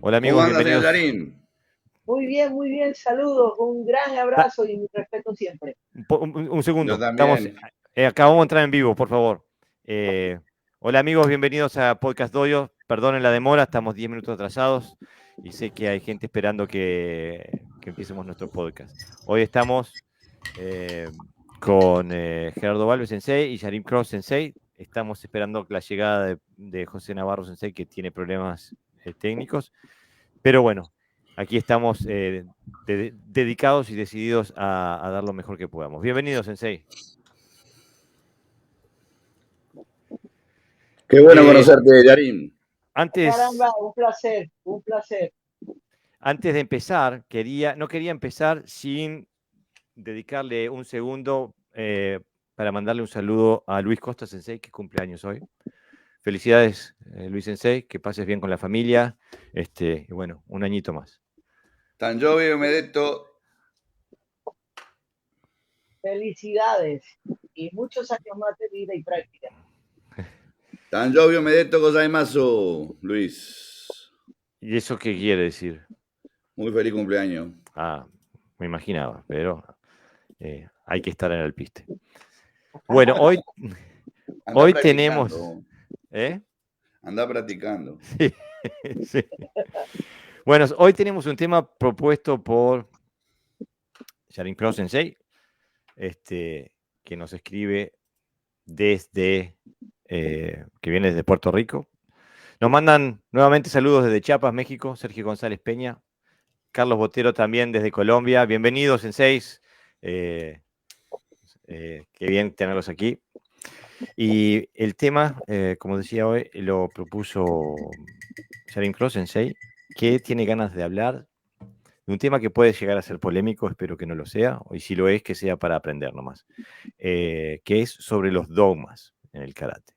Hola ¿Cómo amigos, anda, señor bienvenidos. Darín? Muy bien, saludos, un gran Ta- abrazo y mi respeto siempre. un Yo segundo, estamos, también. acabamos de entrar en vivo, por favor. Eh, Hola amigos, bienvenidos a Podcast Doyo. Perdonen la demora, estamos 10 minutos atrasados y sé que hay gente esperando que empiecemos nuestro podcast. Hoy estamos eh, con Gerardo Valves Sensei y Yarim Cross Sensei. Estamos esperando la llegada de José Navarro Sensei, que tiene problemas técnicos. Pero bueno, aquí estamos dedicados y decididos a dar lo mejor que podamos. Bienvenido, Sensei. Qué bueno Eh, conocerte, Darín. antes, Caramba, un placer, un placer. antes de empezar, no quería empezar sin dedicarle un segundo para mandarle un saludo a Luis Costa Sensei, que cumple años hoy. Felicidades, Luis Sensei, que pases bien con la familia. Y bueno, un añito más. San Giovio Benedetto. Felicidades y muchos años más de vida y práctica. San Giovio Benedetto Gozaimasu, Luis. ¿Y eso qué quiere decir? Muy feliz cumpleaños. Ah, me imaginaba, pero hay que estar en el piste. Bueno, Anda hoy tenemos. practicando. ¿Eh? Anda practicando. Sí, sí. Bueno, hoy tenemos un tema propuesto por Yarin Cross Sensei, que nos escribe desde. Que viene desde Puerto Rico. Nos mandan nuevamente saludos desde Chiapas, México, Sergio González Peña, Carlos Botero también desde Colombia. Bienvenidos, Senseis. Qué bien tenerlos aquí. Y el tema, como decía hoy, lo propuso Sharon Cross Sensei, que tiene ganas de hablar de un tema que puede llegar a ser polémico, espero que no lo sea, y si lo es, que sea para aprender nomás, que es sobre los dogmas en el karate.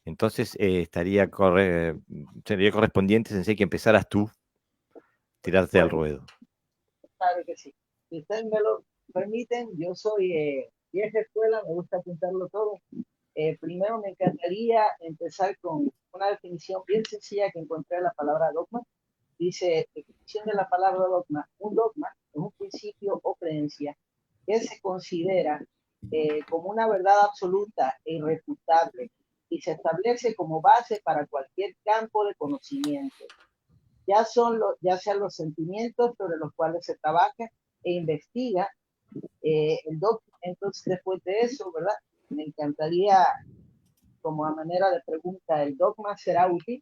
Entonces, sería correspondiente, Sensei, que empezaras tú, tirarte al Bueno, ruedo. claro que sí. Si ustedes me lo permiten, yo soy vieja escuela, me gusta apuntarlo todo. Primero me encantaría empezar con una definición bien sencilla que encontré en la palabra dogma. Dice, definición de la palabra dogma. Un dogma es un principio o creencia que se considera como una verdad absoluta e irrefutable y se establece como base para cualquier campo de conocimiento. Ya sean los sentimientos sobre los cuales se trabaja e investiga el dogma. Entonces, después de eso, ¿verdad? Me encantaría, como a manera de pregunta, ¿el dogma será útil?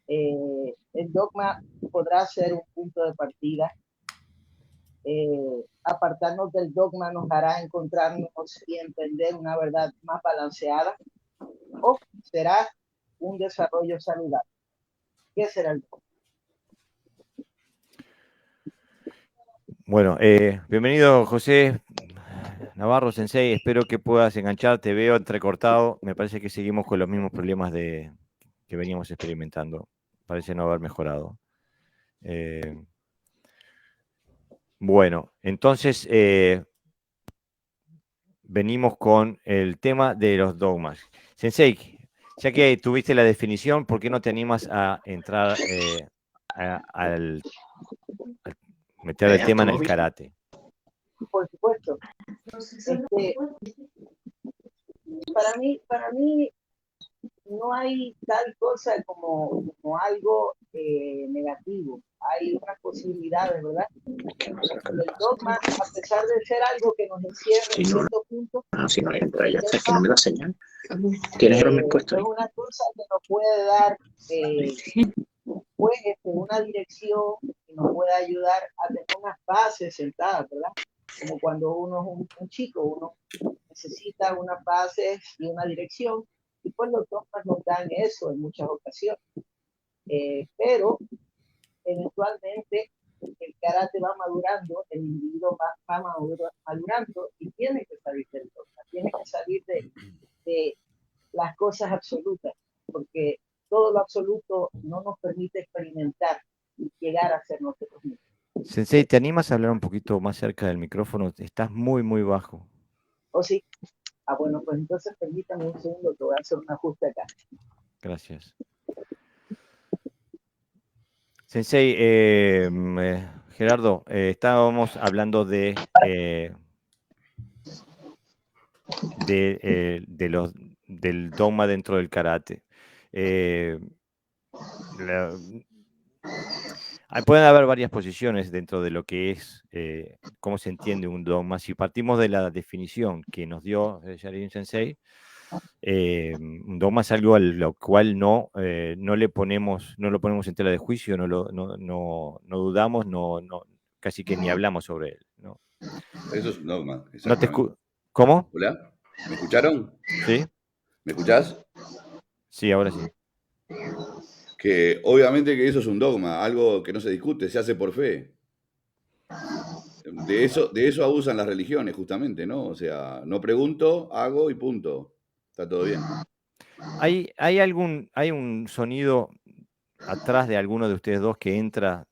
El dogma podrá ser un punto de partida. Apartarnos del dogma nos hará encontrarnos y entender una verdad más balanceada, o será un desarrollo saludable. ¿Qué será el dogma? Bueno, bienvenido José Navarro Sensei, espero que puedas enganchar, te veo entrecortado, me parece que seguimos con los mismos problemas que veníamos experimentando, parece no haber mejorado. Eh, bueno, entonces venimos con el tema de los dogmas. Sensei, ya que tuviste la definición, ¿por qué no te animas a entrar al meter el tema en el karate? Por supuesto, este, para mí no hay tal cosa como algo negativo. Hay unas posibilidades, ¿verdad? El dogma, a pesar de ser algo que nos encierra en cierto punto, Si no entra ya, es que no me bajo, da señal. ¿Tienes el puesto es ahí? una cosa que nos puede dar pues, una dirección, que nos puede ayudar a tener unas bases sentadas, ¿verdad? Como cuando uno es un chico, uno necesita unas bases y una dirección, y pues los dogmas nos dan eso en muchas ocasiones. Pero eventualmente el karate va madurando, el individuo va madurando y tiene que salir del dogma, tiene que salir de las cosas absolutas, porque todo lo absoluto no nos permite experimentar y llegar a ser nosotros mismos. Sensei, ¿te animas a hablar un poquito más cerca del micrófono? Estás muy, muy bajo. ¿O sí? Bueno, pues entonces permítame un segundo que voy a hacer un ajuste acá. Gracias. Sensei, Gerardo, estábamos hablando de del dogma dentro del karate. Pueden haber varias posiciones dentro de lo que es, cómo se entiende un dogma. Si partimos de la definición que nos dio Shaolin Sensei, un dogma es algo a lo cual no lo ponemos en tela de juicio, no dudamos, casi que ni hablamos sobre él, ¿no? Eso es un dogma, No te exactamente. ¿Cómo? ¿Hola? ¿Me escucharon? ¿Sí? ¿Me escuchás? Sí, ahora sí. Que obviamente que eso es un dogma, algo que no se discute, se hace por fe. De eso abusan las religiones, justamente, ¿no? O sea, no pregunto, hago y punto. Está todo bien. ¿Hay un sonido atrás de alguno de ustedes dos que entra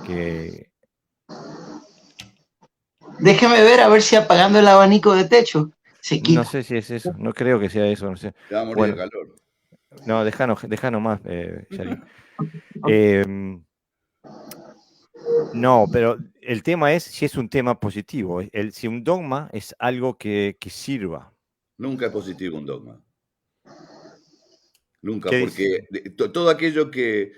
que Déjeme ver a ver si apagando el abanico de techo se no quita. sé si es eso, no creo que sea eso, no sé. Te va a morir de Bueno, calor. no, déjanos más, Sharin. Em, no, pero el tema es si es un tema positivo. Si un dogma es algo que sirva. Nunca es positivo un dogma. Nunca, ¿Qué dice? porque todo aquello que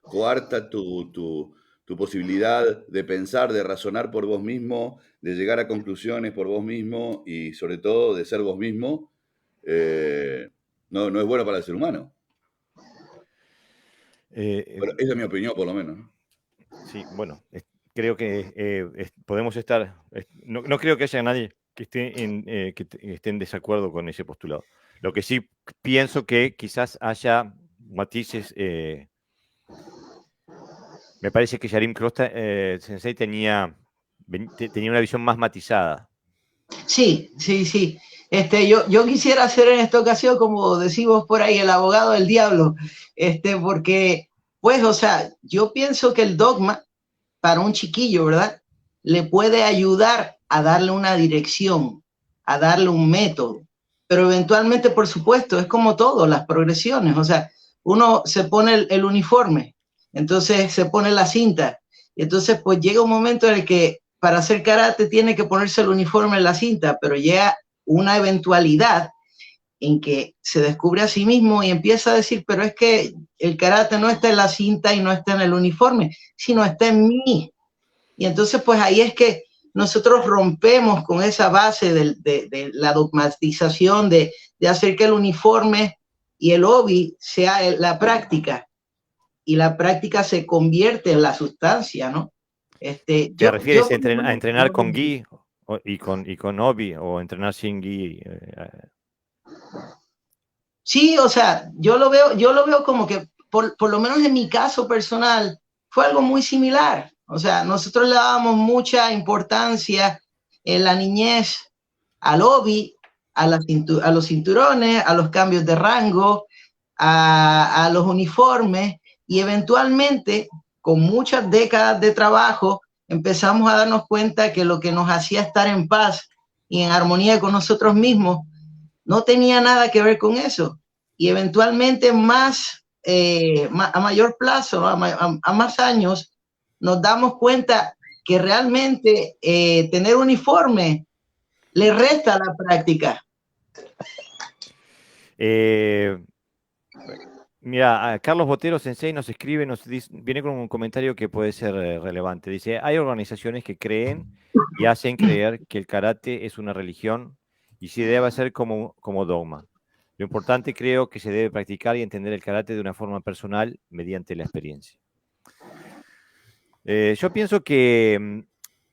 coarta tu posibilidad de pensar, de razonar por vos mismo, de llegar a conclusiones por vos mismo y sobre todo de ser vos mismo, no es bueno para el ser humano. Bueno, esa es mi opinión, por lo menos, ¿no? Sí, bueno, creo que podemos estar. No creo que haya nadie que esté en desacuerdo con ese postulado. Lo que sí pienso que quizás haya matices. Me parece que Yarim Crosta, Sensei tenía una visión más matizada. Sí, sí, sí. Yo quisiera ser en esta ocasión, como decimos por ahí, el abogado del diablo, porque, pues, o sea, yo pienso que el dogma para un chiquillo, ¿verdad? Le puede ayudar a darle una dirección, a darle un método. Pero eventualmente, por supuesto, es como todo, las progresiones. O sea, uno se pone el uniforme, entonces se pone la cinta. Y entonces, pues llega un momento en el que para hacer karate tiene que ponerse el uniforme en la cinta, pero llega una eventualidad en que se descubre a sí mismo y empieza a decir, pero es que el karate no está en la cinta y no está en el uniforme, sino está en mí. Y entonces, pues ahí es que nosotros rompemos con esa base de la dogmatización, de hacer que el uniforme y el obi sea la práctica, y la práctica se convierte en la sustancia, ¿no? ¿Te refieres a entrenar con gi y con obi o entrenar sin gi? Sí, o sea, yo lo veo como que, por lo menos en mi caso personal, fue algo muy similar. O sea, nosotros le dábamos mucha importancia en la niñez al obi, a los cinturones, a los cambios de rango, a los uniformes, y eventualmente, con muchas décadas de trabajo, empezamos a darnos cuenta que lo que nos hacía estar en paz y en armonía con nosotros mismos no tenía nada que ver con eso. Y eventualmente a mayor plazo, ¿no? a más años, nos damos cuenta que realmente tener uniforme le resta a la práctica. Mira, Carlos Botero Sensei nos escribe, viene con un comentario que puede ser relevante. Dice, hay organizaciones que creen y hacen creer que el karate es una religión y se debe hacer como dogma. Lo importante creo que se debe practicar y entender el karate de una forma personal mediante la experiencia. Yo pienso que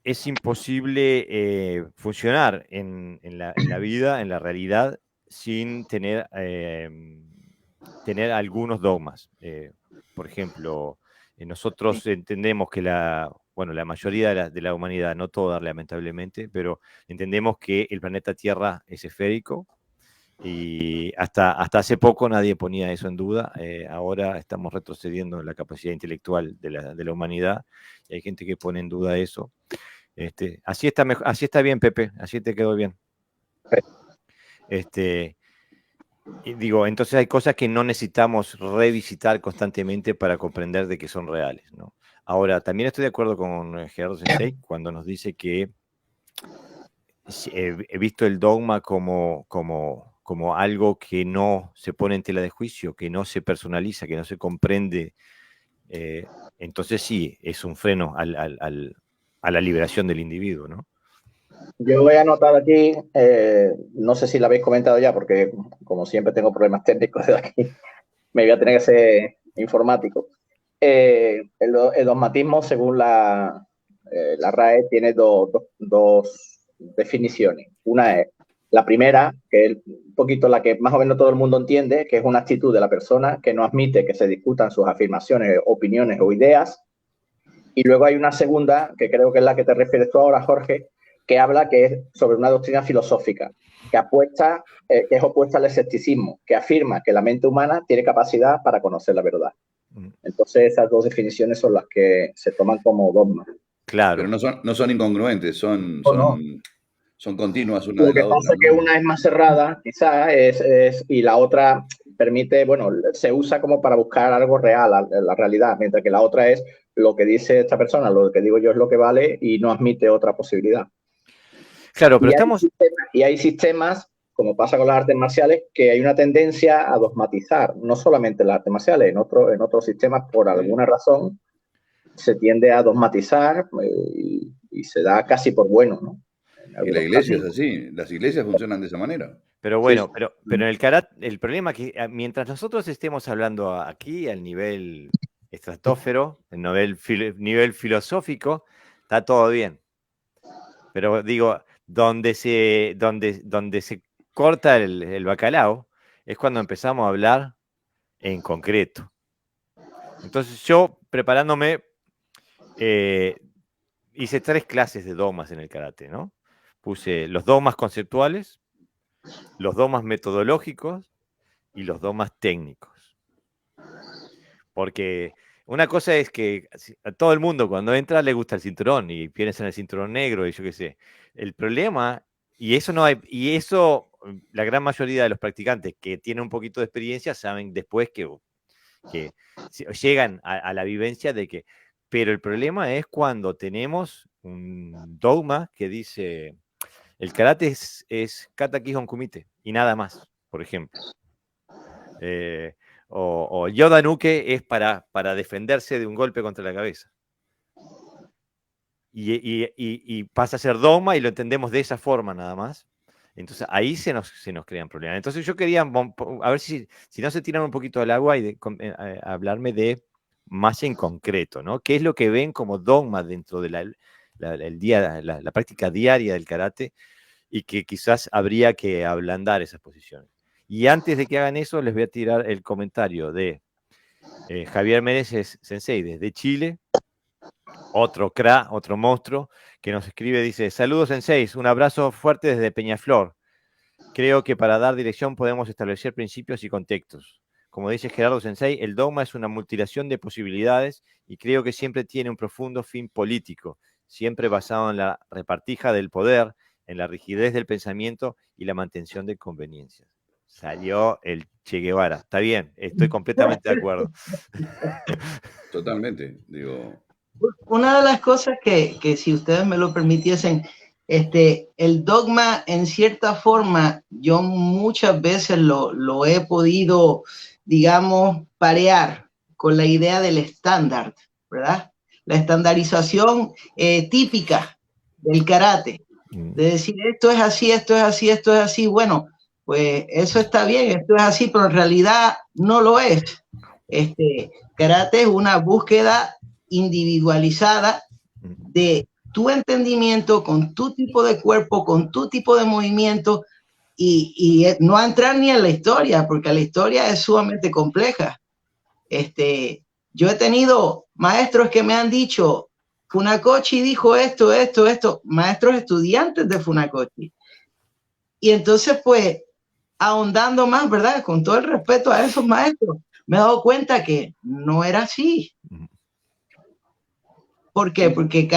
es imposible funcionar en la vida, en la realidad, sin tener algunos dogmas. Por ejemplo, nosotros entendemos que la mayoría de la humanidad, no toda lamentablemente, pero entendemos que el planeta Tierra es esférico y hasta hace poco nadie ponía eso en duda. Ahora estamos retrocediendo en la capacidad intelectual de la humanidad y hay gente que pone en duda eso. Así está bien, Pepe, así te quedó bien. Y digo, entonces hay cosas que no necesitamos revisitar constantemente para comprender de que son reales, ¿no? Ahora, también estoy de acuerdo con Gerardo Sensei cuando nos dice que he visto el dogma como algo que no se pone en tela de juicio, que no se personaliza, que no se comprende. Entonces sí, es un freno a la liberación del individuo, ¿no? Yo voy a anotar aquí, no sé si lo habéis comentado ya, porque como siempre tengo problemas técnicos de aquí, me voy a tener que ser informático. El dogmatismo, según la RAE, tiene dos definiciones. Una es la primera, que es un poquito la que más o menos todo el mundo entiende, que es una actitud de la persona que no admite que se discutan sus afirmaciones, opiniones o ideas. Y luego hay una segunda, que creo que es la que te refieres tú ahora, Jorge, que habla que es sobre una doctrina filosófica, que es opuesta al escepticismo, que afirma que la mente humana tiene capacidad para conocer la verdad. Entonces, esas dos definiciones son las que se toman como dogmas. Claro. Pero no son incongruentes, son continuas una Lo de que la pasa otra, es que ¿no? una es más cerrada, quizás, y la otra permite, bueno, se usa como para buscar algo real, la realidad, mientras que la otra es lo que dice esta persona, lo que digo yo es lo que vale y no admite otra posibilidad. Claro, pero estamos... Y hay sistemas, como pasa con las artes marciales, que hay una tendencia a dogmatizar, no solamente en las artes marciales, en otros sistemas, por alguna razón, se tiende a dogmatizar y se da casi por bueno, ¿no? Y la iglesia es así, las iglesias funcionan de esa manera. Pero bueno, Sí. pero en el karate, el problema es que mientras nosotros estemos hablando aquí al nivel estratosfero, el nivel filosófico, está todo bien. Pero digo, donde se corta el bacalao es cuando empezamos a hablar en concreto. Entonces yo, preparándome, hice 3 clases de dogmas en el karate, ¿no? Puse los dogmas conceptuales, los dogmas metodológicos y los dogmas técnicos. Porque una cosa es que a todo el mundo cuando entra le gusta el cinturón y piensa en el cinturón negro y yo qué sé. El problema, y eso la gran mayoría de los practicantes que tienen un poquito de experiencia saben después que llegan a la vivencia de que, pero el problema es cuando tenemos un dogma que dice, el karate es kata kihon kumite y nada más, por ejemplo. O Yoda Nuke es para defenderse de un golpe contra la cabeza. Y pasa a ser dogma y lo entendemos de esa forma nada más. Entonces ahí se nos crean problemas. Entonces yo quería, a ver si no se tiran un poquito al agua y hablarme de más en concreto, ¿no? ¿Qué es lo que ven como dogma dentro de la práctica diaria del karate y que quizás habría que ablandar esas posiciones? Y antes de que hagan eso, les voy a tirar el comentario de Javier Meneses Sensei desde Chile, otro monstruo, que nos escribe, dice, saludos Senseis, un abrazo fuerte desde Peñaflor. Creo que para dar dirección podemos establecer principios y contextos. Como dice Gerardo Sensei, el dogma es una mutilación de posibilidades y creo que siempre tiene un profundo fin político, siempre basado en la repartija del poder, en la rigidez del pensamiento y la mantención de conveniencias. Salió el Che Guevara. Está bien, estoy completamente de acuerdo. Totalmente, digo. Una de las cosas que si ustedes me lo permitiesen, el dogma en cierta forma, yo muchas veces lo he podido, digamos, parear con la idea del estándar, ¿verdad? La estandarización típica del karate, de decir esto es así, esto es así, esto es así, bueno, pues eso está bien, esto es así, pero en realidad no lo es. Karate es una búsqueda individualizada de tu entendimiento con tu tipo de cuerpo, con tu tipo de movimiento y no a entrar ni en la historia, porque la historia es sumamente compleja. Yo he tenido maestros que me han dicho, Funakoshi dijo esto, maestros estudiantes de Funakoshi. Y entonces, pues, ahondando más, ¿verdad? Con todo el respeto a esos maestros, me he dado cuenta que no era así. ¿Por qué? Porque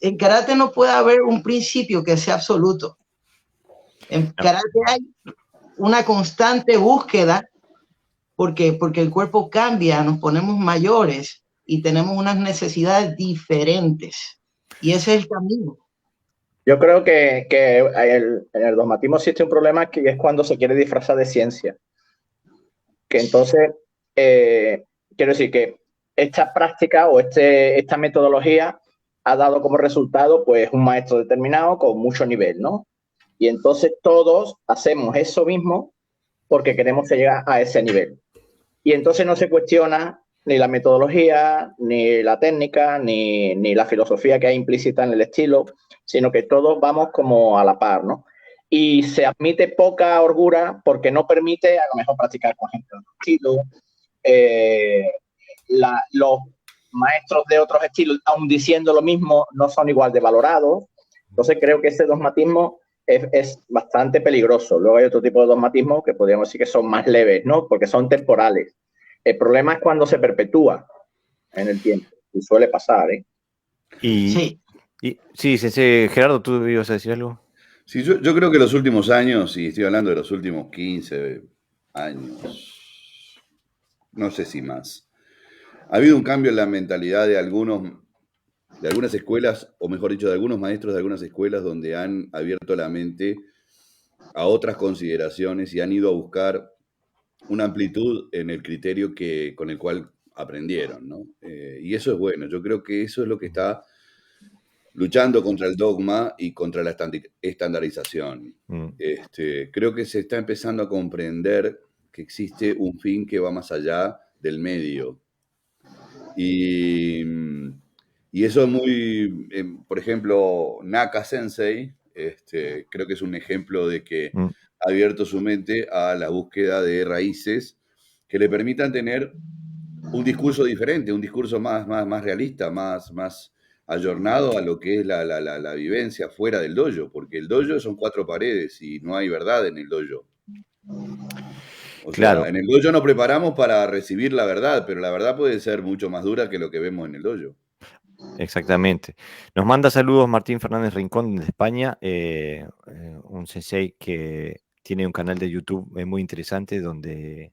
en karate no puede haber un principio que sea absoluto. En karate hay una constante búsqueda porque el cuerpo cambia, nos ponemos mayores y tenemos unas necesidades diferentes. Y ese es el camino. Yo creo que en el dogmatismo existe un problema que es cuando se quiere disfrazar de ciencia. Que entonces, quiero decir que esta práctica o esta metodología ha dado como resultado pues un maestro determinado con mucho nivel, ¿no? Y entonces todos hacemos eso mismo porque queremos llegar a ese nivel. Y entonces no se cuestiona ni la metodología, ni la técnica, ni la filosofía que hay implícita en el estilo, sino que todos vamos como a la par, ¿no? Y se admite poca holgura porque no permite a lo mejor practicar, por ejemplo, el estilo. Los maestros de otros estilos, aun diciendo lo mismo, no son igual de valorados. Entonces creo que ese dogmatismo es bastante peligroso. Luego hay otro tipo de dogmatismo que podríamos decir que son más leves, ¿no? Porque son temporales. El problema es cuando se perpetúa en el tiempo. Y suele pasar, ¿eh? Sí, Sensei, Gerardo, ¿tú ibas a decir algo? Sí, yo creo que los últimos años, y estoy hablando de los últimos 15 años, no sé si más, ha habido un cambio en la mentalidad de algunas escuelas, o mejor dicho, de algunos maestros de algunas escuelas donde han abierto la mente a otras consideraciones y han ido a buscar una amplitud en el criterio con el cual aprendieron, ¿no? Y eso es bueno. Yo creo que eso es lo que está luchando contra el dogma y contra la estandarización. Creo que se está empezando a comprender que existe un fin que va más allá del medio. Y eso es muy, por ejemplo, Naka Sensei, creo que es un ejemplo de que ha abierto su mente a la búsqueda de raíces que le permitan tener un discurso diferente, un discurso más realista, más ayornado a lo que es la vivencia fuera del dojo, porque el dojo son 4 paredes y no hay verdad en el dojo. O Claro. sea, en el dojo nos preparamos para recibir la verdad, pero la verdad puede ser mucho más dura que lo que vemos en el dojo. Exactamente. Nos manda saludos Martín Fernández Rincón de España, un sensei que tiene un canal de YouTube muy interesante donde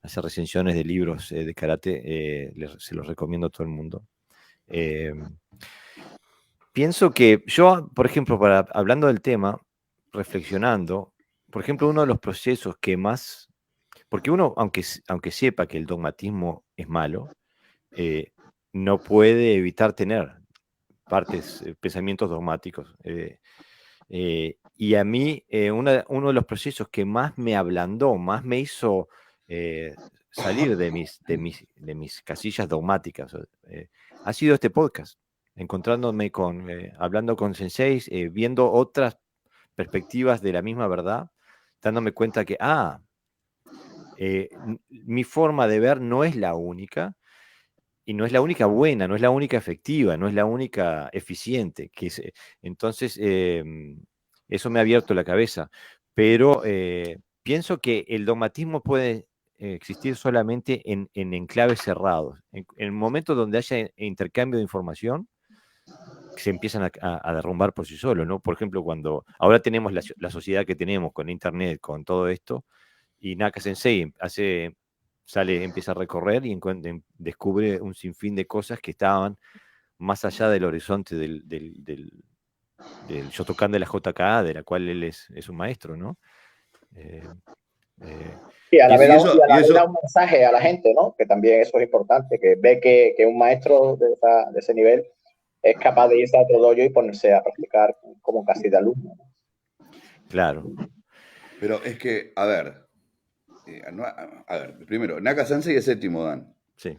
hace recensiones de libros de karate. Se los recomiendo a todo el mundo. Pienso que yo, por ejemplo, hablando del tema, reflexionando, por ejemplo, uno de los procesos que más, porque uno, aunque sepa que el dogmatismo es malo, no puede evitar tener pensamientos dogmáticos. Y a mí, uno de los procesos que más me ablandó, más me hizo salir de mis casillas dogmáticas, ha sido este podcast, encontrándome hablando con senseis, viendo otras perspectivas de la misma verdad, dándome cuenta que, mi forma de ver no es la única, y no es la única buena, no es la única efectiva, no es la única eficiente. Entonces, eso me ha abierto la cabeza. Pero pienso que el dogmatismo puede existir solamente en enclaves cerrados. En el momento donde haya intercambio de información, se empiezan a derrumbar por sí solos, ¿no? Por ejemplo, cuando ahora tenemos la sociedad que tenemos con Internet, con todo esto, y Naka Sensei empieza a recorrer y descubre un sinfín de cosas que estaban más allá del horizonte del Shotokan de la JKA, de la cual él es un maestro, ¿no? Y a la vez eso- da y eso- un mensaje a la gente, ¿no? Que también eso es importante, que ve que un maestro de ese nivel es capaz de irse a otro dojo y ponerse a practicar como casi de alumno, ¿no? Claro. Pero es que, a ver, primero, Naka Sensei es séptimo dan. Sí.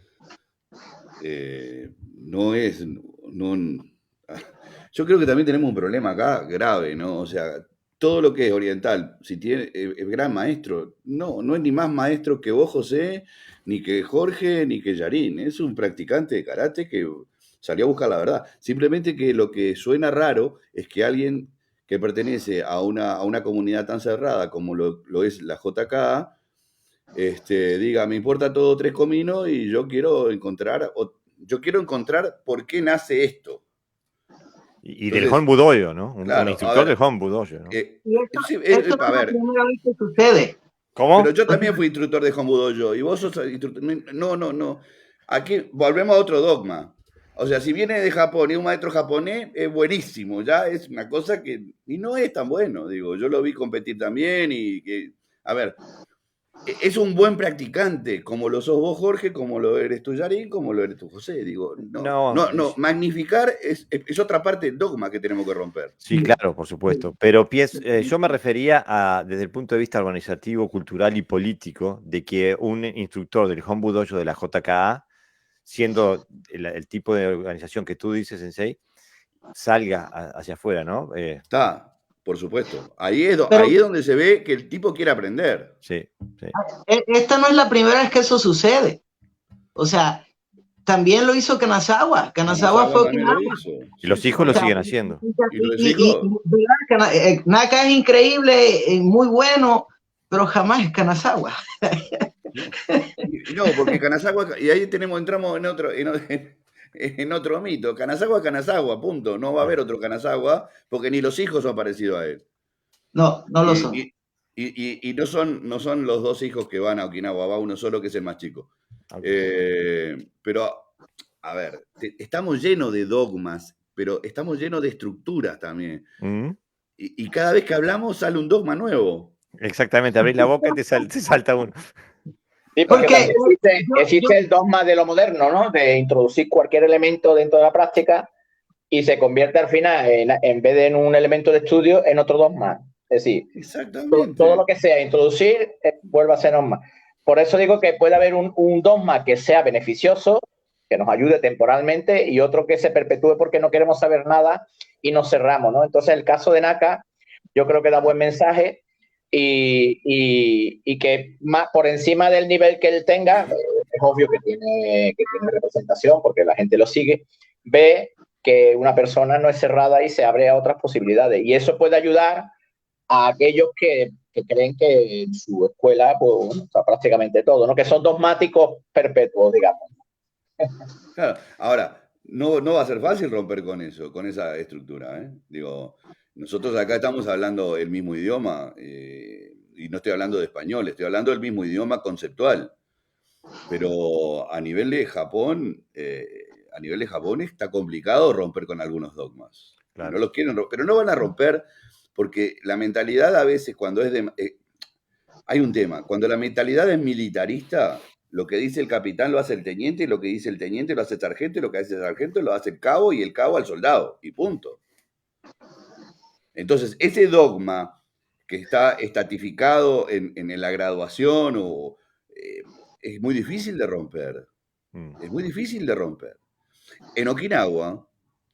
Yo creo que también tenemos un problema acá grave, ¿no? O sea, todo lo que es oriental, si tiene es gran maestro, no es ni más maestro que vos, José, ni que Jorge, ni que Yarín. Es un practicante de karate que salió a buscar la verdad. Simplemente que lo que suena raro es que alguien que pertenece a una comunidad tan cerrada como lo es la JK, diga, me importa todo tres cominos y yo quiero encontrar por qué nace esto. Y del Entonces, Honbu Dojo, ¿no? Un claro, a instructor ver, del Honbu Dojo, ¿no? Y esto, inclusive, esto no a es la ver, primera vez que sucede. ¿Cómo? pero yo también fui instructor de Honbu Dojo y vos sos instructor. No. Aquí volvemos a otro dogma. O sea, si viene de Japón y un maestro japonés, es buenísimo, ya es una cosa que. Y no es tan bueno, digo. Yo lo vi competir también y que. A ver, es un buen practicante, como lo sos vos, Jorge, como lo eres tú, Yarín, como lo eres tú, José. Digo, no. Magnificar es otra parte del dogma que tenemos que romper. Sí, claro, por supuesto. Pero yo me refería desde el punto de vista organizativo, cultural y político, de que un instructor del Honbu Dojo de la JKA, siendo el tipo de organización que tú dices, Sensei, salga hacia afuera, ¿no? Está, por supuesto. Ahí es Pero donde se ve que el tipo quiere aprender. Sí. esta no es la primera vez que eso sucede. O sea, también lo hizo Kanazawa. Kanazawa fue también lo Okinawa. hizo. Y los hijos lo siguen haciendo. Y los hijos. ¿verdad? Naka es increíble, muy bueno, pero jamás es Kanazawa. No, porque Kanazawa, y ahí entramos en otro mito. Kanazawa, punto. No va a haber otro Kanazawa, porque ni los hijos son parecidos a él. No lo son. Y no son los dos hijos que van a Okinawa, va uno solo que es el más chico. Pero, a ver, estamos llenos de dogmas, pero estamos llenos de estructuras también. Y cada vez que hablamos sale un dogma nuevo. Exactamente, abrís la boca y te salta uno. Sí, porque existe el dogma de lo moderno, ¿no? De introducir cualquier elemento dentro de la práctica y se convierte al final, en vez de en un elemento de estudio, en otro dogma. Es decir, todo lo que sea introducir vuelve a ser norma. Por eso digo que puede haber un dogma que sea beneficioso, que nos ayude temporalmente, y otro que se perpetúe porque no queremos saber nada y nos cerramos, ¿no? Entonces, el caso de Naka, yo creo que da buen mensaje y que más por encima del nivel que él tenga, es obvio que tiene representación porque la gente lo sigue, ve que una persona no es cerrada y se abre a otras posibilidades. Y eso puede ayudar a aquellos que creen que en su escuela pues, está prácticamente todo, ¿no? Que son dogmáticos perpetuos, digamos. Claro, ahora, no va a ser fácil romper con eso, con esa estructura, ¿eh? Digo, nosotros acá estamos hablando el mismo idioma, y no estoy hablando de español, estoy hablando del mismo idioma conceptual. Pero a nivel de Japón, está complicado romper con algunos dogmas. Claro. No los quieren romper, pero no van a romper porque la mentalidad a veces cuando es de... hay un tema, cuando la mentalidad es militarista, lo que dice el capitán lo hace el teniente, y lo que dice el teniente lo hace el sargento, y lo que hace el sargento lo hace el cabo, y el cabo al soldado, y punto. Entonces, ese dogma que está estatificado en la graduación es muy difícil de romper. Es muy difícil de romper. En Okinawa,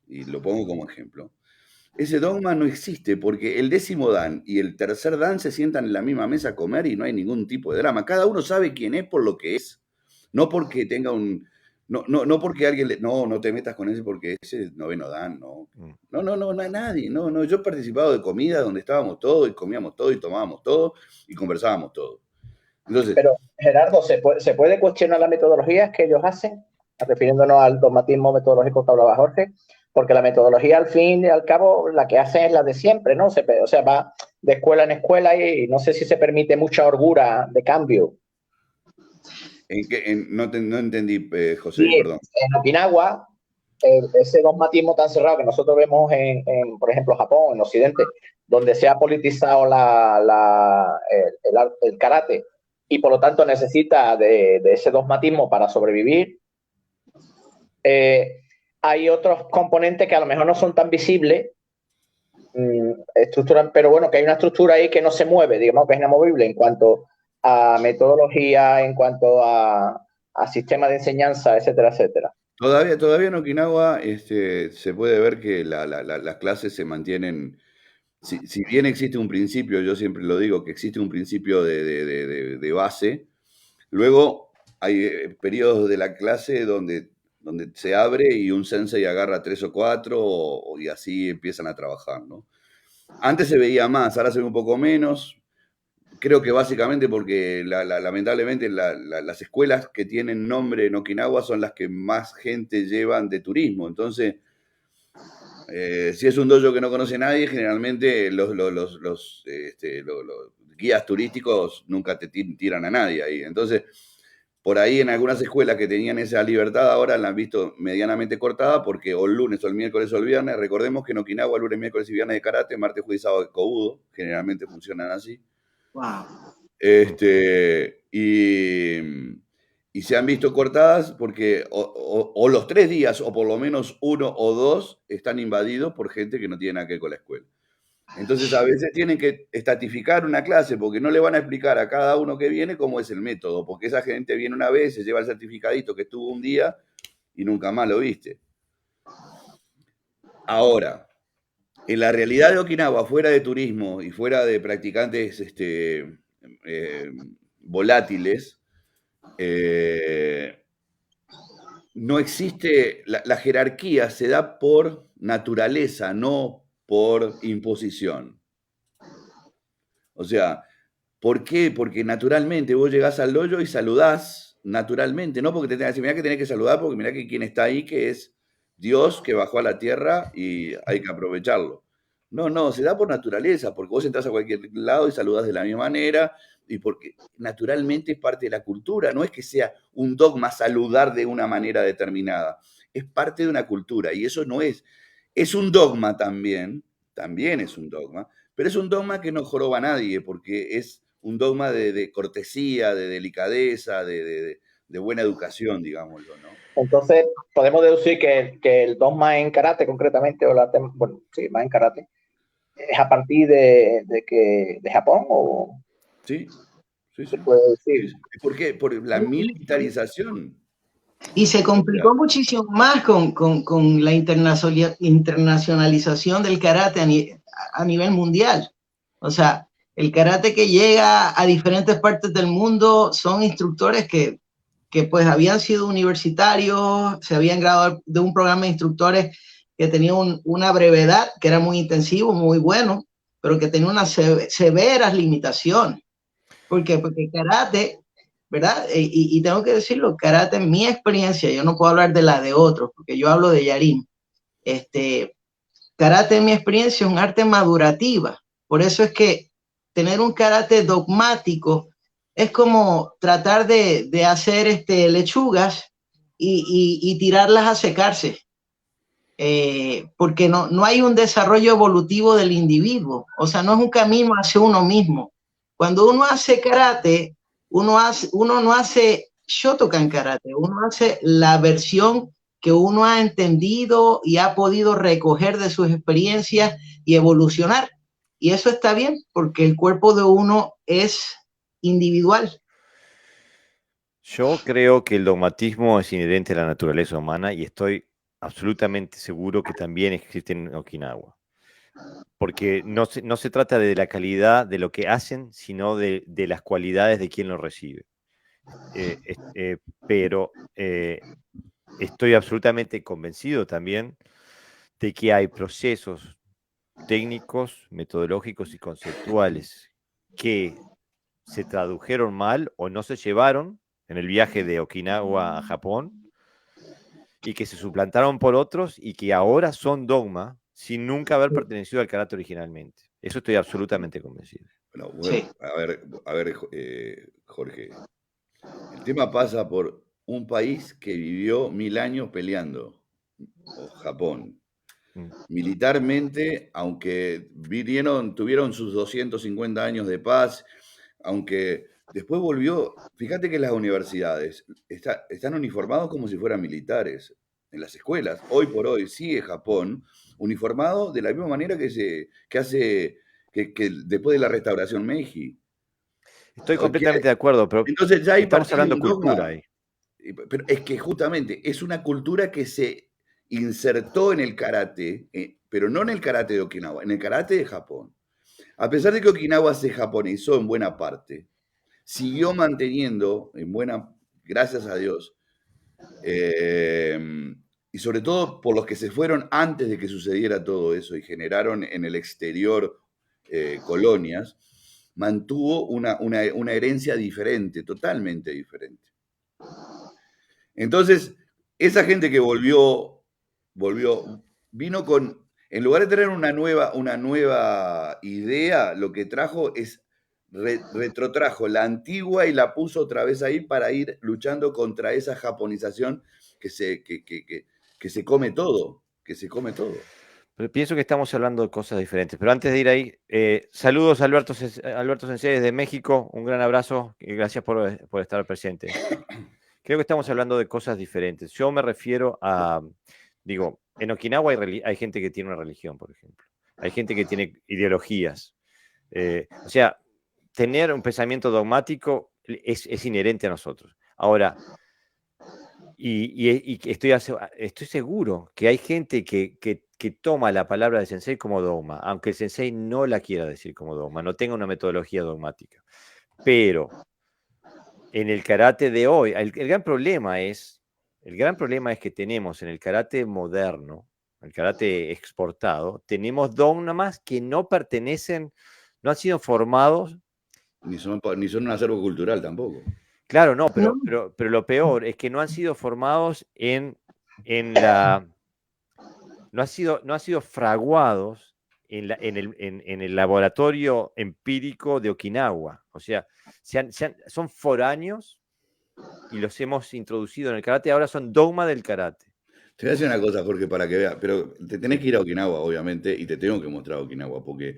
y lo pongo como ejemplo, ese dogma no existe porque el 10º dan y el 3er dan se sientan en la misma mesa a comer y no hay ningún tipo de drama. Cada uno sabe quién es por lo que es. No porque tenga un... No porque alguien le... No te metas con ese porque ese 9º dan, no. No, nadie. No, yo he participado de comida donde estábamos todos y comíamos todo y tomábamos todo y conversábamos todo. Entonces, pero, Gerardo, ¿se puede cuestionar las metodologías que ellos hacen? Refiriéndonos al dogmatismo metodológico que hablaba Jorge, porque la metodología, al fin y al cabo, la que hacen es la de siempre, ¿no? O sea, va de escuela en escuela y no sé si se permite mucha holgura de cambio. No entendí, José, sí, perdón. En Okinawa, ese dogmatismo tan cerrado que nosotros vemos por ejemplo, Japón, en Occidente, donde se ha politizado el karate y por lo tanto necesita de ese dogmatismo para sobrevivir. Hay otros componentes que a lo mejor no son tan visibles, pero bueno, que hay una estructura ahí que no se mueve, digamos que es inamovible en cuanto a metodología, en cuanto a sistema de enseñanza, etcétera, etcétera. Todavía en Okinawa se puede ver que las clases se mantienen, si bien existe un principio, yo siempre lo digo, que existe un principio de base, luego hay periodos de la clase donde se abre y un sensei agarra 3 o 4 y así empiezan a trabajar, ¿no? Antes se veía más, ahora se ve un poco menos. Creo que básicamente porque lamentablemente las escuelas que tienen nombre en Okinawa son las que más gente llevan de turismo. Entonces, Si es un dojo que no conoce nadie, generalmente los guías turísticos nunca te tiran a nadie ahí. Entonces, por ahí en algunas escuelas que tenían esa libertad ahora la han visto medianamente cortada porque o el lunes o el miércoles o el viernes, recordemos que en Okinawa lunes, miércoles y viernes de karate, martes, jueves y sábado de kobudo, generalmente funcionan así. Wow. Y se han visto cortadas porque o los 3 días o por lo menos 1 o 2 están invadidos por gente que no tiene nada que ver con la escuela. Entonces a veces tienen que estatificar una clase porque no le van a explicar a cada uno que viene cómo es el método, porque esa gente viene una vez, se lleva el certificadito que estuvo un día y nunca más lo viste. Ahora, en la realidad de Okinawa, fuera de turismo y fuera de practicantes volátiles, no existe, la jerarquía se da por naturaleza, no por imposición. O sea, ¿por qué? Porque naturalmente vos llegás al dojo y saludás naturalmente, no porque te tengas que decir, mirá que tenés que saludar porque mirá que quien está ahí, que es Dios que bajó a la tierra y hay que aprovecharlo. No, se da por naturaleza, porque vos entras a cualquier lado y saludás de la misma manera, y porque naturalmente es parte de la cultura, no es que sea un dogma saludar de una manera determinada, es parte de una cultura, y eso no es un dogma también es un dogma, pero es un dogma que no joroba a nadie, porque es un dogma de cortesía, de delicadeza, de buena educación, digámoslo, ¿no? Entonces, podemos deducir que el dogma en karate, concretamente, o bueno, sí, más en karate, es a partir de Japón, o Sí, se puede decir. sí. ¿Por qué? Por la militarización. Y se complicó muchísimo más con la internacionalización del karate a nivel mundial. O sea, el karate que llega a diferentes partes del mundo son instructores que pues habían sido universitarios, se habían graduado de un programa de instructores que tenía una brevedad, que era muy intensivo, muy bueno, pero que tenía unas severas limitaciones. ¿Por qué? Porque karate, ¿verdad? Y tengo que decirlo, karate, en mi experiencia, yo no puedo hablar de la de otros, porque yo hablo de Yarin. Karate, en mi experiencia, es un arte madurativa. Por eso es que tener un karate dogmático es como tratar de hacer lechugas y tirarlas a secarse. Porque no hay un desarrollo evolutivo del individuo. O sea, no es un camino hacia uno mismo. Cuando uno hace karate, uno no hace Shotokan karate, uno hace la versión que uno ha entendido y ha podido recoger de sus experiencias y evolucionar. Y eso está bien porque el cuerpo de uno es individual. Yo creo que el dogmatismo es inherente a la naturaleza humana y estoy absolutamente seguro que también existe en Okinawa. Porque no se trata de la calidad de lo que hacen, sino de las cualidades de quien lo recibe. Pero estoy absolutamente convencido también de que hay procesos técnicos, metodológicos y conceptuales que se tradujeron mal o no se llevaron en el viaje de Okinawa a Japón y que se suplantaron por otros y que ahora son dogma sin nunca haber pertenecido al karate originalmente. Eso estoy absolutamente convencido. Bueno, Sí. a ver, Jorge. El tema pasa por un país que vivió 1000 años peleando, o Japón. Militarmente, aunque tuvieron sus 250 años de paz, aunque después volvió, fíjate que las universidades están uniformados como si fueran militares en las escuelas. Hoy por hoy sigue Japón uniformado de la misma manera que después de la restauración Meiji. Estoy completamente de acuerdo, pero Entonces ya hay estamos hablando de cultura dogma. ahí. Pero es que justamente es una cultura que se insertó en el karate, pero no en el karate de Okinawa, en el karate de Japón. A pesar de que Okinawa se japonizó en buena parte, siguió manteniendo, gracias a Dios, y sobre todo por los que se fueron antes de que sucediera todo eso y generaron en el exterior colonias, mantuvo una herencia diferente, totalmente diferente. Entonces, esa gente que volvió, vino con En lugar de tener una nueva idea, lo que trajo es retrotrajo la antigua y la puso otra vez ahí para ir luchando contra esa japonización que se come todo, que se come todo. Pero pienso que estamos hablando de cosas diferentes. Pero antes de ir ahí, saludos a Alberto Sensei desde México. Un gran abrazo y gracias por estar presente. Creo que estamos hablando de cosas diferentes. Yo me refiero a, digo, en Okinawa hay gente que tiene una religión, por ejemplo. Hay gente que tiene ideologías. O sea, tener un pensamiento dogmático es inherente a nosotros. Ahora, y estoy seguro que hay gente que toma la palabra de Sensei como dogma, aunque el Sensei no la quiera decir como dogma, no tenga una metodología dogmática. Pero en el karate de hoy, el gran problema es que tenemos en el karate moderno, el karate exportado, tenemos dogmas que no pertenecen, no han sido formados. Ni son un acervo cultural tampoco. Claro, no, pero lo peor es que no han sido formados no han sido fraguados en el laboratorio empírico de Okinawa. O sea, son foráneos y los hemos introducido en el karate, ahora son dogma del karate. Te voy a decir una cosa, Jorge, para que veas, pero te tenés que ir a Okinawa, obviamente, y te tengo que mostrar Okinawa, porque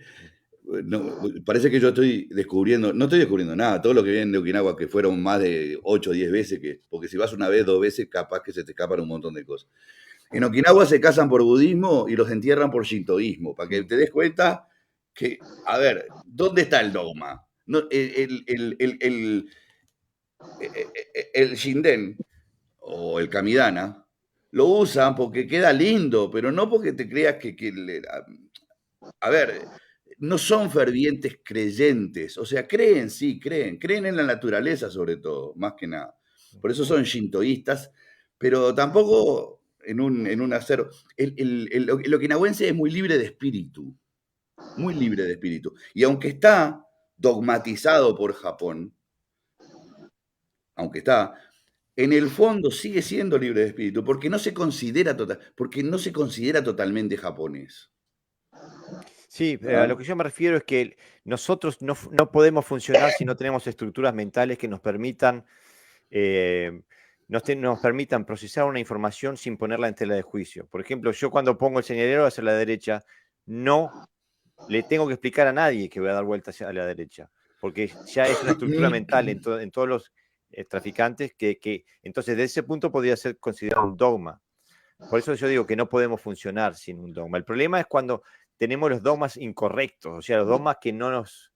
no, parece que yo estoy descubriendo, no estoy descubriendo nada, todo lo que viene de Okinawa, que fueron más de 8 o 10 veces, porque si vas una vez, 2 veces, capaz que se te escapan un montón de cosas. En Okinawa se casan por budismo y los entierran por shintoísmo, para que te des cuenta que, a ver, ¿dónde está el dogma? No, el shinden o el kamidana lo usan porque queda lindo, pero no porque te creas a ver, no son fervientes creyentes, o sea, creen, sí, creen en la naturaleza sobre todo, más que nada. Por eso son shintoístas, pero tampoco en un hacer. El okinawense es muy libre de espíritu, muy libre de espíritu. Y aunque está dogmatizado por Japón, en el fondo sigue siendo libre de espíritu, porque no se considera totalmente japonés. Sí, a lo que yo me refiero es que nosotros no podemos funcionar si no tenemos estructuras mentales que nos permitan, nos permitan procesar una información sin ponerla en tela de juicio. Por ejemplo, yo cuando pongo el señalero hacia la derecha, no le tengo que explicar a nadie que voy a dar vuelta hacia la derecha, porque ya es una estructura mental en todos los traficantes que entonces de ese punto podría ser considerado un dogma. Por eso yo digo que no podemos funcionar sin un dogma. El problema es cuando tenemos los dogmas incorrectos, o sea, los dogmas que no nos...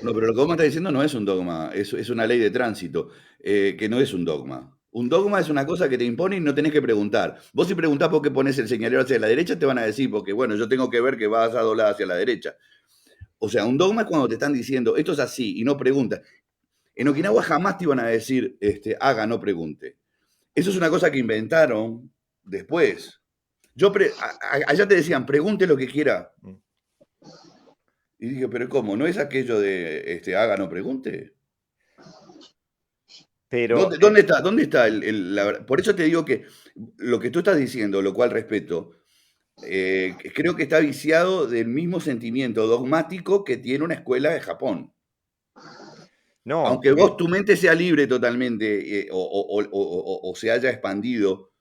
No, pero lo que vos me estás diciendo no es un dogma, es una ley de tránsito, que no es un dogma. Un dogma es una cosa que te impone y no tenés que preguntar. Vos si preguntás por qué pones el señalero hacia la derecha, te van a decir, porque bueno, yo tengo que ver que vas a doblar hacia la derecha. O sea, un dogma es cuando te están diciendo, esto es así, y no preguntas. En Okinawa jamás te iban a decir, haga, no pregunte. Eso es una cosa que inventaron después. Allá te decían, pregunte lo que quiera. Y dije, pero ¿cómo? ¿No es aquello de haga, no pregunte? Pero, ¿Dónde está por eso te digo que lo que tú estás diciendo, lo cual respeto, creo que está viciado del mismo sentimiento dogmático que tiene una escuela de Japón. no, Aunque tu mente sea libre totalmente o se haya expandido.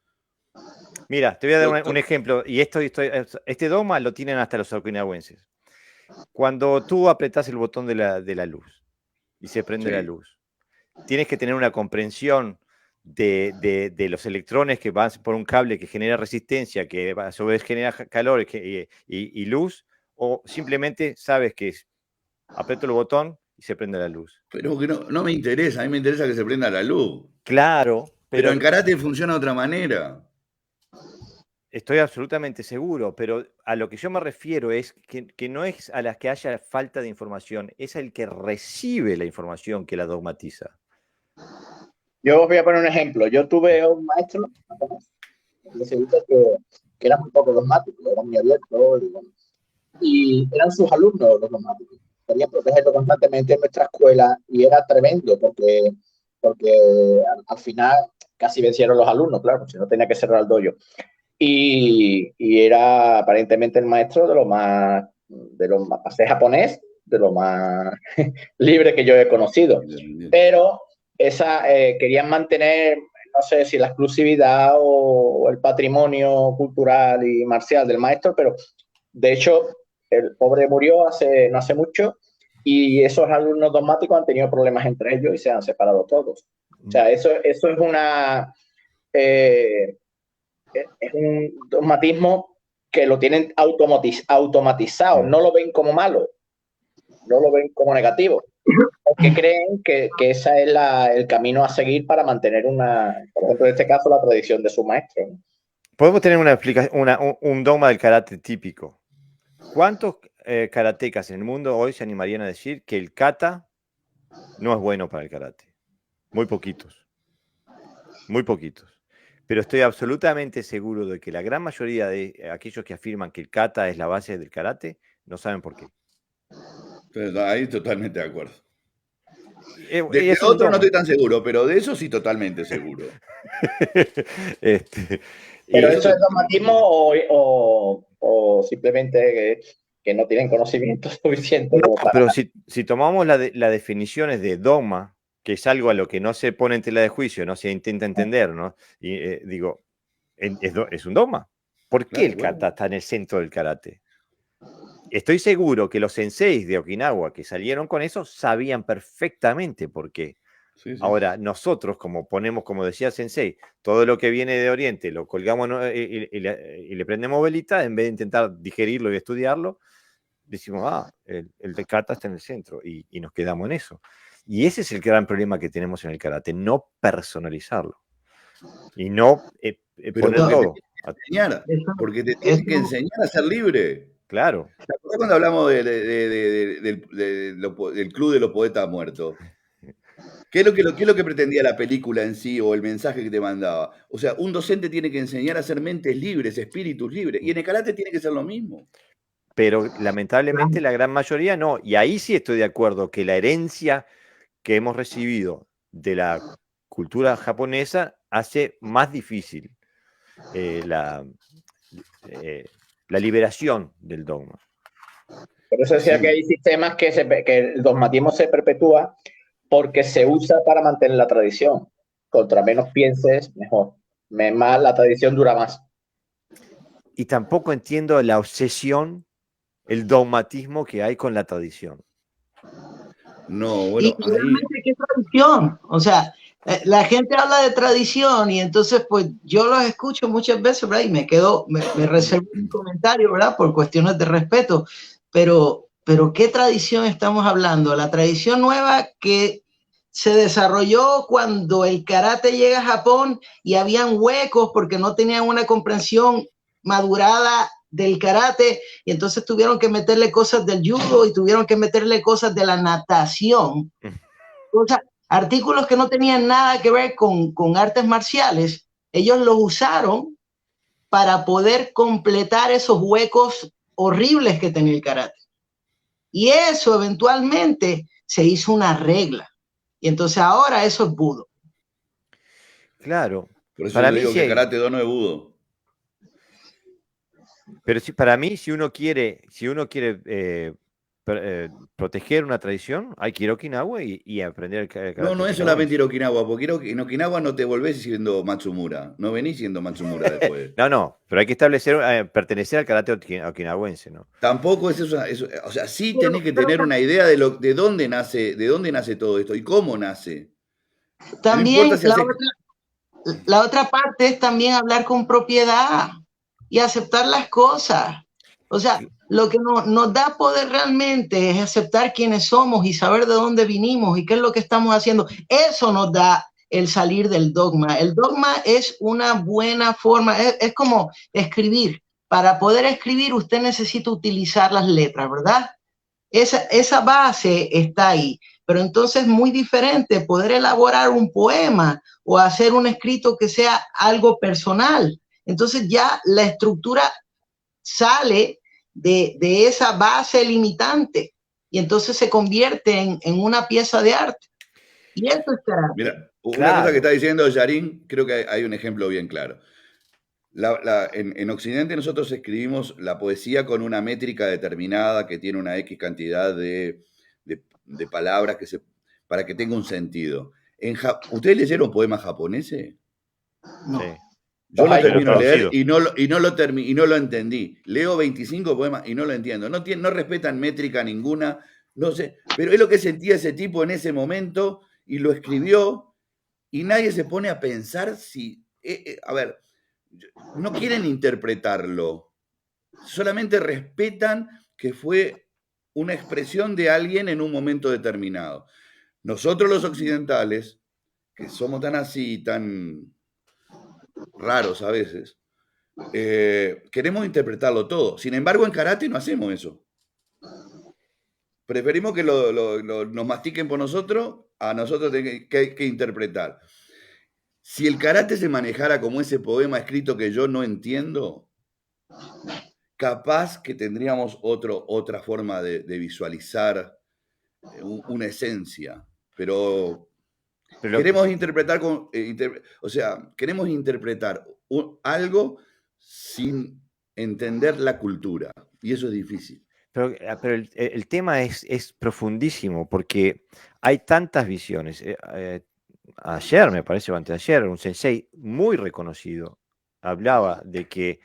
Mira, te voy a dar un ejemplo, y este dogma lo tienen hasta los okinawenses. Cuando tú apretás el botón de la luz y se prende la luz, tienes que tener una comprensión de los electrones que van por un cable que genera resistencia, que a su vez genera calor y luz, o simplemente sabes que aprieto el botón y se prende la luz. Pero que no me interesa, a mí me interesa que se prenda la luz. Claro, pero en karate funciona de otra manera. Estoy absolutamente seguro, pero a lo que yo me refiero es que no es a las que haya falta de información, es el que recibe la información que la dogmatiza. Yo os voy a poner un ejemplo. Yo tuve un maestro que era muy poco dogmático, era muy abierto, y eran sus alumnos los dogmáticos. Querían protegerlo constantemente en nuestra escuela y era tremendo porque al final casi vencieron los alumnos, claro, si no tenía que cerrar el dojo. y era aparentemente el maestro de los más, para ser japonés, de lo más libre que yo he conocido. Pero querían mantener, no sé si la exclusividad o el patrimonio cultural y marcial del maestro, pero de hecho el pobre murió no hace mucho y esos alumnos dogmáticos han tenido problemas entre ellos y se han separado todos. O sea, eso es es un dogmatismo que lo tienen automatizado, no lo ven como malo, no lo ven como negativo, porque creen que ese es el camino a seguir para mantener por ejemplo, en este caso, la tradición de su maestro. Podemos tener un dogma del karate típico. ¿Cuántos karatecas en el mundo hoy se animarían a decir que el kata no es bueno para el karate? Muy poquitos. Muy poquitos. Pero estoy absolutamente seguro de que la gran mayoría de aquellos que afirman que el kata es la base del karate no saben por qué. Ahí totalmente de acuerdo. De otro no estoy tan seguro, pero de eso sí totalmente seguro. ¿Pero eso es dogmatismo o simplemente que no tienen conocimiento suficiente? No, pero si tomamos las definiciones de dogma, que es algo a lo que no se pone en tela de juicio, no se intenta entender, ¿no? Y digo, es un dogma. ¿Por qué el kata está en el centro del karate? Estoy seguro que los senseis de Okinawa que salieron con eso sabían perfectamente por qué. Sí. Ahora, nosotros, como decía Sensei, todo lo que viene de Oriente lo colgamos y le prendemos velita, en vez de intentar digerirlo y estudiarlo, decimos, el de kata está en el centro, y nos quedamos en eso. Y ese es el gran problema que tenemos en el karate, no personalizarlo. Y no poner todo. Porque te tienen que enseñar a ser libre. Claro. ¿Te acuerdas cuando hablamos del Club de los Poetas Muertos? ¿Qué es lo que pretendía la película en sí o el mensaje que te mandaba? O sea, un docente tiene que enseñar a ser mentes libres, espíritus libres. Y en el karate tiene que ser lo mismo. Pero lamentablemente la gran mayoría no. Y ahí sí estoy de acuerdo que la herencia que hemos recibido de la cultura japonesa hace más difícil la liberación del dogma. Por eso decía que hay sistemas que el dogmatismo se perpetúa porque se usa para mantener la tradición. Contra menos pienses, mejor. Más la tradición dura más. Y tampoco entiendo la obsesión, el dogmatismo que hay con la tradición. No, bueno, y realmente, ¿qué tradición? O sea, la gente habla de tradición y entonces pues yo los escucho muchas veces, ¿verdad? Y me reservo un comentario, ¿verdad? Por cuestiones de respeto, pero ¿qué tradición estamos hablando? La tradición nueva que se desarrolló cuando el karate llega a Japón y habían huecos porque no tenían una comprensión madurada del karate, y entonces tuvieron que meterle cosas del judo y tuvieron que meterle cosas de la natación, o sea, artículos que no tenían nada que ver con artes marciales. Ellos los usaron para poder completar esos huecos horribles que tenía el karate, y eso eventualmente se hizo una regla, y entonces ahora eso es budo. Claro. Por eso yo digo que karate do no es budo. Pero para mí, si uno quiere proteger una tradición, hay que ir a Okinawa y aprender el karate. No es solamente ir a Okinawa, porque en Okinawa no te volvés siendo Matsumura, no venís siendo Matsumura después. No, pero hay que pertenecer al karate okinawense, ¿no? Tampoco es eso, o sea, sí tenés que tener una idea de dónde nace todo esto y cómo nace. También no la otra parte es también hablar con propiedad y aceptar las cosas. O sea, lo que nos da poder realmente es aceptar quiénes somos y saber de dónde vinimos y qué es lo que estamos haciendo. Eso nos da el salir del dogma. El dogma es una buena forma, es como escribir. Para poder escribir usted necesita utilizar las letras, ¿verdad? Esa base está ahí. Pero entonces es muy diferente poder elaborar un poema o hacer un escrito que sea algo personal. Entonces ya la estructura sale de esa base limitante y entonces se convierte en una pieza de arte. Y eso es karate. Mira, una cosa que está diciendo Yarin, creo que hay un ejemplo bien claro. En Occidente nosotros escribimos la poesía con una métrica determinada que tiene una X cantidad de palabras para que tenga un sentido. ¿Ustedes leyeron poemas japoneses? No. Sí. Yo lo Ay, termino de leer traducido. y no lo entendí. Leo 25 poemas y no lo entiendo. No respetan métrica ninguna, no sé. Pero es lo que sentía ese tipo en ese momento y lo escribió y nadie se pone a pensar si... a ver, no quieren interpretarlo. Solamente respetan que fue una expresión de alguien en un momento determinado. Nosotros los occidentales, que somos tan así, tan raros a veces, queremos interpretarlo todo. Sin embargo, en karate no hacemos eso. Preferimos que nos mastiquen por nosotros, a nosotros que interpretar. Si el karate se manejara como ese poema escrito que yo no entiendo, capaz que tendríamos otra forma de visualizar una esencia. Pero queremos interpretar queremos interpretar algo sin entender la cultura. Y eso es difícil. Pero el tema es profundísimo porque hay tantas visiones. Ayer, me parece, o anteayer, un sensei muy reconocido hablaba de que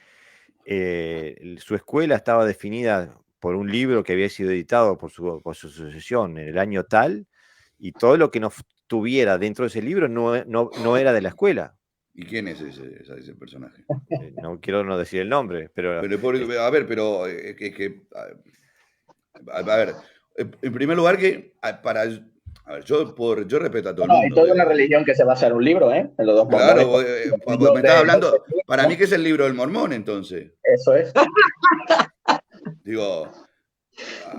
su escuela estaba definida por un libro que había sido editado por su sucesión en el año tal, y todo lo que no tuviera dentro de ese libro no era de la escuela. ¿Y quién es ese personaje? No quiero no decir el nombre, pero... A ver, pero a ver, en primer lugar a ver, yo respeto a todo el Hay mundo. toda una religión que se basa en un libro, ¿eh? En los dos mormones. Claro, me estás hablando, para mí que es el libro del mormón, entonces. Eso es. Digo,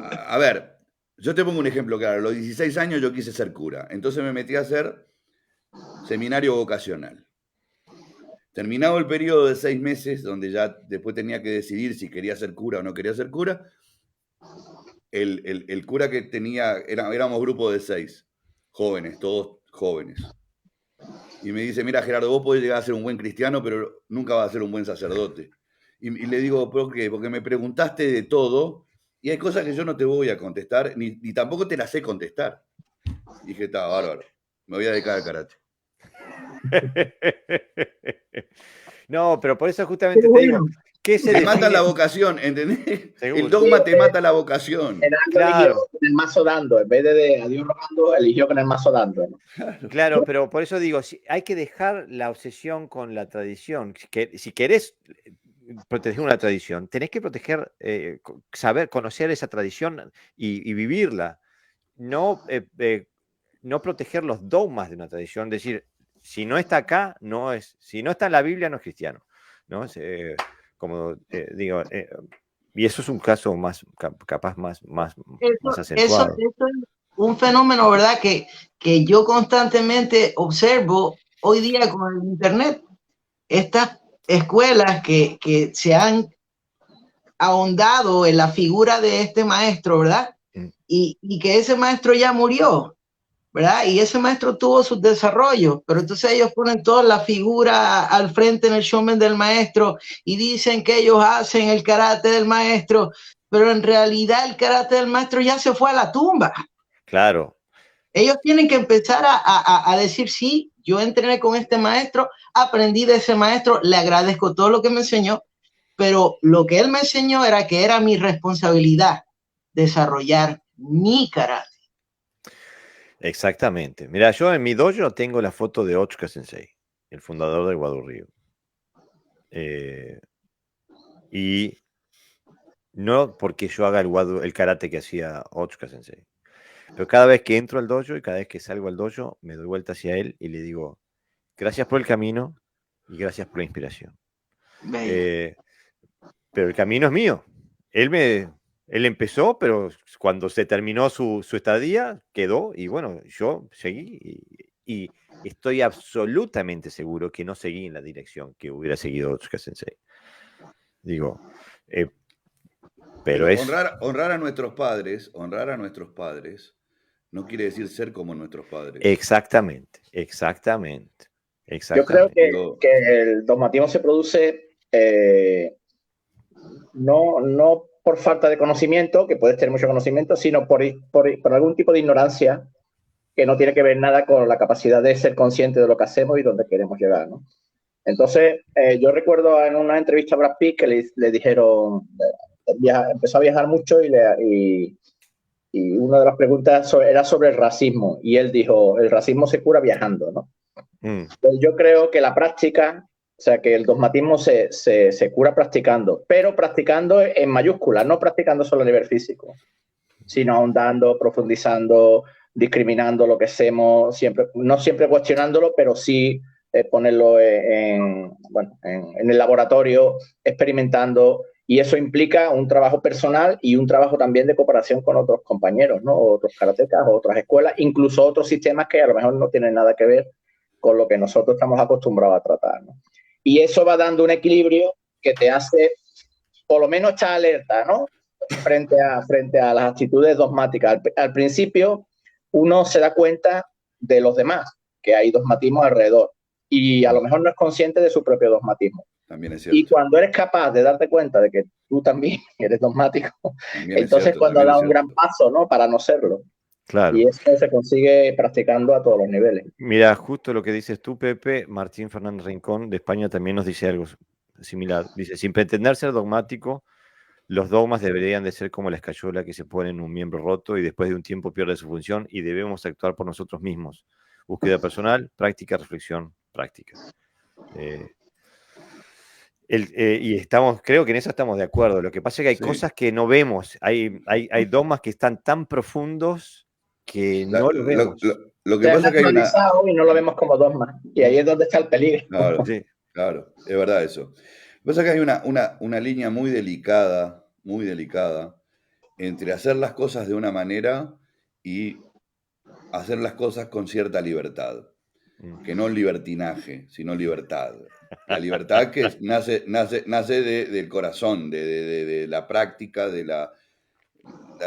a ver, yo te pongo un ejemplo claro. A los 16 años yo quise ser cura, entonces me metí a hacer seminario vocacional. Terminado el periodo de 6 meses, donde ya después tenía que decidir si quería ser cura o no quería ser cura, el cura que tenía, éramos grupo de 6, jóvenes, todos jóvenes. Y me dice, mira Gerardo, vos podés llegar a ser un buen cristiano, pero nunca vas a ser un buen sacerdote. Y le digo, ¿por qué? Porque me preguntaste de todo y hay cosas que yo no te voy a contestar, ni tampoco te las sé contestar. Y dije, está bárbaro, me voy a dedicar al karate. No, pero por eso justamente te digo, ¿qué se Te define? matan la vocación, ¿entendés? Seguro. El dogma te mata la vocación. Eligió con el mazo dando, en vez de a Dios rogando, eligió con el mazo dando, ¿no? Claro, pero por eso digo, hay que dejar la obsesión con la tradición. Si querés proteger una tradición, tenés que proteger, saber, conocer esa tradición y vivirla. No proteger los dogmas de una tradición, decir, si no está acá, no es, si no está en la Biblia, no es cristiano, ¿no? Como digo, y eso es un caso más, capaz más acentuado. Eso es un fenómeno, ¿verdad? Que yo constantemente observo hoy día con el internet. Estas escuelas que se han ahondado en la figura de este maestro, ¿verdad? Y que ese maestro ya murió, ¿verdad? Y ese maestro tuvo sus desarrollos, pero entonces ellos ponen toda la figura al frente en el showman del maestro y dicen que ellos hacen el karate del maestro, pero en realidad el karate del maestro ya se fue a la tumba. Claro. Ellos tienen que empezar a decir, sí, yo entrené con este maestro, aprendí de ese maestro, le agradezco todo lo que me enseñó, pero lo que él me enseñó era que era mi responsabilidad desarrollar mi karate. Exactamente. Mira, yo en mi dojo tengo la foto de Otsuka Sensei, el fundador del Wado Ryu. Y no porque yo haga el karate que hacía Otsuka Sensei, pero cada vez que entro al dojo y cada vez que salgo al dojo, me doy vuelta hacia él y le digo, gracias por el camino y gracias por la inspiración. Pero el camino es mío. Él empezó, pero cuando se terminó su estadía, quedó y bueno, yo seguí y estoy absolutamente seguro que no seguí en la dirección que hubiera seguido Otsuka Sensei. Digo, pero es... honrar a nuestros padres no quiere decir ser como nuestros padres. Exactamente. Yo creo que el dogmatismo se produce no por falta de conocimiento, que puedes tener mucho conocimiento, sino por algún tipo de ignorancia que no tiene que ver nada con la capacidad de ser consciente de lo que hacemos y dónde queremos llegar, ¿no? Entonces, yo recuerdo en una entrevista a Brad Pitt que le dijeron, empezó a viajar mucho y una de las preguntas era sobre el racismo. Y él dijo, el racismo se cura viajando, ¿no? Pues yo creo que la práctica, o sea, que el dogmatismo se cura practicando, pero practicando en mayúsculas, no practicando solo a nivel físico, sino ahondando, profundizando, discriminando lo que hacemos, siempre, no siempre cuestionándolo, pero sí ponerlo en el laboratorio, experimentando, y eso implica un trabajo personal y un trabajo también de cooperación con otros compañeros, ¿no? Otros karatecas, otras escuelas, incluso otros sistemas que a lo mejor no tienen nada que ver con lo que nosotros estamos acostumbrados a tratar, ¿no? Y eso va dando un equilibrio que te hace, por lo menos, estar alerta, ¿no? Frente a las actitudes dogmáticas. Al principio, uno se da cuenta de los demás, que hay dogmatismo alrededor, y a lo mejor no es consciente de su propio dogmatismo. También es cierto. Y cuando eres capaz de darte cuenta de que tú también eres dogmático, entonces es cuando da un gran paso, ¿no? Para no serlo. Claro. Y eso se consigue practicando a todos los niveles. Mira, justo lo que dices tú, Pepe, Martín Fernández Rincón de España también nos dice algo similar. Dice, sin pretender ser dogmático, los dogmas deberían de ser como la escayola que se pone en un miembro roto y después de un tiempo pierde su función y debemos actuar por nosotros mismos. Búsqueda personal, práctica, reflexión, práctica. Y creo que en eso estamos de acuerdo. Lo que pasa es que hay cosas que no vemos. Hay dogmas que están tan profundos que no lo vemos. Lo que pasa es que hay una... y no lo vemos como dogma. Y ahí es donde está el peligro. Claro, sí. Claro, es verdad eso. Lo que pasa es que hay una línea muy delicada entre hacer las cosas de una manera y hacer las cosas con cierta libertad. Que no libertinaje, sino libertad. La libertad que nace del corazón, de la práctica, de la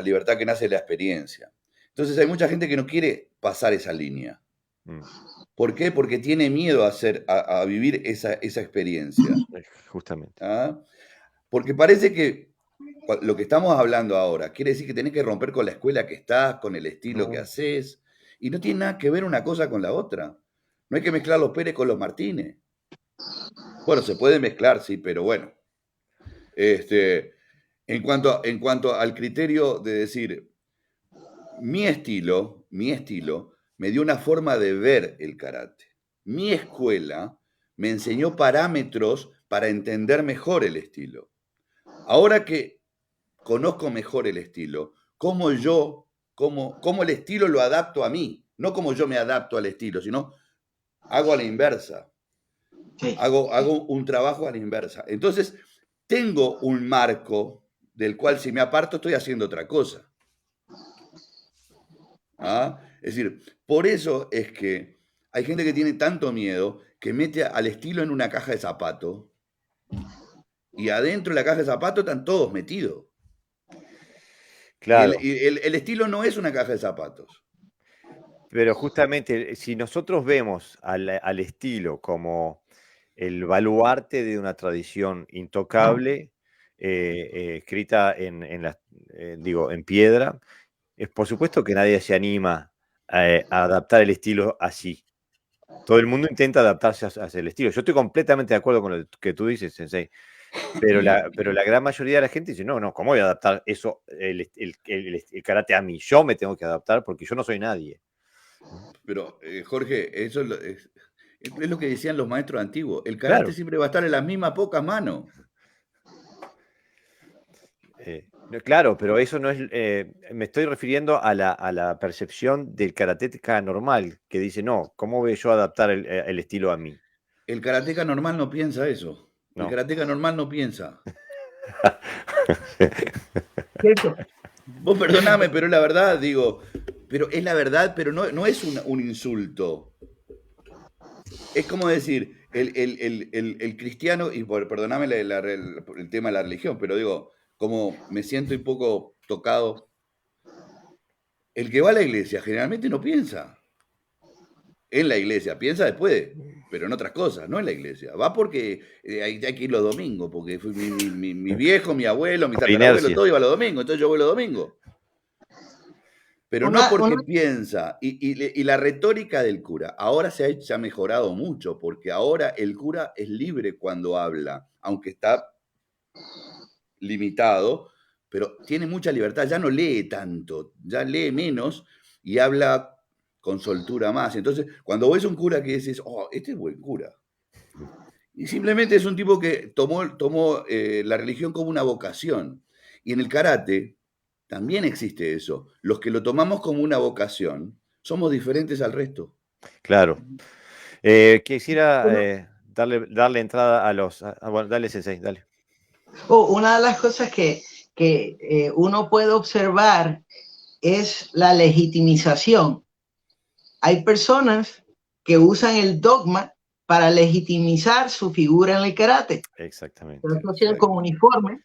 libertad que nace de la experiencia. Entonces hay mucha gente que no quiere pasar esa línea. ¿Por qué? Porque tiene miedo a vivir esa experiencia. Justamente. ¿Ah? Porque parece que lo que estamos hablando ahora quiere decir que tenés que romper con la escuela que estás, con el estilo que haces, y no tiene nada que ver una cosa con la otra. No hay que mezclar los Pérez con los Martínez. Bueno, se puede mezclar, sí, pero bueno. En cuanto al criterio de decir, mi estilo me dio una forma de ver el karate. Mi escuela me enseñó parámetros para entender mejor el estilo. Ahora que conozco mejor el estilo, cómo el estilo lo adapto a mí, no como yo me adapto al estilo, sino hago a la inversa. Hago un trabajo a la inversa. Entonces, tengo un marco del cual si me aparto estoy haciendo otra cosa. ¿Ah? Es decir, por eso es que hay gente que tiene tanto miedo que mete al estilo en una caja de zapatos y adentro de la caja de zapatos están todos metidos. Claro. Y el estilo no es una caja de zapatos. Pero justamente, si nosotros vemos al estilo como el baluarte de una tradición intocable, escrita en piedra, por supuesto que nadie se anima a adaptar el estilo así. Todo el mundo intenta adaptarse hacia el estilo. Yo estoy completamente de acuerdo con lo que tú dices, Sensei. Pero la gran mayoría de la gente dice, no, ¿cómo voy a adaptar eso, el karate a mí? Yo me tengo que adaptar porque yo no soy nadie. Pero, Jorge, eso es lo que decían los maestros antiguos. El karate siempre va a estar en las mismas pocas manos. Claro, pero eso no es... me estoy refiriendo a la percepción del karateca normal, que dice, no, ¿cómo voy yo a adaptar el estilo a mí? El karateca normal no piensa eso. No. El karateca normal no piensa. Vos perdoname, pero es la verdad, digo. Pero es la verdad, pero no es un insulto. Es como decir, el cristiano, y perdoname el tema de la religión, pero digo, como me siento un poco tocado, el que va a la iglesia generalmente no piensa en la iglesia, piensa después. pero en otras cosas, no en la iglesia. Va porque hay que ir los domingos, porque fue mi viejo, mi abuelo, mi Por tatarabuelo, inercia. todo iba los domingos, entonces yo voy los domingos. Pero no porque piensa, y la retórica del cura, ahora se ha mejorado mucho, porque ahora el cura es libre cuando habla, aunque está limitado, pero tiene mucha libertad, ya no lee tanto, ya lee menos y habla con soltura más. Entonces, cuando ves un cura que dices, oh, este es buen cura, y simplemente es un tipo que tomó la religión como una vocación. Y en el karate también existe eso. Los que lo tomamos como una vocación somos diferentes al resto. Claro. Quisiera darle entrada a los... bueno, dale, Sensei, dale. Una de las cosas que uno puede observar es la legitimización. Hay personas que usan el dogma para legitimizar su figura en el karate. Exactamente. Se asocian con uniforme,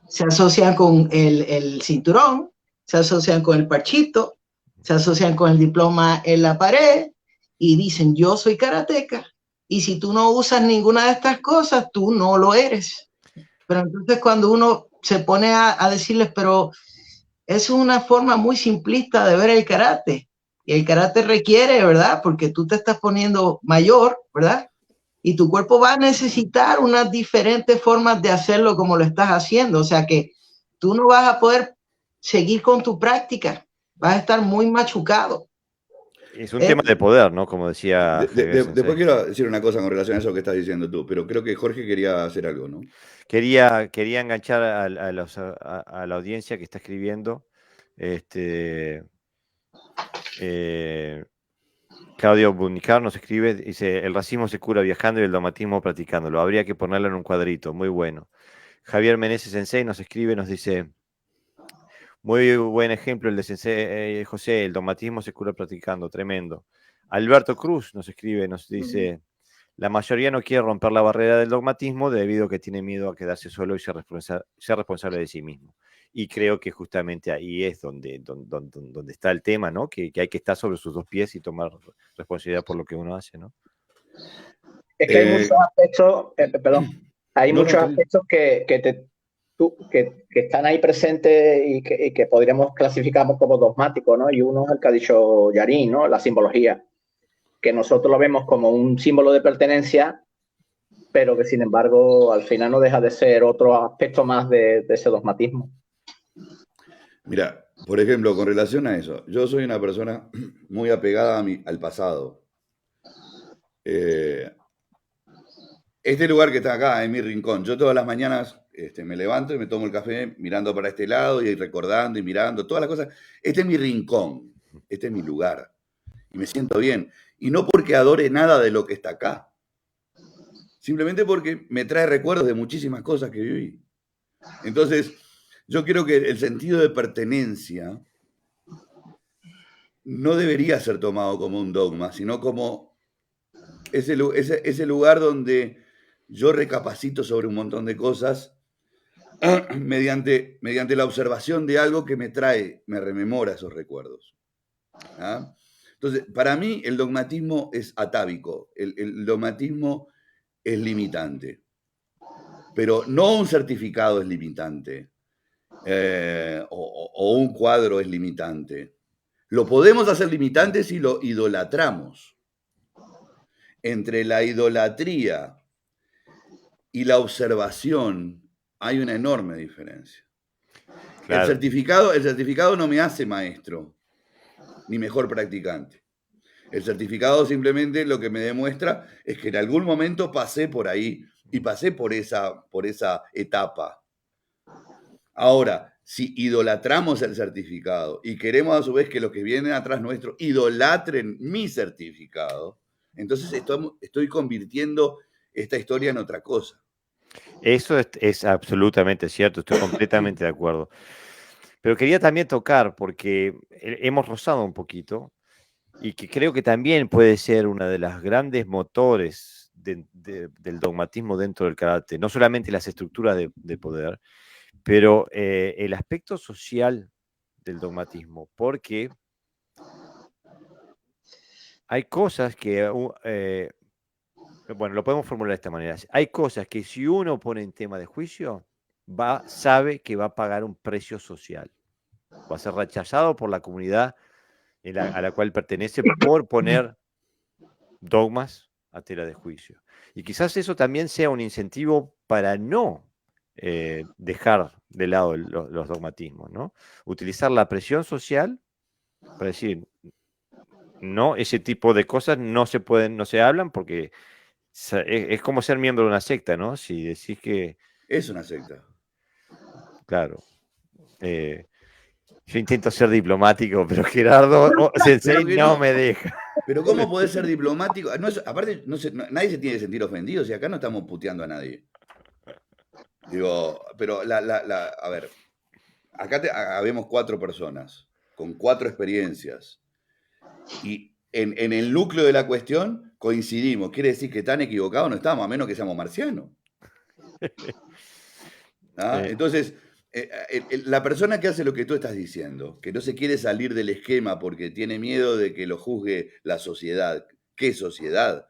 se asocian con el cinturón, se asocian con el parchito, se asocian con el diploma en la pared y dicen, yo soy karateca. Y si tú no usas ninguna de estas cosas, tú no lo eres. Pero entonces cuando uno se pone a decirles, pero es una forma muy simplista de ver el karate. Y el karate requiere, ¿verdad? Porque tú te estás poniendo mayor, ¿verdad? Y tu cuerpo va a necesitar unas diferentes formas de hacerlo como lo estás haciendo. O sea que tú no vas a poder seguir con tu práctica. Vas a estar muy machucado. Es un tema de poder, ¿no? Como decía después quiero decir una cosa con relación a eso que estás diciendo tú, pero creo que Jorge quería hacer algo, ¿no? Quería enganchar a la audiencia que está escribiendo. Claudio Bunicar nos escribe, dice, el racismo se cura viajando y el dogmatismo practicándolo. Habría que ponerlo en un cuadrito, muy bueno. Javier Meneses Sensei nos escribe, nos dice, muy buen ejemplo el de Sensei José, el dogmatismo se cura practicando, tremendo. Alberto Cruz nos escribe, nos dice, la mayoría no quiere romper la barrera del dogmatismo debido a que tiene miedo a quedarse solo y ser responsable de sí mismo. Y creo que justamente ahí es donde está el tema, ¿no? Que hay que estar sobre sus dos pies y tomar responsabilidad por lo que uno hace, ¿no? Es que hay muchos aspectos, hay muchos aspectos que están ahí presentes y que podríamos clasificar como dogmáticos, ¿no? Y uno es el que ha dicho Yarín, ¿no? La simbología, que nosotros lo vemos como un símbolo de pertenencia, pero que sin embargo al final no deja de ser otro aspecto más de ese dogmatismo. Mira, por ejemplo, con relación a eso, yo soy una persona muy apegada al pasado. Este lugar que está acá es mi rincón. Yo todas las mañanas me levanto y me tomo el café mirando para este lado y recordando y mirando todas las cosas. Este es mi rincón, este es mi lugar. Y me siento bien. Y no porque adore nada de lo que está acá. Simplemente porque me trae recuerdos de muchísimas cosas que viví. Entonces, yo creo que el sentido de pertenencia no debería ser tomado como un dogma, sino como ese lugar donde yo recapacito sobre un montón de cosas mediante la observación de algo que me rememora esos recuerdos. ¿Ah? Entonces, para mí el dogmatismo es atávico, el dogmatismo es limitante, pero no un certificado es limitante o un cuadro es limitante. Lo podemos hacer limitante si lo idolatramos. Entre la idolatría y la observación hay una enorme diferencia. Claro. El certificado no me hace maestro ni mejor practicante. El certificado simplemente lo que me demuestra es que en algún momento pasé por ahí y pasé por esa etapa. Ahora, si idolatramos el certificado y queremos a su vez que los que vienen atrás nuestro idolatren mi certificado, entonces estoy convirtiendo esta historia en otra cosa. Eso es absolutamente cierto, estoy completamente de acuerdo. Pero quería también tocar, porque hemos rozado un poquito, y que creo que también puede ser una de las grandes motores del dogmatismo dentro del karate, no solamente las estructuras de poder, pero el aspecto social del dogmatismo, porque hay cosas que Bueno, lo podemos formular de esta manera. Hay cosas que si uno pone en tema de juicio, sabe que va a pagar un precio social. Va a ser rechazado por la comunidad a la cual pertenece por poner dogmas a tela de juicio. Y quizás eso también sea un incentivo para no dejar de lado los dogmatismos, ¿no? Utilizar la presión social para decir, no, ese tipo de cosas no se pueden, no se hablan porque es como ser miembro de una secta, ¿no? Si decís que, Es una secta. claro, yo intento ser diplomático, pero Gerardo Sensei que no no. me deja. Pero ¿cómo podés ser diplomático? Aparte, nadie se tiene que sentir ofendido, si acá no estamos puteando a nadie. Digo, pero a ver, acá habemos 4 personas, con 4 experiencias. Y en el núcleo de la cuestión coincidimos. Quiere decir que tan equivocados no estamos, a menos que seamos marcianos. ¿Ah? Entonces, la persona que hace lo que tú estás diciendo, que no se quiere salir del esquema porque tiene miedo de que lo juzgue la sociedad. ¿Qué sociedad?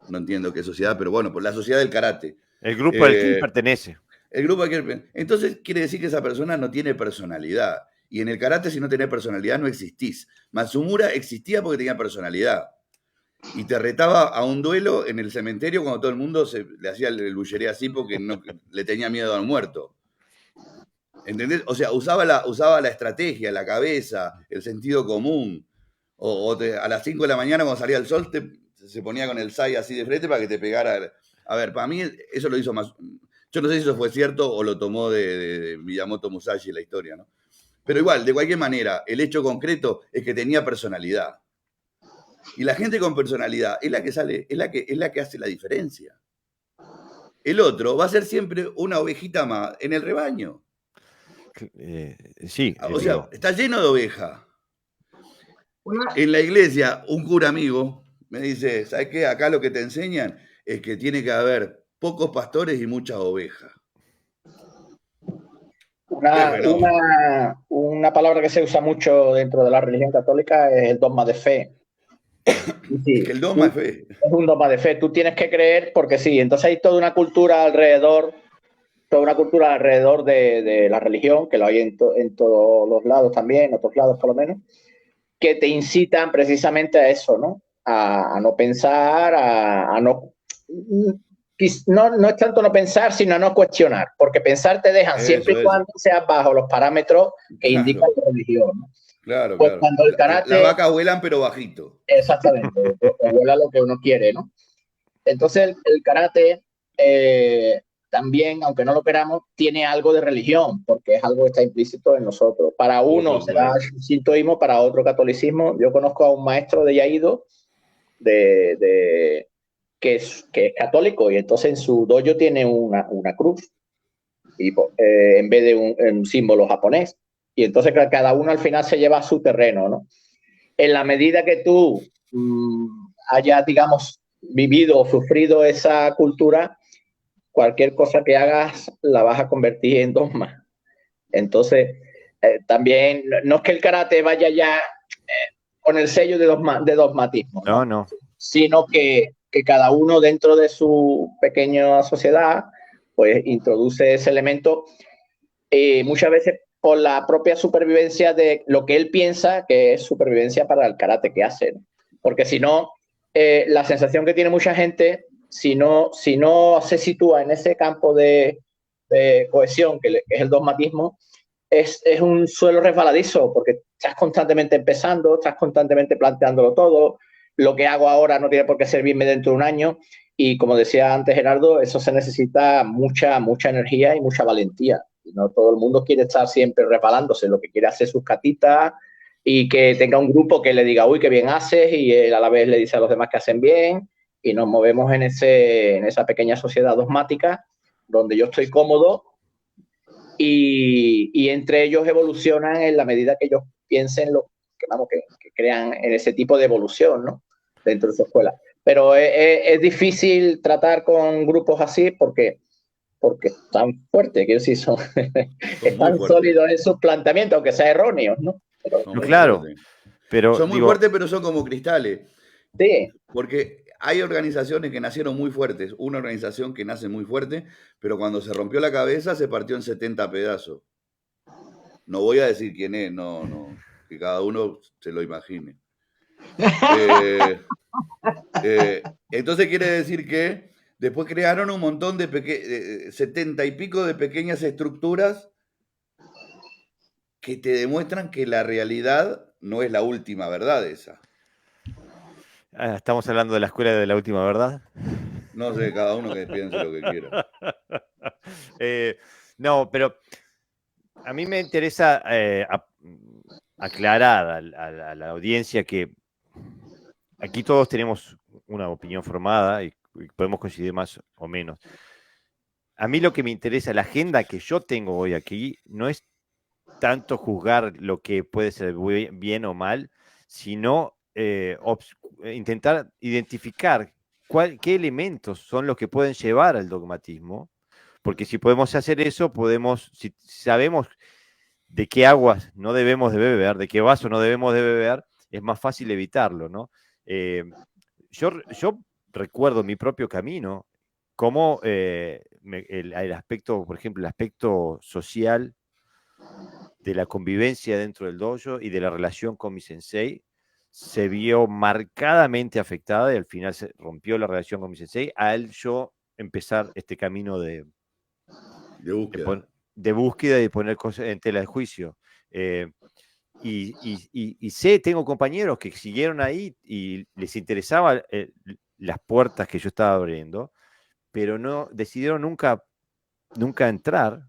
No entiendo qué sociedad, pero bueno, pues la sociedad del karate. El grupo al que él pertenece. El grupo al que él... Entonces quiere decir que esa persona no tiene personalidad. Y en el karate, si no tenés personalidad, no existís. Matsumura existía porque tenía personalidad. Y te retaba a un duelo en el cementerio cuando todo el mundo le hacía el bulleré así porque le tenía miedo al muerto. ¿Entendés? O sea, usaba la estrategia, la cabeza, el sentido común. A las 5 de la mañana cuando salía el sol se ponía con el sai así de frente para que te pegara. A ver, para mí eso lo hizo más... Yo no sé si eso fue cierto o lo tomó de Miyamoto Musashi la historia, ¿no? Pero igual, de cualquier manera, el hecho concreto es que tenía personalidad. Y la gente con personalidad es la que sale, es la que hace la diferencia. El otro va a ser siempre una ovejita más en el rebaño. Sí. O sea, está lleno de ovejas. En la iglesia, un cura amigo me dice, ¿sabes qué? Acá lo que te enseñan es que tiene que haber pocos pastores y muchas ovejas. Una palabra que se usa mucho dentro de la religión católica es el dogma de fe. Sí, es que el dogma es fe. Es un dogma de fe. Tú tienes que creer porque sí. Entonces hay toda una cultura alrededor de la religión, que lo hay en todos los lados también, en otros lados por lo menos, que te incitan precisamente a eso, ¿no? A no pensar, a no... No es tanto no pensar, sino a no cuestionar, porque pensar te dejan siempre y cuando seas bajo los parámetros que indica la religión, ¿no? Claro, pues claro. Cuando el karate, las vacas vuelan, pero bajito. Exactamente, vuela lo que uno quiere, ¿no? Entonces el karate también, aunque no lo queramos, tiene algo de religión, porque es algo que está implícito en nosotros. Para uno será sintoísmo, para otro catolicismo. Yo conozco a un maestro de Yaido que es católico, y entonces en su dojo tiene una cruz y, en vez de un símbolo japonés. Y entonces cada uno al final se lleva a su terreno, ¿no? En la medida que tú hayas, digamos, vivido o sufrido esa cultura, cualquier cosa que hagas la vas a convertir en dogma. Entonces, también no es que el karate vaya ya con el sello de dogmatismo, no, sino que cada uno dentro de su pequeña sociedad pues introduce ese elemento, muchas veces por la propia supervivencia de lo que él piensa que es supervivencia para el karate que hace, ¿no? Porque si no, la sensación que tiene mucha gente, si no se sitúa en ese campo de cohesión que es el dogmatismo, es un suelo resbaladizo, porque estás constantemente empezando, estás constantemente planteándolo todo. Lo que hago ahora no tiene por qué servirme dentro de un año, y como decía antes Gerardo, eso se necesita mucha energía y mucha valentía. No todo el mundo quiere estar siempre resbalándose, lo que quiere hacer sus catitas y que tenga un grupo que le diga, uy, qué bien haces, y él a la vez le dice a los demás que hacen bien, y nos movemos en esa pequeña sociedad dogmática donde yo estoy cómodo, y entre ellos evolucionan en la medida que ellos piensen que crean en ese tipo de evolución, ¿no? Dentro de su escuela. Pero es difícil tratar con grupos así porque están fuertes, quiero decir, están sólidos en sus planteamientos, aunque sean erróneos, ¿no? Pero, claro. Pero, son muy fuertes, pero son como cristales. Sí. Porque hay organizaciones que nacieron muy fuertes, una organización que nace muy fuerte, pero cuando se rompió la cabeza se partió en 70 pedazos. No voy a decir quién es, no, que cada uno se lo imagine. Entonces quiere decir que después crearon un montón de 70 y pico de pequeñas estructuras que te demuestran que la realidad no es la última verdad esa. Estamos hablando de la escuela de la última verdad. No sé, cada uno que piense lo que quiera. No, pero a mí me interesa aclarar a la audiencia que aquí todos tenemos una opinión formada y podemos coincidir más o menos. A mí lo que me interesa, la agenda que yo tengo hoy aquí, no es tanto juzgar lo que puede ser bien o mal, sino intentar identificar qué elementos son los que pueden llevar al dogmatismo, porque si podemos hacer eso, si sabemos de qué aguas no debemos de beber, de qué vaso no debemos de beber, es más fácil evitarlo, ¿no? Yo recuerdo mi propio camino, como el aspecto, por ejemplo, el aspecto social de la convivencia dentro del dojo y de la relación con mi sensei se vio marcadamente afectada y al final se rompió la relación con mi sensei al yo empezar este camino de búsqueda y de poner cosas en tela de juicio. Y tengo compañeros que siguieron ahí y les interesaba las puertas que yo estaba abriendo, pero no decidieron nunca entrar,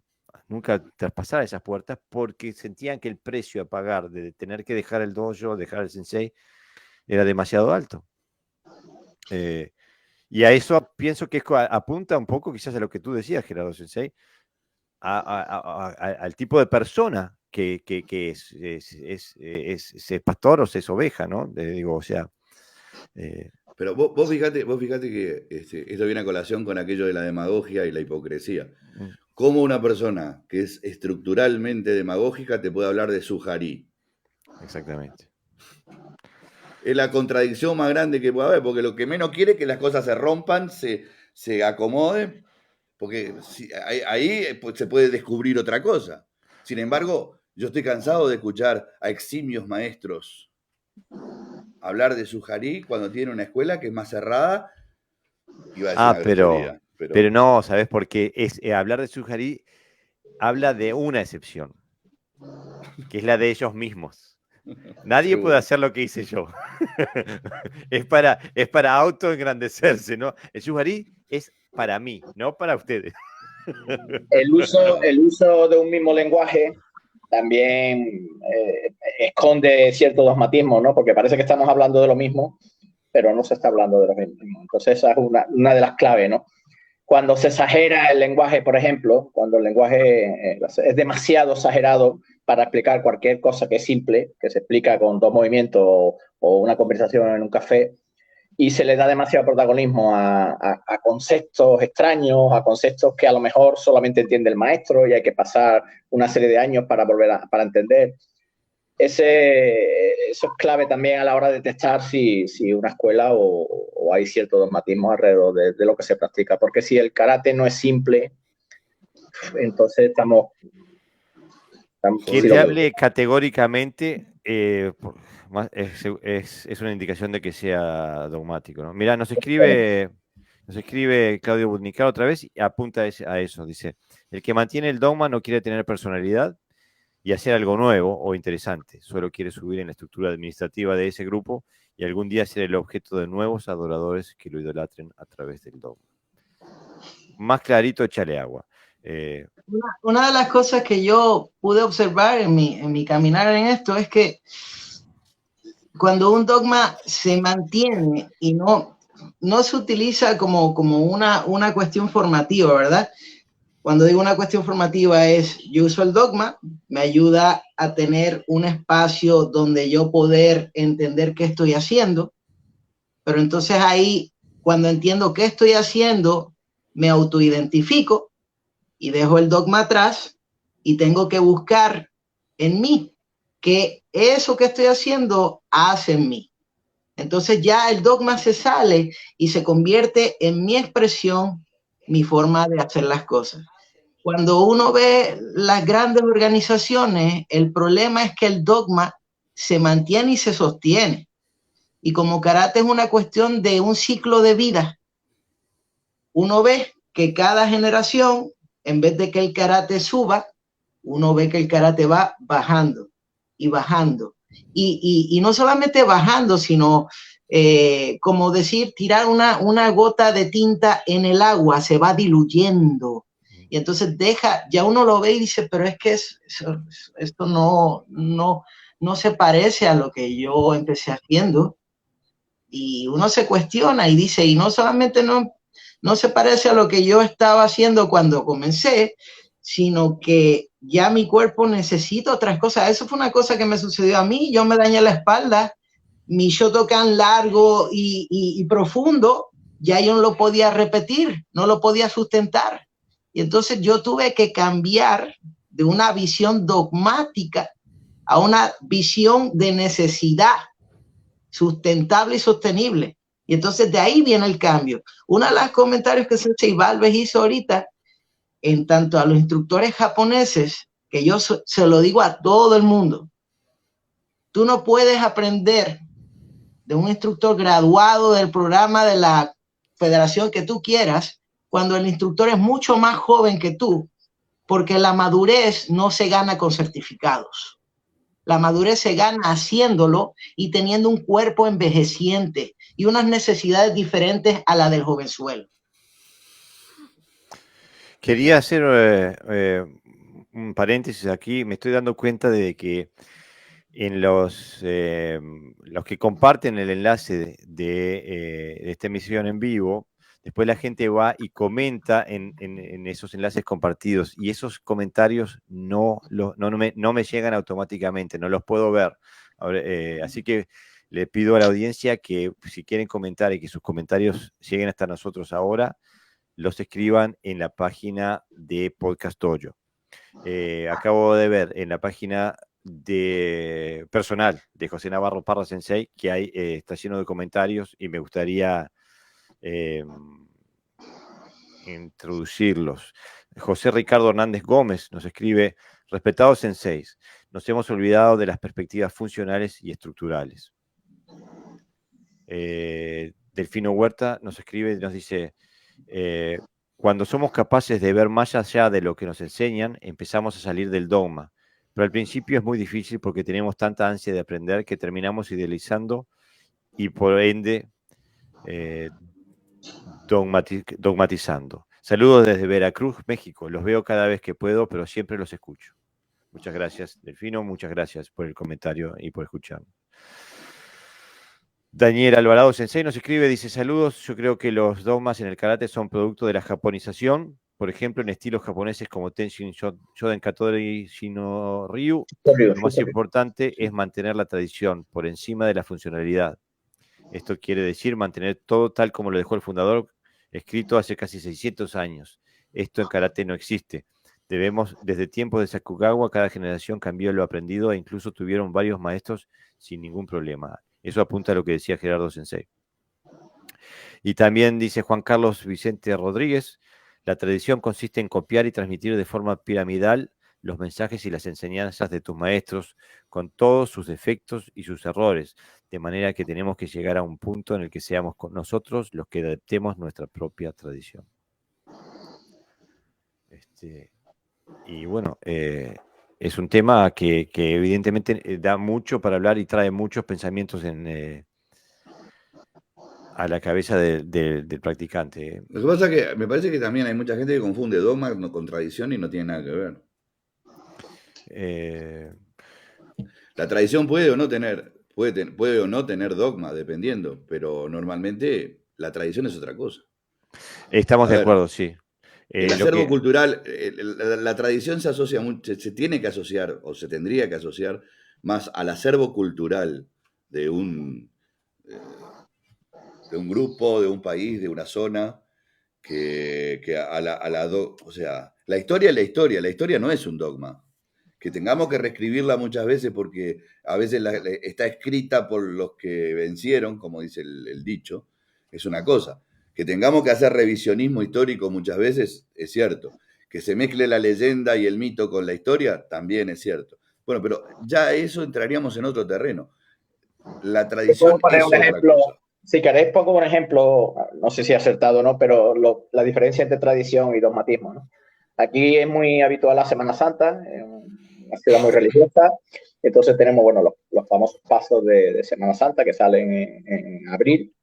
nunca traspasar esas puertas porque sentían que el precio a pagar de tener que dejar el dojo, dejar el sensei, era demasiado alto. Y a eso pienso que apunta un poco quizás a lo que tú decías, Gerardo Sensei, al tipo de persona que es pastor o es oveja, ¿no? Digo, o sea... Pero vos fíjate que esto viene a colación con aquello de la demagogia y la hipocresía. ¿Cómo una persona que es estructuralmente demagógica te puede hablar de sujarí? Exactamente. Es la contradicción más grande que puede haber, porque lo que menos quiere es que las cosas se rompan, se acomoden, porque ahí se puede descubrir otra cosa. Sin embargo, yo estoy cansado de escuchar a eximios maestros hablar de sujarí cuando tiene una escuela que es más cerrada. Iba a decir una grosería, pero no, ¿sabes? Porque hablar de sujarí habla de una excepción, que es la de ellos mismos. Nadie puede hacer lo que hice yo. es para autoengrandecerse, ¿no? El sujarí es para mí, no para ustedes. El uso de un mismo lenguaje también esconde cierto dogmatismo, ¿no? Porque parece que estamos hablando de lo mismo, pero no se está hablando de lo mismo. Entonces esa es una de las claves, ¿no? Cuando se exagera el lenguaje, por ejemplo, cuando el lenguaje es demasiado exagerado para explicar cualquier cosa que es simple, que se explica con dos movimientos o una conversación en un café, y se le da demasiado protagonismo a conceptos extraños, a conceptos que a lo mejor solamente entiende el maestro y hay que pasar una serie de años para para entender. Eso es clave también a la hora de detectar si una escuela o hay cierto dogmatismo alrededor de lo que se practica. Porque si el karate no es simple, entonces estamos que te hable categóricamente es una indicación de que sea dogmático, ¿no? Mirá, nos escribe Claudio Budnicar otra vez y apunta a eso. Dice, el que mantiene el dogma no quiere tener personalidad y hacer algo nuevo o interesante. Solo quiere subir en la estructura administrativa de ese grupo y algún día ser el objeto de nuevos adoradores que lo idolatren a través del dogma. Más clarito, échale agua. Una de las cosas que yo pude observar en mi caminar en esto es que cuando un dogma se mantiene y no se utiliza como una cuestión formativa, ¿verdad? Cuando digo una cuestión formativa es, yo uso el dogma, me ayuda a tener un espacio donde yo poder entender qué estoy haciendo, pero entonces ahí, cuando entiendo qué estoy haciendo, me autoidentifico y dejo el dogma atrás y tengo que buscar en mí que eso que estoy haciendo hace en mí. Entonces ya el dogma se sale y se convierte en mi expresión, mi forma de hacer las cosas. Cuando uno ve las grandes organizaciones, el problema es que el dogma se mantiene y se sostiene. Y como karate es una cuestión de un ciclo de vida, uno ve que cada generación, en vez de que el karate suba, uno ve que el karate va bajando y bajando. Y no solamente bajando, sino como decir, tirar una gota de tinta en el agua, se va diluyendo. Y entonces ya uno lo ve y dice, pero es que esto no se parece a lo que yo empecé haciendo. Y uno se cuestiona y dice, y no solamente no se parece a lo que yo estaba haciendo cuando comencé, sino que ya mi cuerpo necesita otras cosas. Eso fue una cosa que me sucedió a mí. Yo me dañé la espalda, mi Shotokan largo y profundo, ya yo no lo podía repetir, no lo podía sustentar. Y entonces yo tuve que cambiar de una visión dogmática a una visión de necesidad sustentable y sostenible. Y entonces de ahí viene el cambio. Uno de los comentarios que Sensei Valves hizo ahorita, en tanto a los instructores japoneses, que yo se lo digo a todo el mundo, tú no puedes aprender de un instructor graduado del programa de la federación que tú quieras, cuando el instructor es mucho más joven que tú, porque la madurez no se gana con certificados. La madurez se gana haciéndolo y teniendo un cuerpo envejeciente y unas necesidades diferentes a la del jovenzuelo. Quería hacer un paréntesis aquí. Me estoy dando cuenta de que en los que comparten el enlace de esta emisión en vivo, después la gente va y comenta en esos enlaces compartidos y esos comentarios no me llegan automáticamente, no los puedo ver. Ahora, así que le pido a la audiencia que si quieren comentar y que sus comentarios lleguen hasta nosotros ahora, los escriban en la página de Podcast Dojo. Acabo de ver en la página personal de José Navarro Parra Sensei que está lleno de comentarios y me gustaría introducirlos. José Ricardo Hernández Gómez nos escribe: respetados senseis, nos hemos olvidado de las perspectivas funcionales y estructurales. Delfino Huerta nos escribe y nos dice: cuando somos capaces de ver más allá de lo que nos enseñan, empezamos a salir del dogma. Pero al principio es muy difícil porque tenemos tanta ansia de aprender que terminamos idealizando y por ende dogmatizando. Saludos desde Veracruz, México. Los veo cada vez que puedo, pero siempre los escucho. Muchas gracias, Delfino. Muchas gracias por el comentario y por escucharnos. Daniel Alvarado Sensei nos escribe, dice: saludos, yo creo que los dogmas en el karate son producto de la japonización, por ejemplo en estilos japoneses como Tenshin Shoden Katori Shino Ryu. Lo más importante es mantener la tradición por encima de la funcionalidad. Esto quiere decir mantener todo tal como lo dejó el fundador, escrito hace casi 600 años. Esto en karate no existe. Desde tiempos de Sakugawa, cada generación cambió lo aprendido e incluso tuvieron varios maestros sin ningún problema. Eso apunta a lo que decía Gerardo Sensei. Y también dice Juan Carlos Vicente Rodríguez: la tradición consiste en copiar y transmitir de forma piramidal los mensajes y las enseñanzas de tus maestros, con todos sus defectos y sus errores, de manera que tenemos que llegar a un punto en el que seamos nosotros los que adaptemos nuestra propia tradición. Y bueno, es un tema que evidentemente da mucho para hablar y trae muchos pensamientos a la cabeza del practicante. Lo que pasa es que me parece que también hay mucha gente que confunde dogma con tradición y no tiene nada que ver. La tradición puede o no tener dogma, dependiendo, pero normalmente la tradición es otra cosa. Estamos de acuerdo, sí. El acervo cultural, la tradición se asocia mucho, se tiene que asociar, o se tendría que asociar más al acervo cultural de un grupo, de un país, de una zona, que o sea, la historia es la historia no es un dogma. Que tengamos que reescribirla muchas veces porque a veces está escrita por los que vencieron, como dice el dicho, es una cosa. Que tengamos que hacer revisionismo histórico muchas veces, es cierto. Que se mezcle la leyenda y el mito con la historia, también es cierto. Bueno, pero ya eso entraríamos en otro terreno. La Te puedo tradición poner es un otra ejemplo, cosa. si queréis pongo un ejemplo, no sé si acertado o no, pero la diferencia entre tradición y dogmatismo, ¿no? Aquí es muy habitual la Semana Santa, en una ciudad muy religiosa, entonces tenemos, bueno, los famosos pasos de Semana Santa que salen en abril,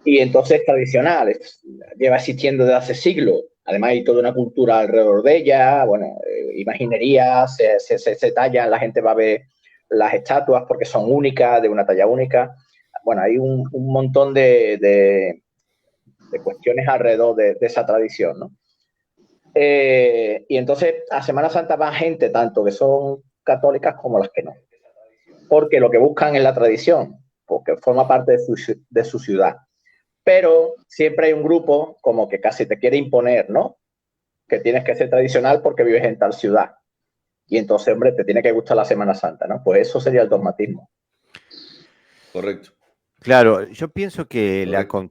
y entonces tradicional, lleva existiendo desde hace siglos, además hay toda una cultura alrededor de ella, bueno, imaginería, se tallan, la gente va a ver las estatuas porque son únicas, de una talla única. Bueno, hay un montón de cuestiones alrededor de esa tradición, ¿no? Y entonces a Semana Santa va gente tanto que son católicas como las que no, porque lo que buscan es la tradición, porque forma parte de su ciudad. Pero siempre hay un grupo como que casi te quiere imponer, ¿no? Que tienes que ser tradicional porque vives en tal ciudad. Y entonces, hombre, te tiene que gustar la Semana Santa, ¿no? Pues eso sería el dogmatismo. Correcto. Claro, yo pienso que Correcto.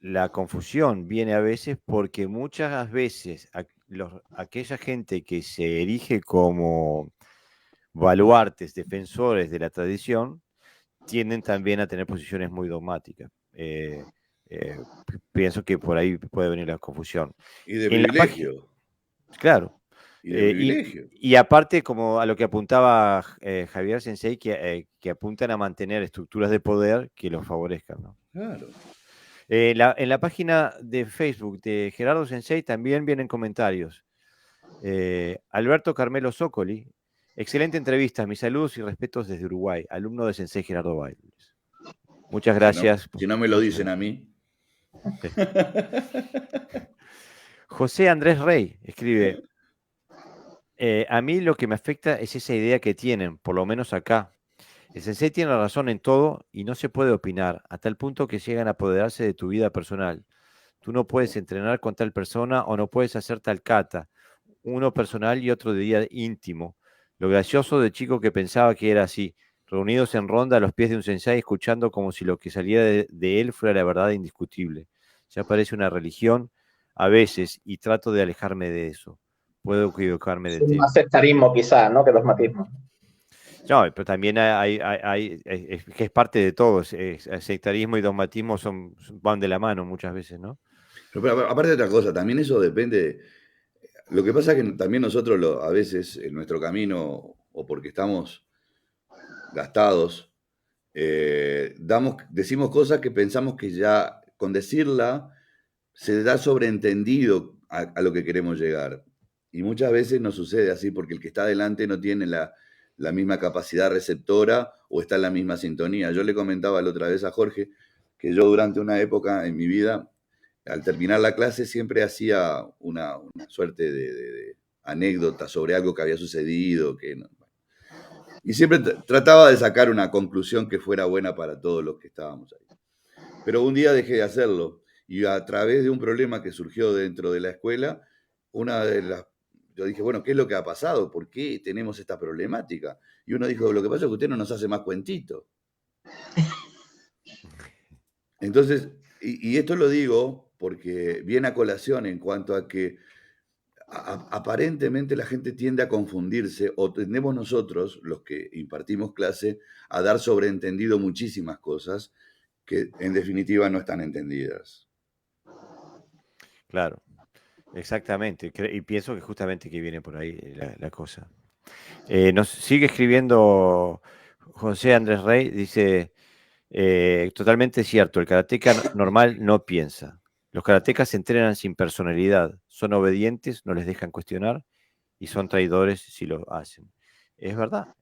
la confusión viene a veces porque muchas veces aquella gente que se erige como baluartes, defensores de la tradición, tienden también a tener posiciones muy dogmáticas. Pienso que por ahí puede venir la confusión. Y de En la página, privilegio. claro. Y de privilegio. Y aparte, como a lo que apuntaba Javier Sensei, que apuntan a mantener estructuras de poder que los favorezcan, ¿no? Claro. En la página de Facebook de Gerardo Sensei también vienen comentarios. Alberto Carmelo Zócoli, excelente entrevista, mis saludos y respetos desde Uruguay, alumno de Sensei Gerardo Bailes. Muchas gracias. Si no me lo dicen a mí. José Andrés Rey escribe, a mí lo que me afecta es esa idea que tienen, por lo menos acá. El sensei tiene razón en todo y no se puede opinar, a tal punto que llegan a apoderarse de tu vida personal. Tú no puedes entrenar con tal persona o no puedes hacer tal kata, uno personal y otro de día íntimo. Lo gracioso de chico que pensaba que era así, reunidos en ronda a los pies de un sensei escuchando como si lo que salía de él fuera la verdad indiscutible. Ya parece una religión a veces y trato de alejarme de eso. Puedo equivocarme Es del un más tema. sectarismo quizás, ¿no? Que dogmatismo. No, pero también que es parte de todo. Sectarismo y dogmatismo van de la mano muchas veces, ¿no? Pero aparte de otra cosa, también eso depende. Lo que pasa es que también nosotros a veces en nuestro camino, o porque estamos gastados, decimos cosas que pensamos que ya con decirla se da sobreentendido a lo que queremos llegar. Y muchas veces no sucede así porque el que está adelante no tiene la misma capacidad receptora o está en la misma sintonía. Yo le comentaba la otra vez a Jorge que yo durante una época en mi vida, al terminar la clase, siempre hacía una suerte de anécdota sobre algo que había sucedido. Y siempre trataba de sacar una conclusión que fuera buena para todos los que estábamos ahí. Pero un día dejé de hacerlo y a través de un problema que surgió dentro de la escuela, yo dije, bueno, ¿qué es lo que ha pasado? ¿Por qué tenemos esta problemática? Y uno dijo, lo que pasa es que usted no nos hace más cuentitos. Entonces, y esto lo digo porque viene a colación en cuanto a que aparentemente la gente tiende a confundirse o tendemos nosotros, los que impartimos clase, a dar sobreentendido muchísimas cosas que en definitiva no están entendidas. Claro, exactamente. Y pienso que justamente que viene por ahí la cosa. Nos sigue escribiendo José Andrés Rey, dice, totalmente cierto, el karateca normal no piensa. Los karatecas se entrenan sin personalidad, son obedientes, no les dejan cuestionar y son traidores si lo hacen. Es verdad.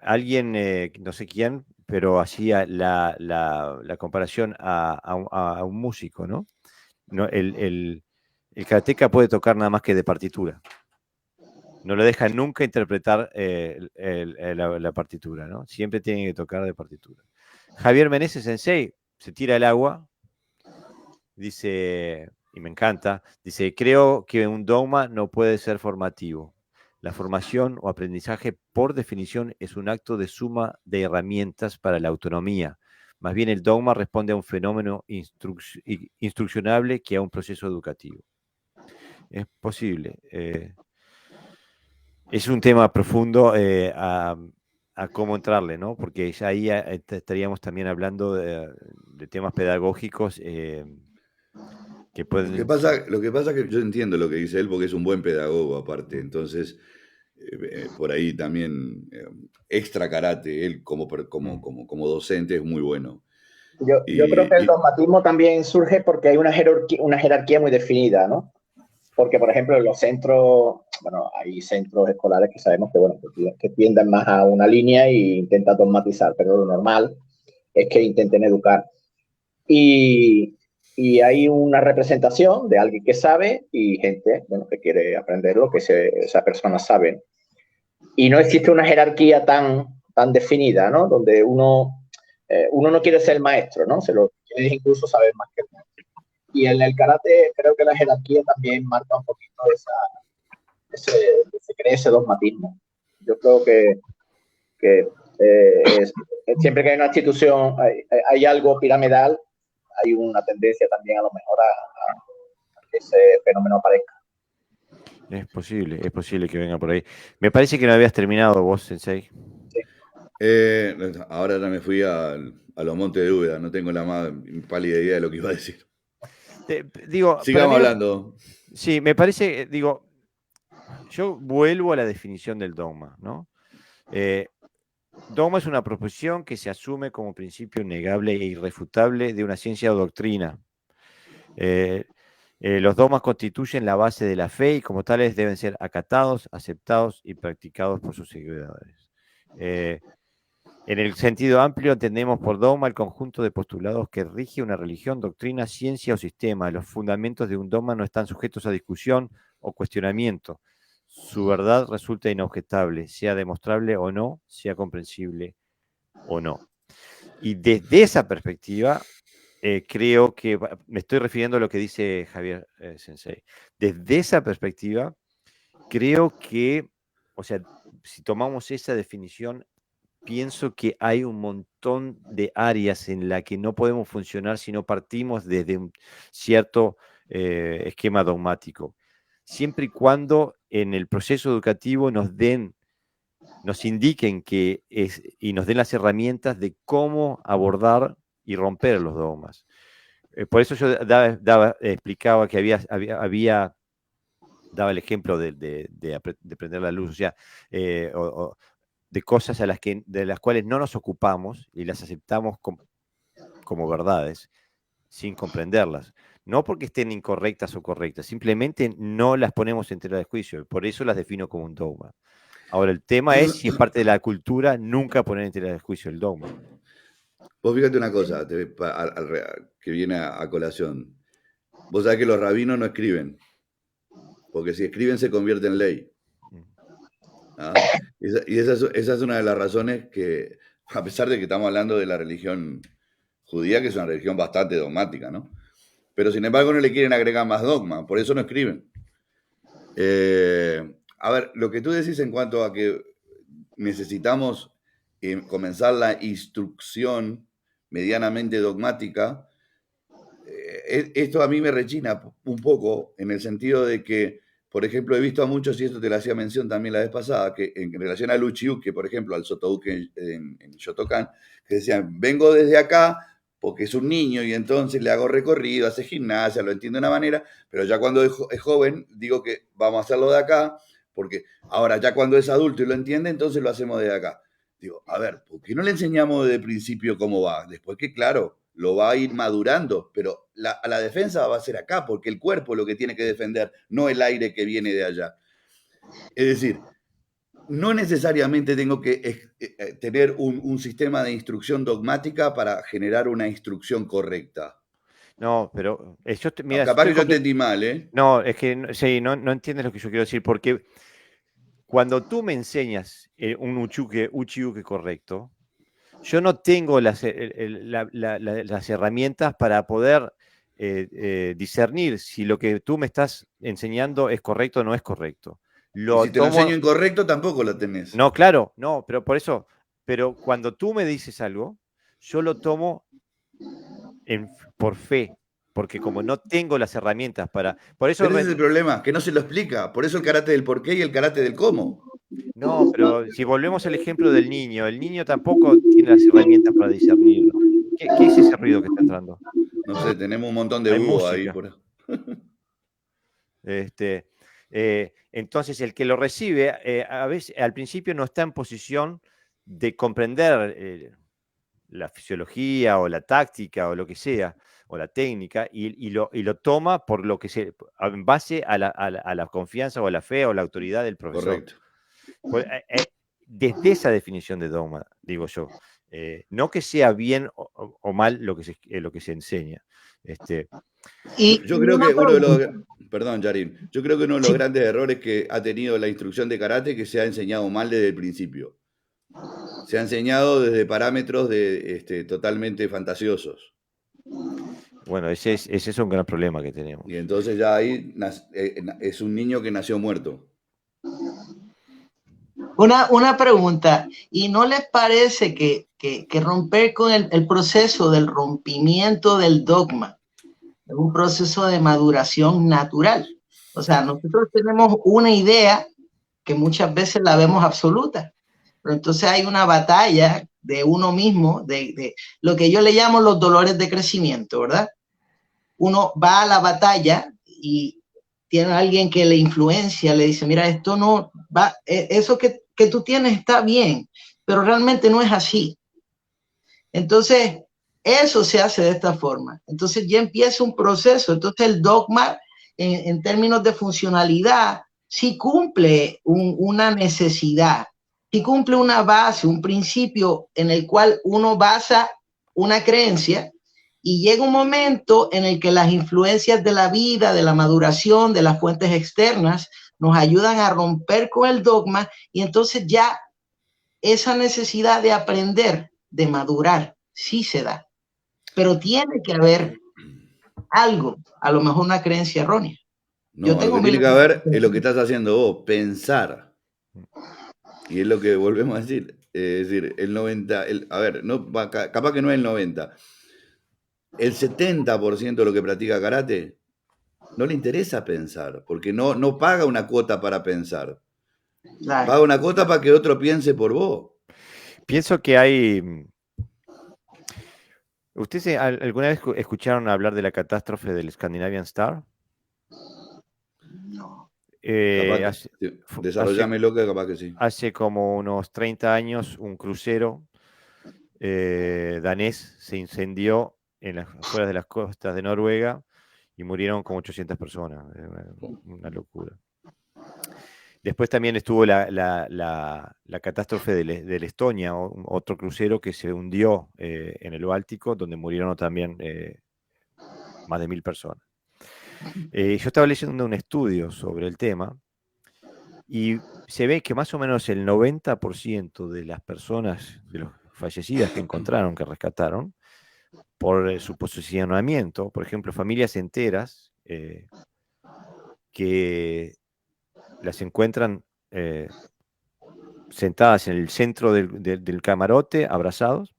Alguien, no sé quién, pero hacía la comparación a un músico, ¿no? No, el karateca puede tocar nada más que de partitura. No le deja nunca interpretar la partitura, ¿no? Siempre tiene que tocar de partitura. Javier Meneses Sensei se tira al agua, dice, y me encanta, dice, creo que un dogma no puede ser formativo. La formación o aprendizaje, por definición, es un acto de suma de herramientas para la autonomía. Más bien, el dogma responde a un fenómeno instruccionable que a un proceso educativo. Es posible. Es un tema profundo a cómo entrarle, ¿no? Porque ya ahí estaríamos también hablando de temas pedagógicos que Lo pueden... lo que pasa es que yo entiendo lo que dice él porque es un buen pedagogo aparte, entonces por ahí también extra karate, él como docente es muy bueno. Yo creo que el dogmatismo también surge porque hay una jerarquía muy definida, ¿no? Porque, por ejemplo, en los centros, bueno, hay centros escolares que sabemos que, bueno, que tienden más a una línea e intentan dogmatizar, pero lo normal es que intenten educar. Y hay una representación de alguien que sabe y gente, bueno, que quiere aprender lo que esa persona sabe. Y no existe una jerarquía tan definida, ¿no? Donde uno no quiere ser el maestro, ¿no? Se lo quiere incluso saber más que el maestro. Y en el karate creo que la jerarquía también marca un poquito ese dogmatismo. Yo creo que siempre que hay una institución, hay algo piramidal, hay una tendencia también a lo mejor a que ese fenómeno aparezca. Es posible que venga por ahí. Me parece que no habías terminado vos, Sensei. Sí. Ahora ya me fui a los Montes de Úbeda, no tengo la más pálida idea de lo que iba a decir. Sigamos hablando. Sí, me parece, yo vuelvo a la definición del dogma, ¿no? Dogma es una proposición que se asume como principio innegable e irrefutable de una ciencia o doctrina. Los dogmas constituyen la base de la fe y como tales deben ser acatados, aceptados y practicados por sus seguidores. En el sentido amplio entendemos por dogma el conjunto de postulados que rige una religión, doctrina, ciencia o sistema. Los fundamentos de un dogma no están sujetos a discusión o cuestionamiento. Su verdad resulta inobjetable, sea demostrable o no, sea comprensible o no. Y desde esa perspectiva, creo que me estoy refiriendo a lo que dice Javier Sensei. Desde esa perspectiva, creo que, o sea, si tomamos esa definición, pienso que hay un montón de áreas en las que no podemos funcionar si no partimos desde un cierto esquema dogmático. Siempre y cuando en el proceso educativo nos indiquen y nos den las herramientas de cómo abordar y romper los dogmas. Por eso yo explicaba que había daba el ejemplo de prender la luz, o sea, de cosas de las cuales no nos ocupamos y las aceptamos como verdades sin comprenderlas. No porque estén incorrectas o correctas, simplemente no las ponemos en tela de juicio, por eso las defino como un dogma. Ahora, el tema es si es parte de la cultura nunca poner en tela de juicio el dogma. Vos fíjate una cosa que viene a colación. Vos sabés que los rabinos no escriben, porque si escriben se convierte en ley. ¿Ah? Y esa es una de las razones que, a pesar de que estamos hablando de la religión judía, que es una religión bastante dogmática, ¿no? Pero sin embargo no le quieren agregar más dogma, por eso no escriben. A ver, lo que tú decís en cuanto a que necesitamos comenzar la instrucción medianamente dogmática, esto a mí me rechina un poco en el sentido de que, por ejemplo, he visto a muchos, y esto te lo hacía mención también la vez pasada, que en relación al Uchiuke, por ejemplo, al Sotouke en Shotokan, que decían, vengo desde acá porque es un niño y entonces le hago recorrido, hace gimnasia, lo entiendo de una manera, pero ya cuando es joven digo que vamos a hacerlo de acá, porque ahora ya cuando es adulto y lo entiende, entonces lo hacemos de acá. Digo, a ver, ¿por qué no le enseñamos desde el principio cómo va? Después que, claro, lo va a ir madurando, pero a la defensa va a ser acá, porque el cuerpo es lo que tiene que defender, no el aire que viene de allá. Es decir, no necesariamente tengo que tener un sistema de instrucción dogmática para generar una instrucción correcta. No, pero mira, capaz que yo entendí mal, ¿eh? No, es que sí, no entiendes lo que yo quiero decir, porque cuando tú me enseñas un uchiuke correcto, yo no tengo las herramientas para poder discernir si lo que tú me estás enseñando es correcto o no es correcto. Y lo si te lo tomo... enseño incorrecto, tampoco lo tenés. No, claro, no, pero por eso, pero cuando tú me dices algo, yo lo tomo por fe, porque como no tengo las herramientas para... Por eso, Pero ese es el problema, que no se lo explica. Por eso el karate del por qué y el karate del cómo. no, pero si volvemos al ejemplo del niño, el niño tampoco tiene las herramientas para discernirlo. ¿Qué es ese ruido que está entrando? No sé, tenemos un montón de Hay búhos ahí. música. Entonces, el que lo recibe, a veces, al principio no está en posición de comprender la fisiología o la táctica o lo que sea, o la técnica, y lo toma por lo que en base a la confianza o a la fe o la autoridad del profesor. Correcto. Pues, desde esa definición de dogma, digo yo, no que sea bien o mal lo que se enseña. Yo creo que uno de los... Perdón, Yarin. Yo creo que uno de los grandes errores que ha tenido la instrucción de karate es que se ha enseñado mal desde el principio. Se ha enseñado desde parámetros totalmente fantasiosos. Bueno, ese es un gran problema que tenemos. Y entonces ya ahí es un niño que nació muerto. Una pregunta, ¿y no les parece que romper con el proceso del rompimiento del dogma es un proceso de maduración natural? O sea, nosotros tenemos una idea que muchas veces la vemos absoluta, pero entonces hay una batalla de uno mismo, de lo que yo le llamo los dolores de crecimiento, ¿verdad? Uno va a la batalla y tiene a alguien que le influencia, le dice, mira, esto no va, eso que tú tienes está bien, pero realmente no es así. Entonces, eso se hace de esta forma. Entonces ya empieza un proceso. Entonces el dogma, en términos de funcionalidad, sí cumple una necesidad, sí cumple una base, un principio en el cual uno basa una creencia, y llega un momento en el que las influencias de la vida, de la maduración, de las fuentes externas, nos ayudan a romper con el dogma, y entonces ya esa necesidad de aprender, de madurar, sí se da. Pero tiene que haber algo, a lo mejor una creencia errónea. No, lo que tiene que haber es lo que estás haciendo vos, pensar. Y es lo que volvemos a decir. Es decir, el 90, a ver, no, capaz que no es el 90. El 70% de lo que practica karate no le interesa pensar, porque no paga una cuota para pensar. Claro. Paga una cuota para que otro piense por vos. Pienso que hay... ¿Ustedes alguna vez escucharon hablar de la catástrofe del Scandinavian Star? No. Desarrollámelo, que capaz que sí. Hace como unos 30 años, un crucero danés se incendió en las afueras de las costas de Noruega y murieron como 800 personas. Una locura. Después también estuvo la catástrofe del Estonia, otro crucero que se hundió en el Báltico, donde murieron también más de 1000 personas. Yo estaba leyendo un estudio sobre el tema y se ve que más o menos el 90% de las personas, de los fallecidas que encontraron, que rescataron, por su posicionamiento, por ejemplo, familias enteras que las encuentran sentadas en el centro del camarote, abrazados.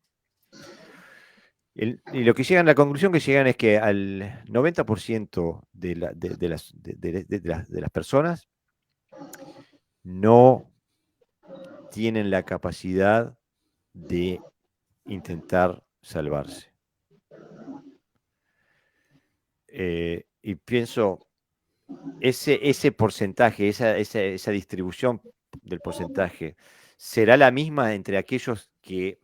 Y lo que llegan, la conclusión que llegan es que al 90% de las personas no tienen la capacidad de intentar salvarse. Y pienso, ese porcentaje, esa distribución del porcentaje, ¿será la misma entre aquellos que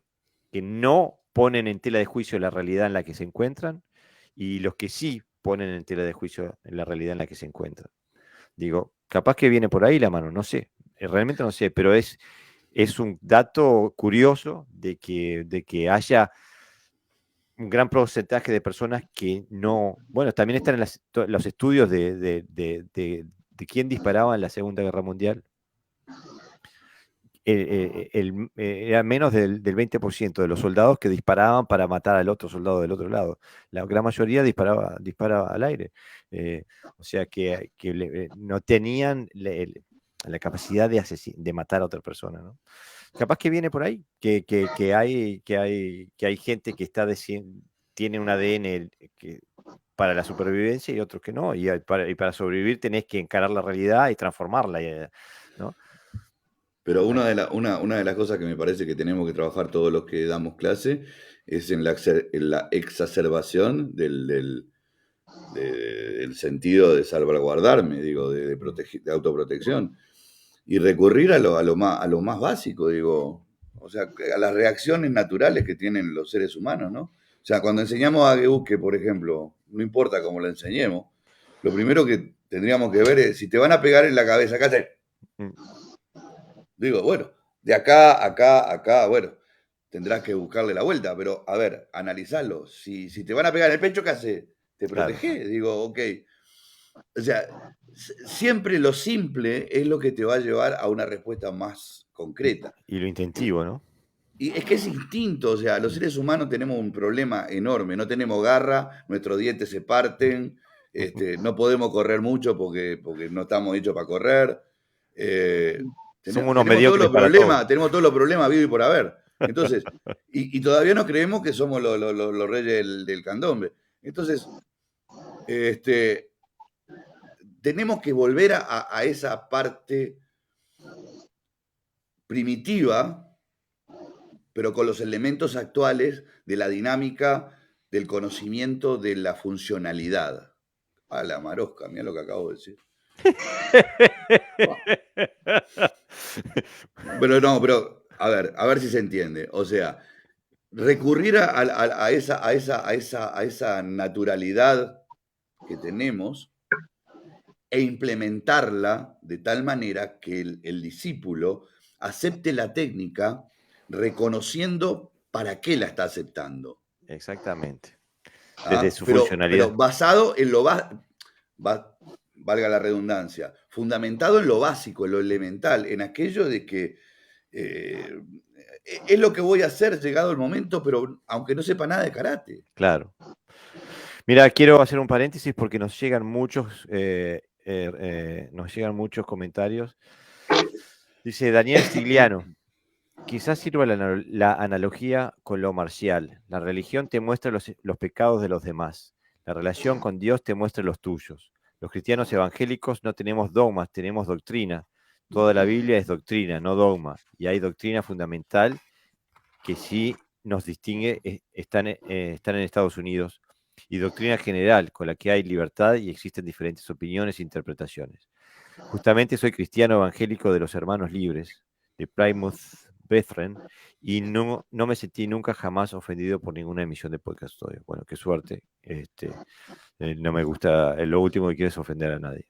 no ponen en tela de juicio la realidad en la que se encuentran y los que sí ponen en tela de juicio la realidad en la que se encuentran? Digo, capaz que viene por ahí la mano, no sé, realmente no sé, pero es un dato curioso de que haya un gran porcentaje de personas que no... Bueno, también están en los estudios de quién disparaba en la Segunda Guerra Mundial. Era menos del 20% de los soldados que disparaban para matar al otro soldado del otro lado. La gran mayoría disparaba al aire. O sea que no tenían la capacidad de matar a otra persona, ¿no? Capaz que viene por ahí, que hay gente que tiene un ADN para la supervivencia y otros que no, y para sobrevivir tenés que encarar la realidad y transformarla, ¿no? Pero una de las cosas que me parece que tenemos que trabajar todos los que damos clase es en la exacerbación del sentido de salvaguardarme, digo, de autoprotección. Y recurrir a lo más básico, digo, o sea, a las reacciones naturales que tienen los seres humanos, ¿no? O sea, cuando enseñamos a Gebusque, por ejemplo, no importa cómo lo enseñemos, lo primero que tendríamos que ver es si te van a pegar en la cabeza, ¿qué haces? Digo, bueno, de acá, bueno, tendrás que buscarle la vuelta, pero a ver, analizalo. Si te van a pegar en el pecho, ¿qué haces? ¿Te protegés? Claro. Digo, ok. O sea, siempre lo simple es lo que te va a llevar a una respuesta más concreta. Y lo instintivo, ¿no? Y es que es instinto, o sea, los seres humanos tenemos un problema enorme, no tenemos garra, nuestros dientes se parten, no podemos correr mucho porque no estamos hechos para correr. Somos unos mediocres para todo. Tenemos todos los problemas habidos y por haber. Entonces, y todavía nos creemos que somos los reyes del candombe. Entonces, tenemos que volver a esa parte primitiva, pero con los elementos actuales de la dinámica, del conocimiento, de la funcionalidad. A la marosca, mira lo que acabo de decir. Pero a ver si se entiende. O sea, recurrir a esa naturalidad que tenemos e implementarla de tal manera que el discípulo acepte la técnica reconociendo para qué la está aceptando. Exactamente. Desde su funcionalidad. Pero basado en valga la redundancia, fundamentado en lo básico, en lo elemental, en aquello de que es lo que voy a hacer llegado el momento, pero aunque no sepa nada de karate. Claro. Mira, quiero hacer un paréntesis porque nos llegan muchos comentarios. Dice Daniel Stigliano, quizás sirva la analogía con lo marcial. La religión te muestra los pecados de los demás. La relación con Dios te muestra los tuyos. Los cristianos evangélicos no tenemos dogmas, tenemos doctrina. Toda la Biblia es doctrina, no dogma. Y hay doctrina fundamental que sí nos distingue, están en Estados Unidos. Y doctrina general, con la que hay libertad y existen diferentes opiniones e interpretaciones. Justamente soy cristiano evangélico de los Hermanos Libres, de Plymouth Brethren, y no me sentí nunca jamás ofendido por ninguna emisión de Podcast Dojo. Bueno, qué suerte. No me gusta, lo último que quiero es ofender a nadie.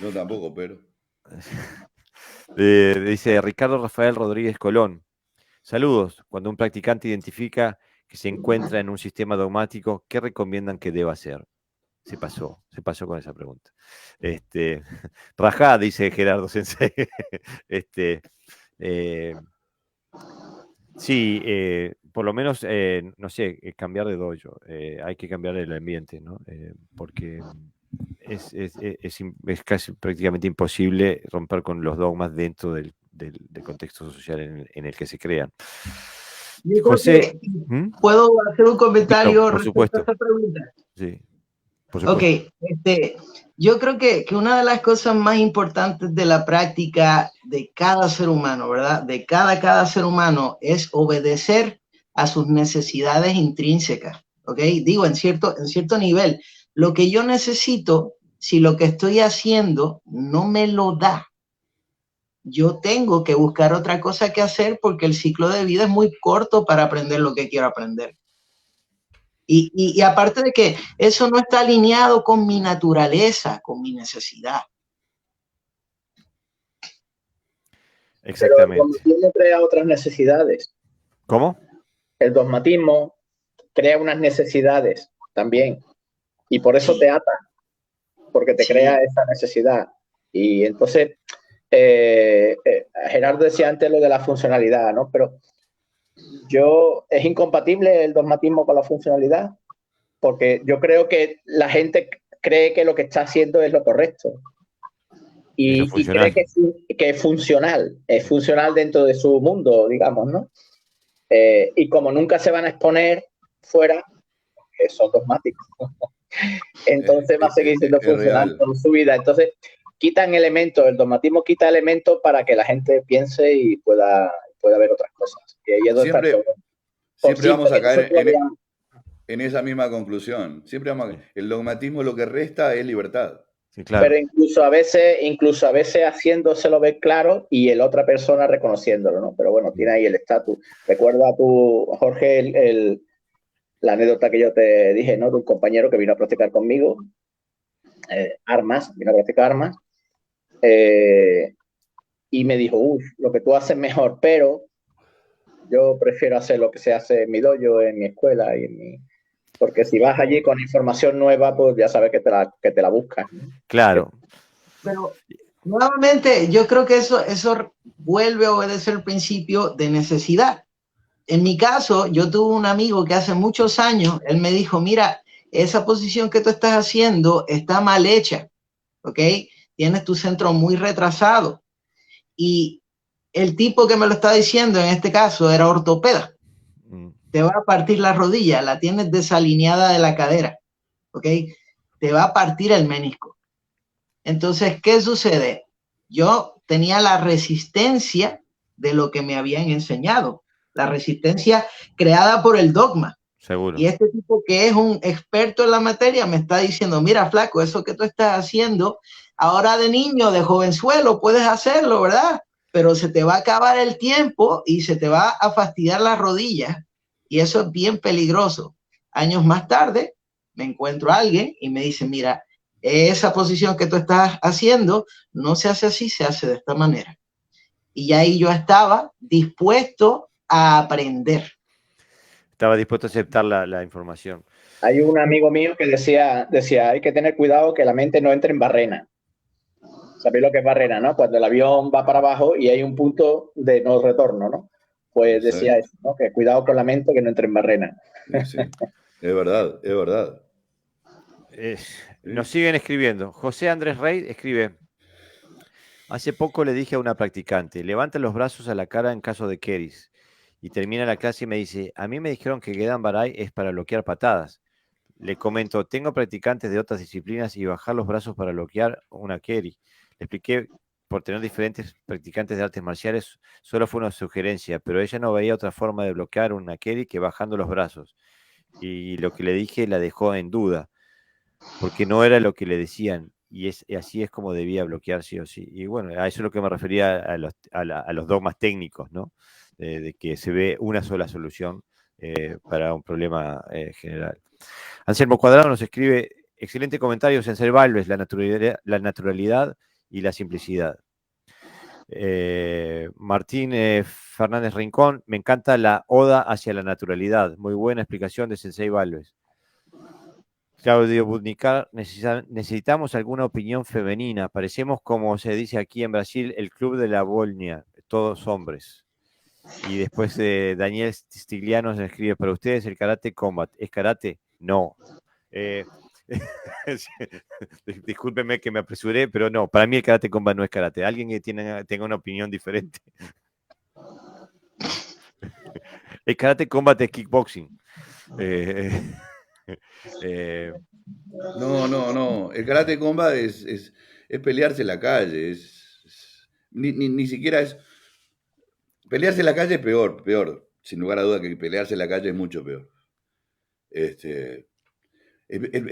No tampoco, pero... Dice Ricardo Rafael Rodríguez Colón. Saludos. Cuando un practicante identifica que se encuentra en un sistema dogmático, ¿qué recomiendan que deba hacer? Se pasó con esa pregunta. Rajá, dice Gerardo Sensei. Sí, por lo menos, no sé, cambiar de dojo. Hay que cambiar el ambiente, ¿no? Porque es casi prácticamente imposible romper con los dogmas dentro del contexto social en el que se crean. José, ¿puedo hacer un comentario por supuesto. a esta pregunta? Sí, por supuesto. Ok, yo creo que una de las cosas más importantes de la práctica de cada ser humano, ¿verdad? De cada ser humano es obedecer a sus necesidades intrínsecas, ¿ok? Digo, en cierto nivel, lo que yo necesito, si lo que estoy haciendo no me lo da, yo tengo que buscar otra cosa que hacer porque el ciclo de vida es muy corto para aprender lo que quiero aprender. Y aparte de que eso no está alineado con mi naturaleza, con mi necesidad. Exactamente. Pero el dogmatismo crea otras necesidades. ¿Cómo? El dogmatismo crea unas necesidades también. Y por eso te ata, porque te crea esa necesidad. Y entonces, Gerardo decía antes lo de la funcionalidad, ¿no? Pero ¿es incompatible el dogmatismo con la funcionalidad? Porque yo creo que la gente cree que lo que está haciendo es lo correcto. y cree que es funcional dentro de su mundo, digamos, ¿no? Y como nunca se van a exponer fuera, son dogmáticos. Entonces va a seguir siendo funcional toda su vida. Entonces quitan elementos, el dogmatismo quita elementos para que la gente piense y pueda ver otras cosas. Y ahí es donde está el problema. Siempre vamos a caer en esa misma conclusión. El dogmatismo lo que resta es libertad. Sí, claro. Pero incluso a veces haciéndoselo ver claro y el otra persona reconociéndolo, ¿no? Pero bueno, tiene ahí el estatus. Recuerda tú, Jorge, la anécdota que yo te dije, ¿no? De un compañero que vino a practicar conmigo, vino a practicar armas, y me dijo, lo que tú haces mejor, pero yo prefiero hacer lo que se hace en mi dojo, en mi escuela, porque si vas allí con información nueva, pues ya sabes que te la buscas. Claro. Pero nuevamente, yo creo que eso vuelve a obedecer el principio de necesidad. En mi caso, yo tuve un amigo que hace muchos años, él me dijo, mira, esa posición que tú estás haciendo está mal hecha, ¿ok? Tienes tu centro muy retrasado. Y el tipo que me lo está diciendo en este caso era ortopeda. Te va a partir la rodilla, la tienes desalineada de la cadera, ¿ok? Te va a partir el menisco. Entonces, ¿qué sucede? Yo tenía la resistencia de lo que me habían enseñado, la resistencia creada por el dogma. Seguro. Y este tipo que es un experto en la materia me está diciendo, mira, flaco, eso que tú estás haciendo, ahora de niño, de jovenzuelo, puedes hacerlo, ¿verdad? Pero se te va a acabar el tiempo y se te va a fastidiar las rodillas. Y eso es bien peligroso. Años más tarde, me encuentro a alguien y me dice, mira, esa posición que tú estás haciendo no se hace así, se hace de esta manera. Y ahí yo estaba dispuesto a aprender. Estaba dispuesto a aceptar la información. Hay un amigo mío que decía, hay que tener cuidado que la mente no entre en barrena. ¿Sabéis lo que es barrena, no? Cuando el avión va para abajo y hay un punto de no retorno, ¿no? Pues decía eso, ¿no? Que cuidado con la mente que no entre en barrena. Sí. Es verdad, es verdad. Nos siguen escribiendo. José Andrés Rey escribe: hace poco le dije a una practicante, levanta los brazos a la cara en caso de keris. Y termina la clase y me dice, a mí me dijeron que Gedan Barai es para bloquear patadas. Le comento, tengo practicantes de otras disciplinas y bajar los brazos para bloquear una keri. Le expliqué, por tener diferentes practicantes de artes marciales, solo fue una sugerencia, pero ella no veía otra forma de bloquear una keri que bajando los brazos. Y lo que le dije la dejó en duda, porque no era lo que le decían. Y así es como debía bloquear sí o sí. Y bueno, a eso es lo que me refería a los dogmas técnicos, ¿no? De que se ve una sola solución para un problema general. Anselmo Cuadrado nos escribe, excelente comentario, Sensei Valves, la naturalidad y la simplicidad. Martín Fernández Rincón, me encanta la oda hacia la naturalidad. Muy buena explicación de Sensei Valves. Claudio Budnicar, necesitamos alguna opinión femenina. Parecemos, como se dice aquí en Brasil, el club de la Bolnia, todos hombres. Y después Daniel Stigliano nos escribe, para ustedes el karate combat, ¿es karate? No. Discúlpenme que me apresuré, pero no, para mí el karate combat no es karate. Alguien que tenga una opinión diferente. El karate combat es kickboxing. No. El karate combat es pelearse en la calle. Ni siquiera es. Pelearse en la calle es peor. Sin lugar a duda que pelearse en la calle es mucho peor. El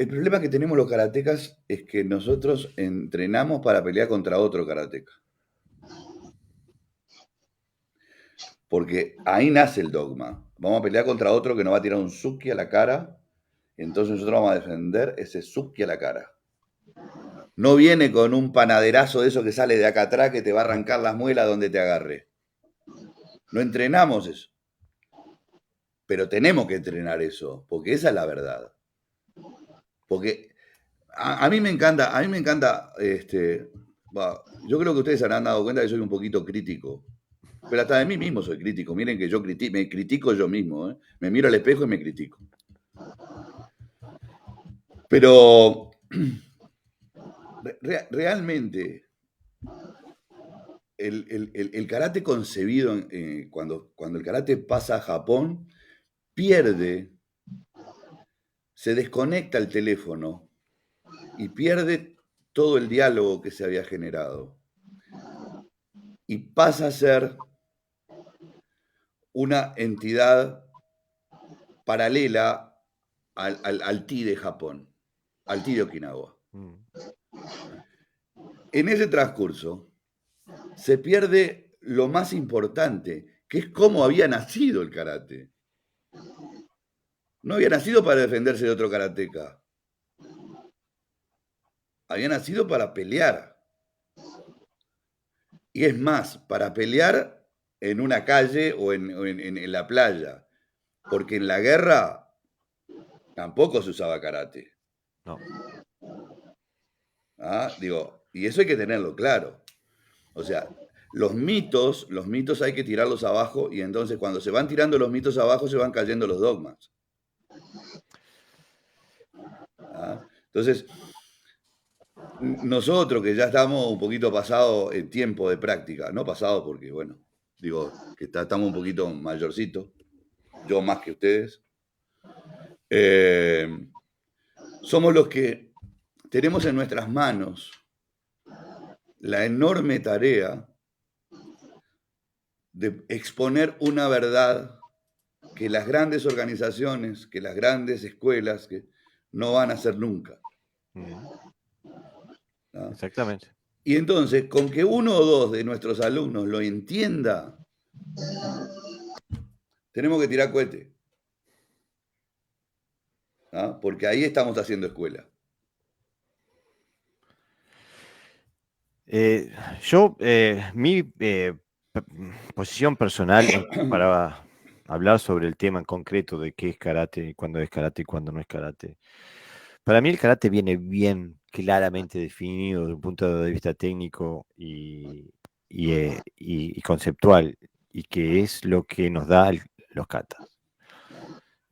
problema que tenemos los karatecas es que nosotros entrenamos para pelear contra otro karateca. Porque ahí nace el dogma. Vamos a pelear contra otro que nos va a tirar un suki a la cara. Entonces nosotros vamos a defender ese suki a la cara. No viene con un panaderazo de eso que sale de acá atrás que te va a arrancar las muelas donde te agarre. No entrenamos eso. Pero tenemos que entrenar eso, porque esa es la verdad. Porque a mí me encanta, yo creo que ustedes se habrán dado cuenta que soy un poquito crítico. Pero hasta de mí mismo soy crítico. Miren que yo me critico yo mismo, ¿eh? Me miro al espejo y me critico. Pero realmente el karate concebido, cuando el karate pasa a Japón, se desconecta el teléfono y pierde todo el diálogo que se había generado. Y pasa a ser una entidad paralela al Ti de Japón, al Ti de Okinawa. En ese transcurso se pierde lo más importante, que es cómo había nacido el karate. No había nacido para defenderse de otro karateca. Había nacido para pelear. Y es más, para pelear en una calle o en la playa. Porque en la guerra tampoco se usaba karate. No. Y eso hay que tenerlo claro. O sea, los mitos hay que tirarlos abajo, y entonces cuando se van tirando los mitos abajo se van cayendo los dogmas. Entonces, nosotros que ya estamos un poquito pasado en tiempo de práctica, no pasado porque, bueno, digo que estamos un poquito mayorcitos, yo más que ustedes, somos los que tenemos en nuestras manos la enorme tarea de exponer una verdad que las grandes organizaciones, que las grandes escuelas que no van a hacer nunca. ¿No? Exactamente. Y entonces, con que uno o dos de nuestros alumnos lo entienda, tenemos que tirar cohete. ¿No? Porque ahí estamos haciendo escuela. Mi posición personal para hablar sobre el tema en concreto de qué es karate, cuándo es karate y cuándo no es karate. Para mí el karate viene bien claramente definido desde un punto de vista técnico y conceptual, y que es lo que nos da los katas.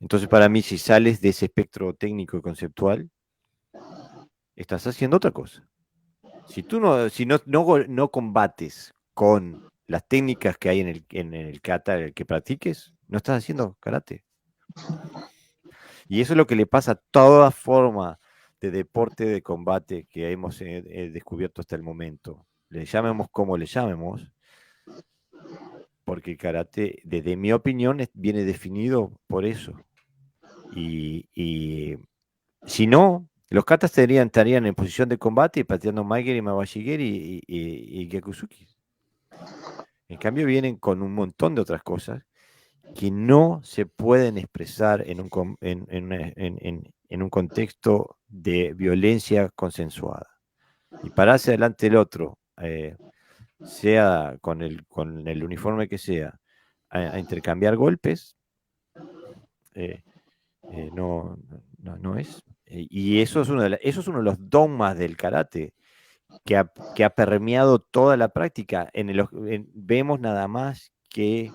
Entonces, para mí, si sales de ese espectro técnico y conceptual, estás haciendo otra cosa. Si tú no combates con las técnicas que hay en el kata, el que practiques, no estás haciendo karate. Y eso es lo que le pasa a toda forma de deporte de combate que hemos descubierto hasta el momento. Le llamemos como le llamemos, porque el karate, desde mi opinión, viene definido por eso. Y si no, los katas estarían en posición de combate pateando Maigeri, Mawashigeri y Gyakusuki. En cambio, vienen con un montón de otras cosas que no se pueden expresar en un contexto de violencia consensuada. Y pararse delante del otro, sea con el uniforme que sea, a intercambiar golpes, no es. Y eso es uno de los dogmas del karate que ha permeado toda la práctica. Vemos nada más que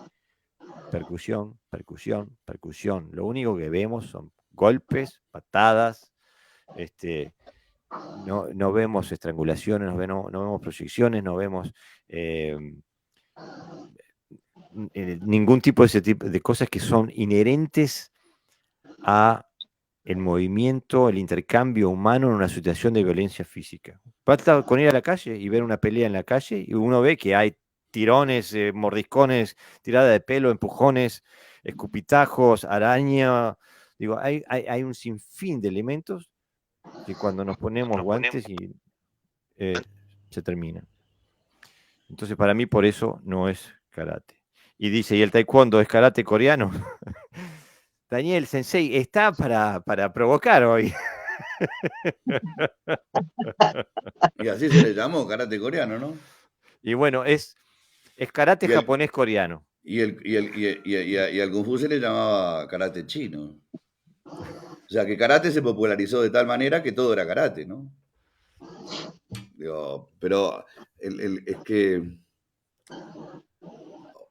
percusión, percusión, percusión. Lo único que vemos son golpes, patadas, no vemos estrangulaciones, no vemos proyecciones, no vemos ningún tipo de ese tipo de cosas que son inherentes a el movimiento, el intercambio humano en una situación de violencia física. Basta con ir a la calle y ver una pelea en la calle y uno ve que hay tirones, mordiscones, tirada de pelo, empujones, escupitajos, araña. Digo, hay un sinfín de elementos que cuando nos ponemos guantes se terminan. Entonces, para mí, por eso no es karate. Y dice, ¿y el taekwondo es karate coreano? Daniel Sensei está para provocar hoy. Y así se le llamó, karate coreano, ¿no? Y bueno, es karate japonés coreano. Y al Kung Fu se le llamaba karate chino. O sea, que karate se popularizó de tal manera que todo era karate, ¿no? Pero es que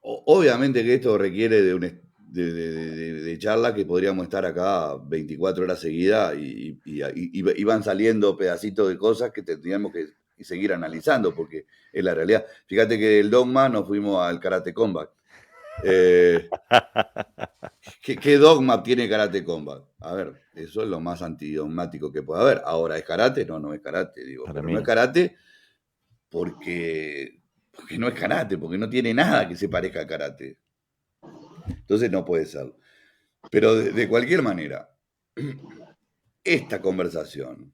obviamente que esto requiere de charla que podríamos estar acá 24 horas seguidas y van saliendo pedacitos de cosas que tendríamos que y seguir analizando, porque es la realidad. Fíjate que del dogma nos fuimos al Karate Combat. ¿Qué dogma tiene Karate Combat? A ver, eso es lo más antidogmático que puede haber. Ahora, ¿es karate? No es karate, digo. Para Pero mí. no es karate porque no es karate, porque no tiene nada que se parezca a karate. Entonces no puede ser. Pero de cualquier manera, esta conversación,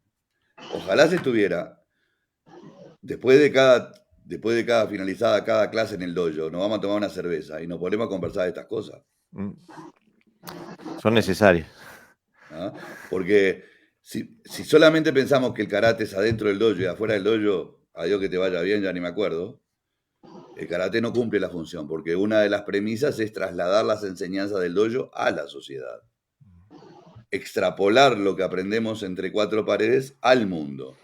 ojalá se estuviera después de cada finalizada cada clase en el dojo, nos vamos a tomar una cerveza y nos ponemos a conversar de estas cosas. Son necesarios. ¿Ah? Porque si solamente pensamos que el karate es adentro del dojo y afuera del dojo, adiós que te vaya bien, ya ni me acuerdo, el karate no cumple la función, porque una de las premisas es trasladar las enseñanzas del dojo a la sociedad. Extrapolar lo que aprendemos entre cuatro paredes al mundo.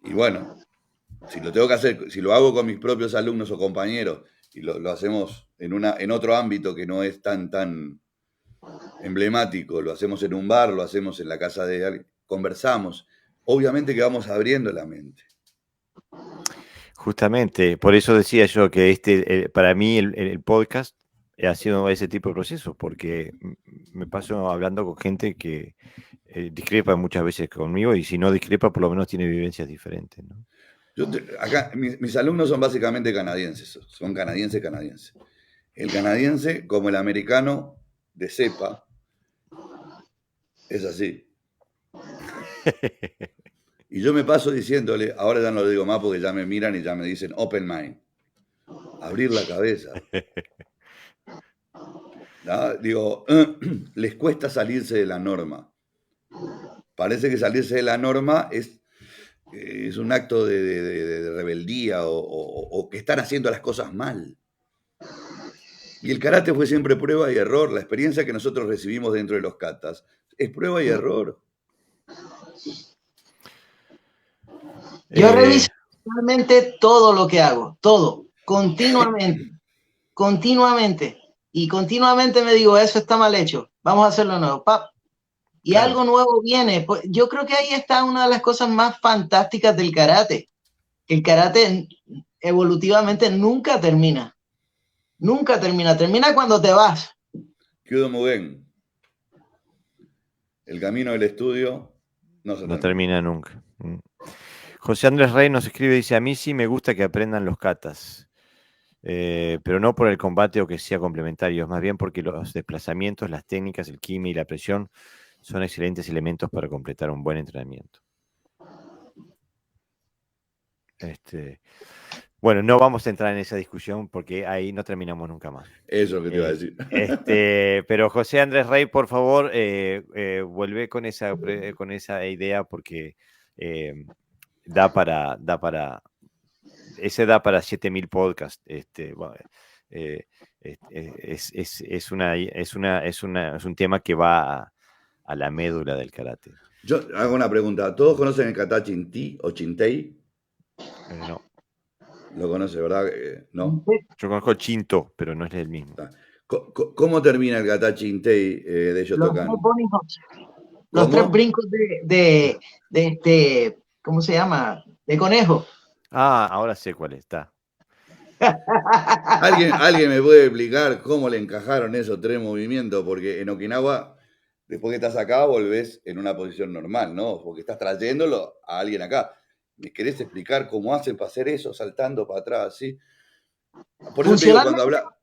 Y bueno, si lo tengo que hacer, si lo hago con mis propios alumnos o compañeros y lo hacemos en otro ámbito que no es tan emblemático, lo hacemos en un bar, lo hacemos en la casa de alguien, conversamos, obviamente que vamos abriendo la mente. Justamente, por eso decía yo que para mí el podcast ha sido ese tipo de proceso, porque me paso hablando con gente que discrepa muchas veces conmigo, y si no discrepa, por lo menos tiene vivencias diferentes, ¿no? Acá, mis alumnos son básicamente canadienses, son canadienses. El canadiense, como el americano de cepa, es así. Y yo me paso diciéndole, ahora ya no lo digo más porque ya me miran y ya me dicen open mind, abrir la cabeza. ¿No? Digo, les cuesta salirse de la norma. Parece que salirse de la norma es un acto de rebeldía o que están haciendo las cosas mal. Y el karate fue siempre prueba y error. La experiencia que nosotros recibimos dentro de los katas es prueba y error. Yo reviso realmente todo lo que hago, todo, continuamente. Y continuamente me digo, eso está mal hecho, vamos a hacerlo nuevo. ¡Pap! Y claro, algo nuevo viene. Pues yo creo que ahí está una de las cosas más fantásticas del karate. El karate evolutivamente nunca termina. Nunca termina. Termina cuando te vas. Kyudo Mugen. El camino del estudio no termina nunca. José Andrés Rey nos escribe, dice, a mí sí me gusta que aprendan los katas, pero no por el combate o que sea complementario, más bien porque los desplazamientos, las técnicas, el kimi y la presión son excelentes elementos para completar un buen entrenamiento. Bueno, no vamos a entrar en esa discusión porque ahí no terminamos nunca más. Eso que te iba a decir. Pero José Andrés Rey, por favor, vuelve con esa idea porque da para 7.000 podcasts. Es un tema que va a la médula del karate. Yo hago una pregunta. ¿Todos conocen el kata Chinti o Chintei? No. Lo conoce, ¿verdad? ¿No? Yo conozco Chinto, pero no es el mismo. ¿Cómo termina el kata Chintei de Shotokan? Los tres brincos de ¿cómo se llama? De conejo. Ah, ahora sé cuál está. ¿Alguien me puede explicar cómo le encajaron esos tres movimientos? Porque en Okinawa, después que estás acá, volvés en una posición normal, ¿no? Porque estás trayéndolo a alguien acá. ¿Me querés explicar cómo hacen para hacer eso, saltando para atrás, así? Por eso te digo, cuando habla...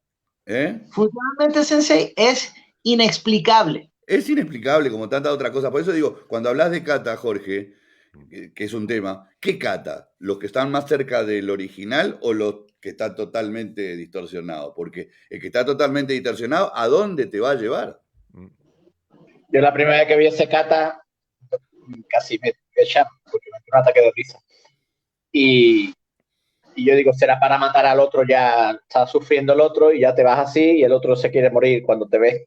Funcionalmente, Sensei, es inexplicable. Es inexplicable como tanta otra cosa. Por eso digo, cuando hablas de kata, Jorge, que es un tema, ¿qué kata? ¿Los que están más cerca del original o los que están totalmente distorsionados? Porque el que está totalmente distorsionado, ¿a dónde te va a llevar? Yo la primera vez que vi ese kata, casi me echan, porque me dio un ataque de risa. Y yo digo, será para matar al otro, ya está sufriendo el otro y ya te vas así y el otro se quiere morir cuando te ves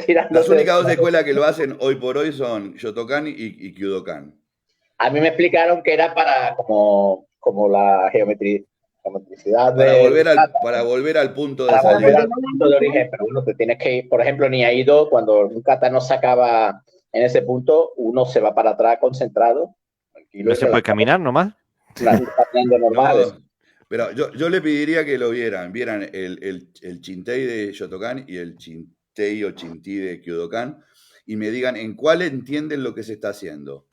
tirando. Las únicas dos escuelas que lo hacen hoy por hoy son Shotokan y Kyudokan. A mí me explicaron que era para como la geometricidad para volver al punto de salida. Volver al punto de origen, pero uno te tienes que ir, por ejemplo, ni ha ido, cuando un kata no se acaba en ese punto, uno se va para atrás concentrado. ¿No se puede caminar nomás? Pateando normales. No, pero yo le pediría que lo vieran el Chintei de Shotokan y el Chintei o Chinti de Kyodokan y me digan en cuál entienden lo que se está haciendo.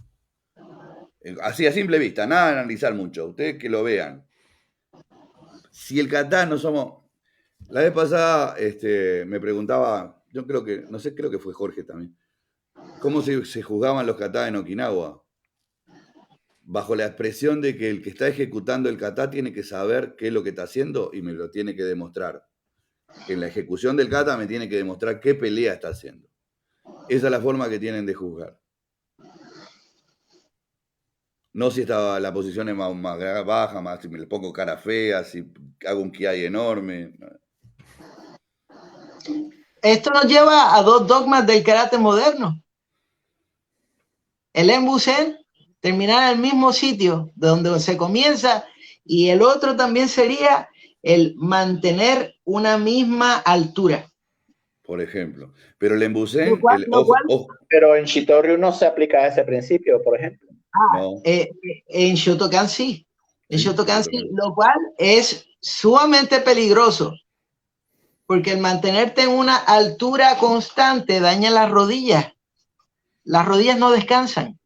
Así a simple vista, nada de analizar mucho. Ustedes que lo vean. Si el kata no somos... La vez pasada me preguntaba, yo creo que, no sé, creo que fue Jorge también, ¿cómo se juzgaban los kata en Okinawa? Bajo la expresión de que el que está ejecutando el kata tiene que saber qué es lo que está haciendo y me lo tiene que demostrar. En la ejecución del kata me tiene que demostrar qué pelea está haciendo. Esa es la forma que tienen de juzgar. No si la posición es más baja, más si me le pongo cara fea, si hago un kiai enorme. Esto nos lleva a dos dogmas del karate moderno. El Enbusen, terminar en el mismo sitio de donde se comienza, y el otro también sería el mantener una misma altura. Por ejemplo. Pero el Enbusen, pero en Shitoryu no se aplica ese principio, por ejemplo. No. En Shotokan sí. En Shotokan sí, lo cual es sumamente peligroso. Porque el mantenerte en una altura constante daña las rodillas. Las rodillas no descansan.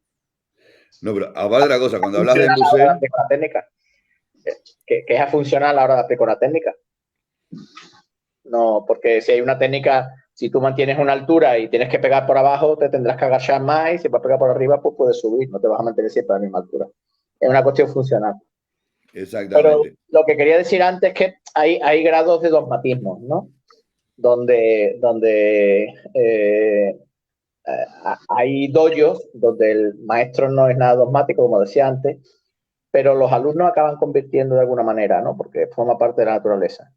No, pero aparte de la cosa, cuando hablas de Enbusen... técnica. Que es a funcionar a la hora de aplicar una técnica. No, porque si hay una técnica, si tú mantienes una altura y tienes que pegar por abajo, te tendrás que agachar más y si vas a pegar por arriba, pues puedes subir, no te vas a mantener siempre a la misma altura. Es una cuestión funcional. Exactamente. Pero lo que quería decir antes es que hay grados de dogmatismo, ¿no? Donde hay dojos donde el maestro no es nada dogmático, como decía antes, pero los alumnos acaban convirtiendo de alguna manera, ¿no? Porque forma parte de la naturaleza.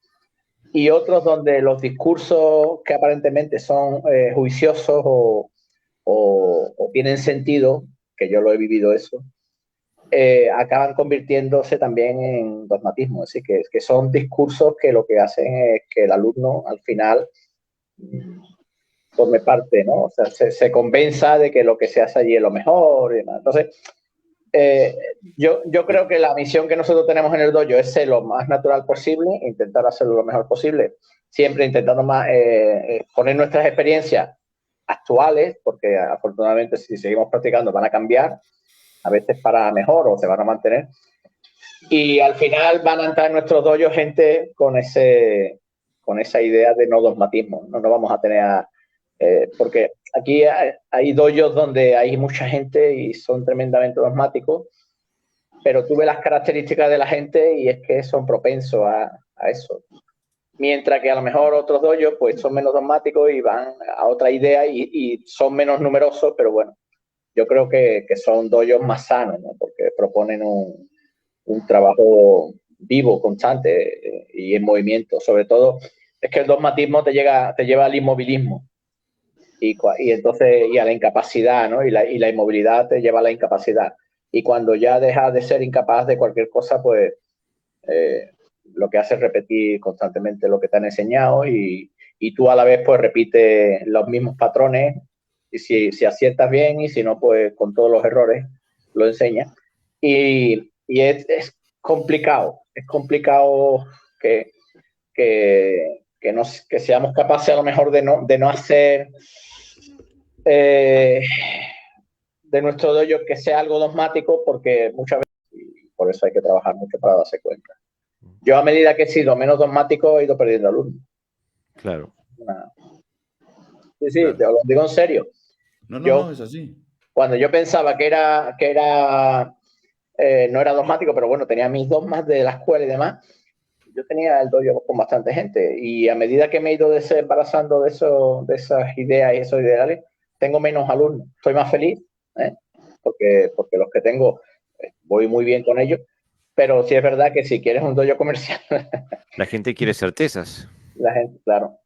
Y otros donde los discursos que aparentemente son juiciosos o tienen sentido, que yo lo he vivido eso, acaban convirtiéndose también en dogmatismo. Es decir, que son discursos que lo que hacen es que el alumno al final forme parte, ¿no? O sea, se convenza de que lo que se hace allí es lo mejor y demás. Entonces, yo creo que la misión que nosotros tenemos en el dojo es ser lo más natural posible, intentar hacerlo lo mejor posible, siempre intentando poner nuestras experiencias actuales, porque afortunadamente si seguimos practicando van a cambiar, a veces para mejor o se van a mantener, y al final van a entrar en nuestro dojo gente con esa idea de no dogmatismo, no vamos a tener porque aquí hay dojos donde hay mucha gente y son tremendamente dogmáticos, pero tú ves las características de la gente y es que son propensos a eso. Mientras que a lo mejor otros dojos pues son menos dogmáticos y van a otra idea y son menos numerosos, pero bueno, yo creo que son dojos más sanos, ¿no? Porque proponen un trabajo vivo, constante y en movimiento. Sobre todo es que el dogmatismo te lleva al inmovilismo. Y entonces y a la incapacidad, ¿no? Y la inmovilidad te lleva a la incapacidad. Y cuando ya dejas de ser incapaz de cualquier cosa, pues lo que hace es repetir constantemente lo que te han enseñado y tú a la vez pues repites los mismos patrones y si aciertas bien y si no, pues con todos los errores lo enseñas. Y es complicado que seamos capaces a lo mejor de no hacer de nuestro dojo que sea algo dogmático, porque muchas veces, y por eso hay que trabajar mucho para darse cuenta. Yo a medida que he sido menos dogmático he ido perdiendo alumnos. Claro. Sí, claro. Te lo digo en serio. No, es así. Cuando yo pensaba que no era dogmático, pero bueno, tenía mis dogmas de la escuela y demás, yo tenía el dojo con bastante gente y a medida que me he ido desembarazando de esas ideas y esos ideales, tengo menos alumnos. Estoy más feliz, porque los que tengo voy muy bien con ellos, pero sí es verdad que si quieres un dojo comercial... La gente quiere certezas. La gente, claro.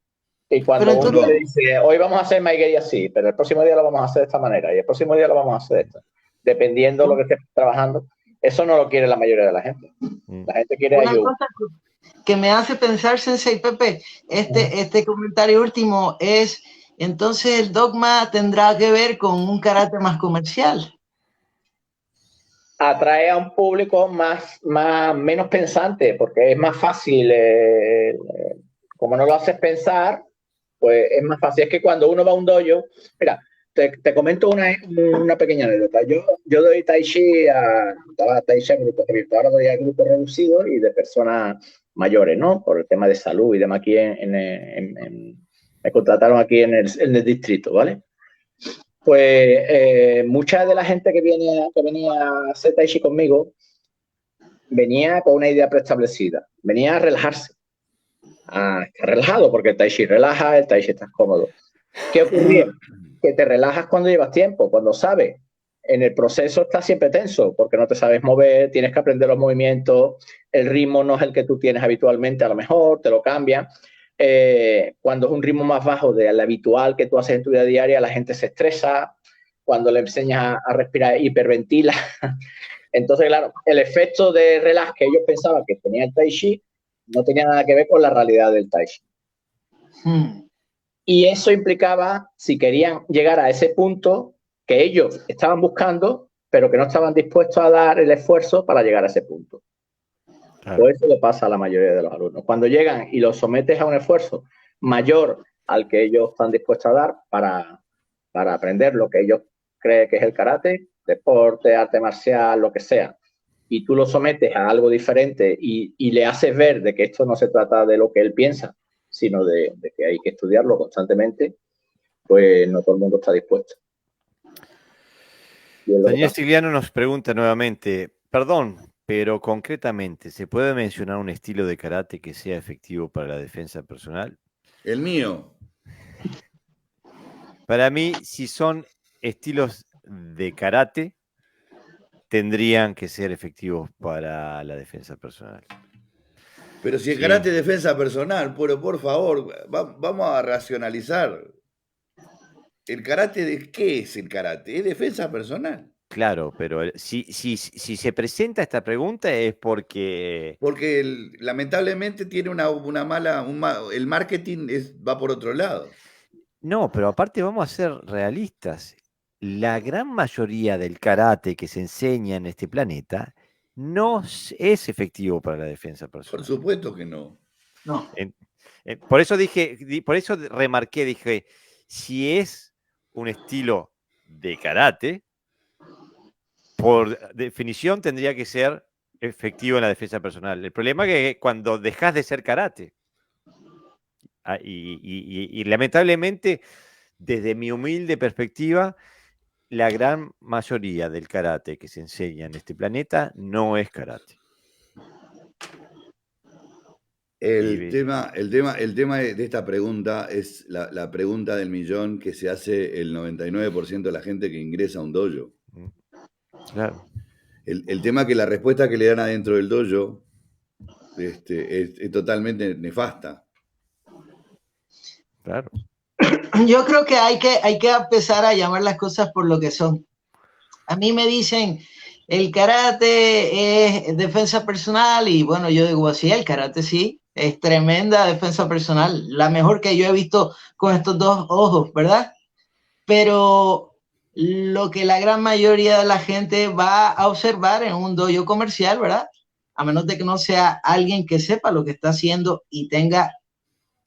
Y cuando uno le dice, hoy vamos a hacer maiguey así, pero el próximo día lo vamos a hacer de esta manera y el próximo día lo vamos a hacer de esta, dependiendo de lo que estés trabajando, eso no lo quiere la mayoría de la gente. La gente quiere ayuda. Que me hace pensar, Sensei Pepe, este comentario último es, entonces el dogma tendrá que ver con un carácter más comercial. atrae a un público menos pensante, porque es más fácil, como no lo haces pensar, pues es más fácil. Es que cuando uno va a un dojo, mira, te comento una pequeña anécdota. Yo doy tai chi daba tai chi a grupos abiertos, ahora doy a grupos reducidos y de personas mayores, ¿no? Por el tema de salud y demás aquí me contrataron aquí en el distrito, ¿vale? Pues mucha de la gente que venía a hacer tai chi conmigo venía con una idea preestablecida, venía a relajarse, a estar relajado, porque el tai chi relaja, el tai chi está cómodo. ¿Qué ocurría? Que te relajas cuando llevas tiempo, cuando sabes. En el proceso estás siempre tenso, porque no te sabes mover, tienes que aprender los movimientos, el ritmo no es el que tú tienes habitualmente, a lo mejor te lo cambian. Cuando es un ritmo más bajo del habitual que tú haces en tu vida diaria, la gente se estresa, cuando le enseñas a respirar hiperventila. Entonces, claro, el efecto de relax que ellos pensaban que tenía el Tai Chi no tenía nada que ver con la realidad del Tai Chi. Y eso implicaba, si querían llegar a ese punto que ellos estaban buscando, pero que no estaban dispuestos a dar el esfuerzo para llegar a ese punto. Claro. Pues eso le pasa a la mayoría de los alumnos. Cuando llegan y los sometes a un esfuerzo mayor al que ellos están dispuestos a dar para aprender lo que ellos creen que es el karate, deporte, arte marcial, lo que sea, y tú lo sometes a algo diferente y le haces ver de que esto no se trata de lo que él piensa, sino de que hay que estudiarlo constantemente, pues no todo el mundo está dispuesto. Daniel Stigliano nos pregunta nuevamente, perdón, pero concretamente, ¿se puede mencionar un estilo de karate que sea efectivo para la defensa personal? El mío. Para mí, si son estilos de karate, tendrían que ser efectivos para la defensa personal. Pero si el Sí. karate es defensa personal, pero por favor, vamos a racionalizar. ¿El karate qué es el karate? Es defensa personal. Claro, pero si se presenta esta pregunta es porque... Porque lamentablemente tiene una mala... el marketing va por otro lado. No, pero aparte vamos a ser realistas. La gran mayoría del karate que se enseña en este planeta no es efectivo para la defensa personal. Por supuesto que no. No. Por eso por eso remarqué, dije, si es un estilo de karate, por definición tendría que ser efectivo en la defensa personal. El problema es que cuando dejas de ser karate, y lamentablemente, desde mi humilde perspectiva, la gran mayoría del karate que se enseña en este planeta no es karate. El tema de esta pregunta es la pregunta del millón que se hace el 99% de la gente que ingresa a un dojo. Claro. El tema que la respuesta que le dan adentro del dojo es totalmente nefasta. Claro. Yo creo que hay que empezar a llamar las cosas por lo que son. A mí me dicen, el karate es defensa personal y bueno, yo digo así, el karate sí, es tremenda defensa personal, la mejor que yo he visto con estos dos ojos, ¿verdad? Pero lo que la gran mayoría de la gente va a observar en un dojo comercial, ¿verdad? A menos de que no sea alguien que sepa lo que está haciendo y tenga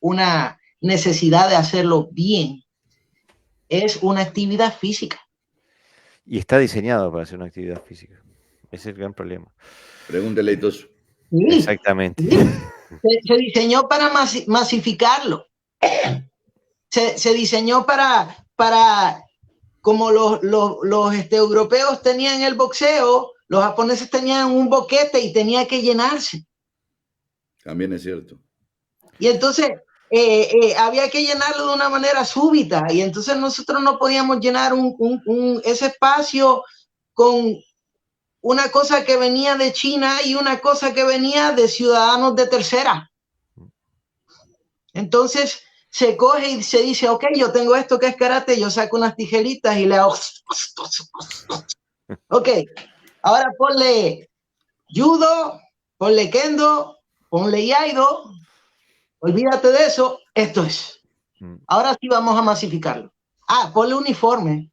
una necesidad de hacerlo bien, es una actividad física. Y está diseñado para hacer una actividad física. Ese es el gran problema. Pregúntale a Itosu. Sí, exactamente. Sí. Se diseñó para masificarlo. Se diseñó para como los europeos tenían el boxeo, los japoneses tenían un boquete y tenía que llenarse. También es cierto. Y entonces había que llenarlo de una manera súbita y entonces nosotros no podíamos llenar ese espacio con una cosa que venía de China y una cosa que venía de ciudadanos de tercera. Entonces se coge y se dice, ok, yo tengo esto que es karate, yo saco unas tijeritas y le hago... Ok, ahora ponle judo, ponle kendo, ponle iaido, olvídate de eso, esto es. Ahora sí vamos a masificarlo. Ah, ponle uniforme.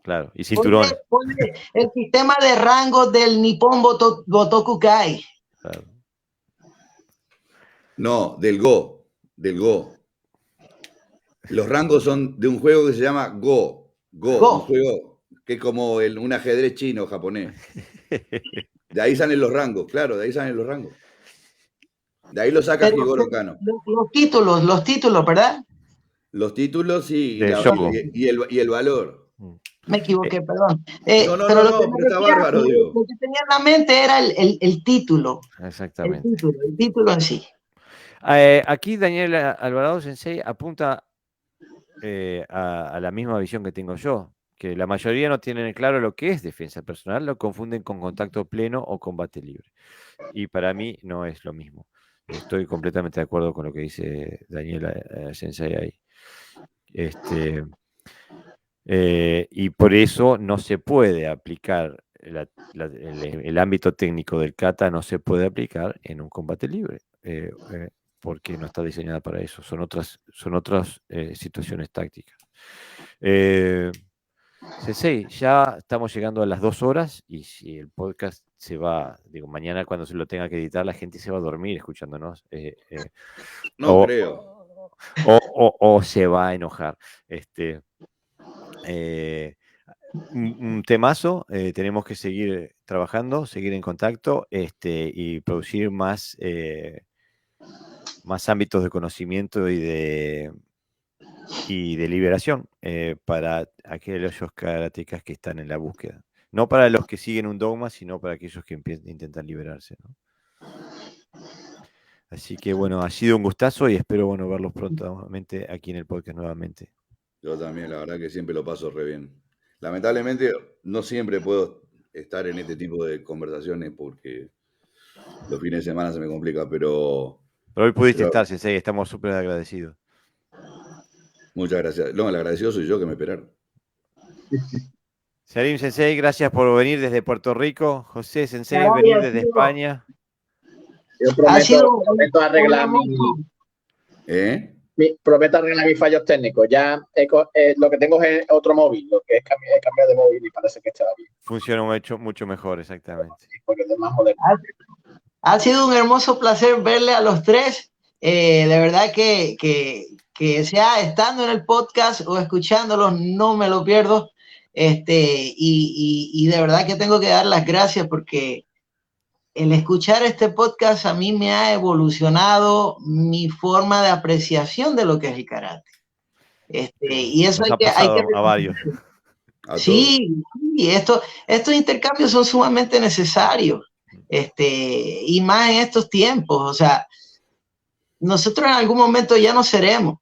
Claro, y cinturones. Ponle el sistema de rangos del Nippon Botokukai. Claro. No, del Go. Los rangos son de un juego que se llama Go. Un juego que es como un ajedrez chino japonés. De ahí salen los rangos, claro, de ahí salen los rangos. De ahí lo saca Jigoro Kano. Los títulos, ¿verdad? Los títulos y el valor. Me equivoqué, perdón. No, pero está bárbaro, digo. Lo que tenía en la mente era el título. Exactamente. El título en sí. Aquí Daniel Alvarado Sensei apunta a la misma visión que tengo yo, que la mayoría no tienen claro lo que es defensa personal, lo confunden con contacto pleno o combate libre. Y para mí no es lo mismo. Estoy completamente de acuerdo con lo que dice Daniel Sensei ahí. Y por eso no se puede aplicar el ámbito técnico del kata, no se puede aplicar en un combate libre, porque no está diseñada para eso. Son otras situaciones tácticas. Sensei, ya estamos llegando a las 2 horas y si el podcast se va, digo, mañana cuando se lo tenga que editar, la gente se va a dormir escuchándonos. No creo. O se va a enojar. Un temazo, tenemos que seguir trabajando, seguir en contacto y producir más ámbitos de conocimiento y de liberación para aquellos karatecas que están en la búsqueda. No para los que siguen un dogma, sino para aquellos que intentan liberarse, ¿no? Así que bueno, ha sido un gustazo y espero verlos prontamente aquí en el podcast nuevamente. Yo también, la verdad que siempre lo paso re bien. Lamentablemente no siempre puedo estar en este tipo de conversaciones porque los fines de semana se me complica, pero hoy pudiste estar, Sensei, estamos súper agradecidos. Muchas gracias. No, el agradecido soy yo que me esperaron. Salim Sensei, gracias por venir desde Puerto Rico. José Sensei, venir desde España. Yo prometo arreglar prometo arreglar mis fallos técnicos. Ya lo que tengo es otro móvil, lo que es cambiar de móvil y parece que está bien. Funciona mucho mejor, exactamente. Porque es más moderno. Ha sido un hermoso placer verle a los tres. De verdad que sea estando en el podcast o escuchándolos, no me lo pierdo. Y de verdad que tengo que dar las gracias porque el escuchar este podcast a mí me ha evolucionado mi forma de apreciación de lo que es el karate. Y eso hay que a varios. Sí, estos intercambios son sumamente necesarios. Y más en estos tiempos, o sea, nosotros en algún momento ya no seremos.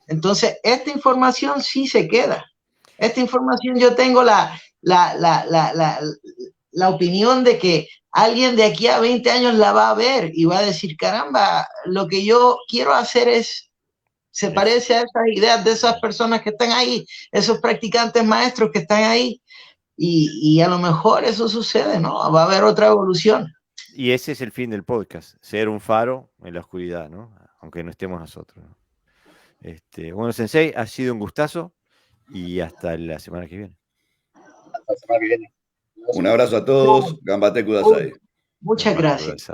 Entonces, esta información sí se queda. Esta información yo tengo la opinión de que alguien de aquí a 20 años la va a ver y va a decir, caramba, lo que yo quiero hacer se parece a esas ideas de esas personas que están ahí, esos practicantes maestros que están ahí. Y a lo mejor eso sucede, ¿no? Va a haber otra evolución. Y ese es el fin del podcast, ser un faro en la oscuridad, ¿no? Aunque no estemos nosotros, ¿no? Bueno, Sensei, ha sido un gustazo y hasta la semana que viene. Hasta la semana que viene. Un abrazo a todos. Gambate Kudasai. Muchas gracias.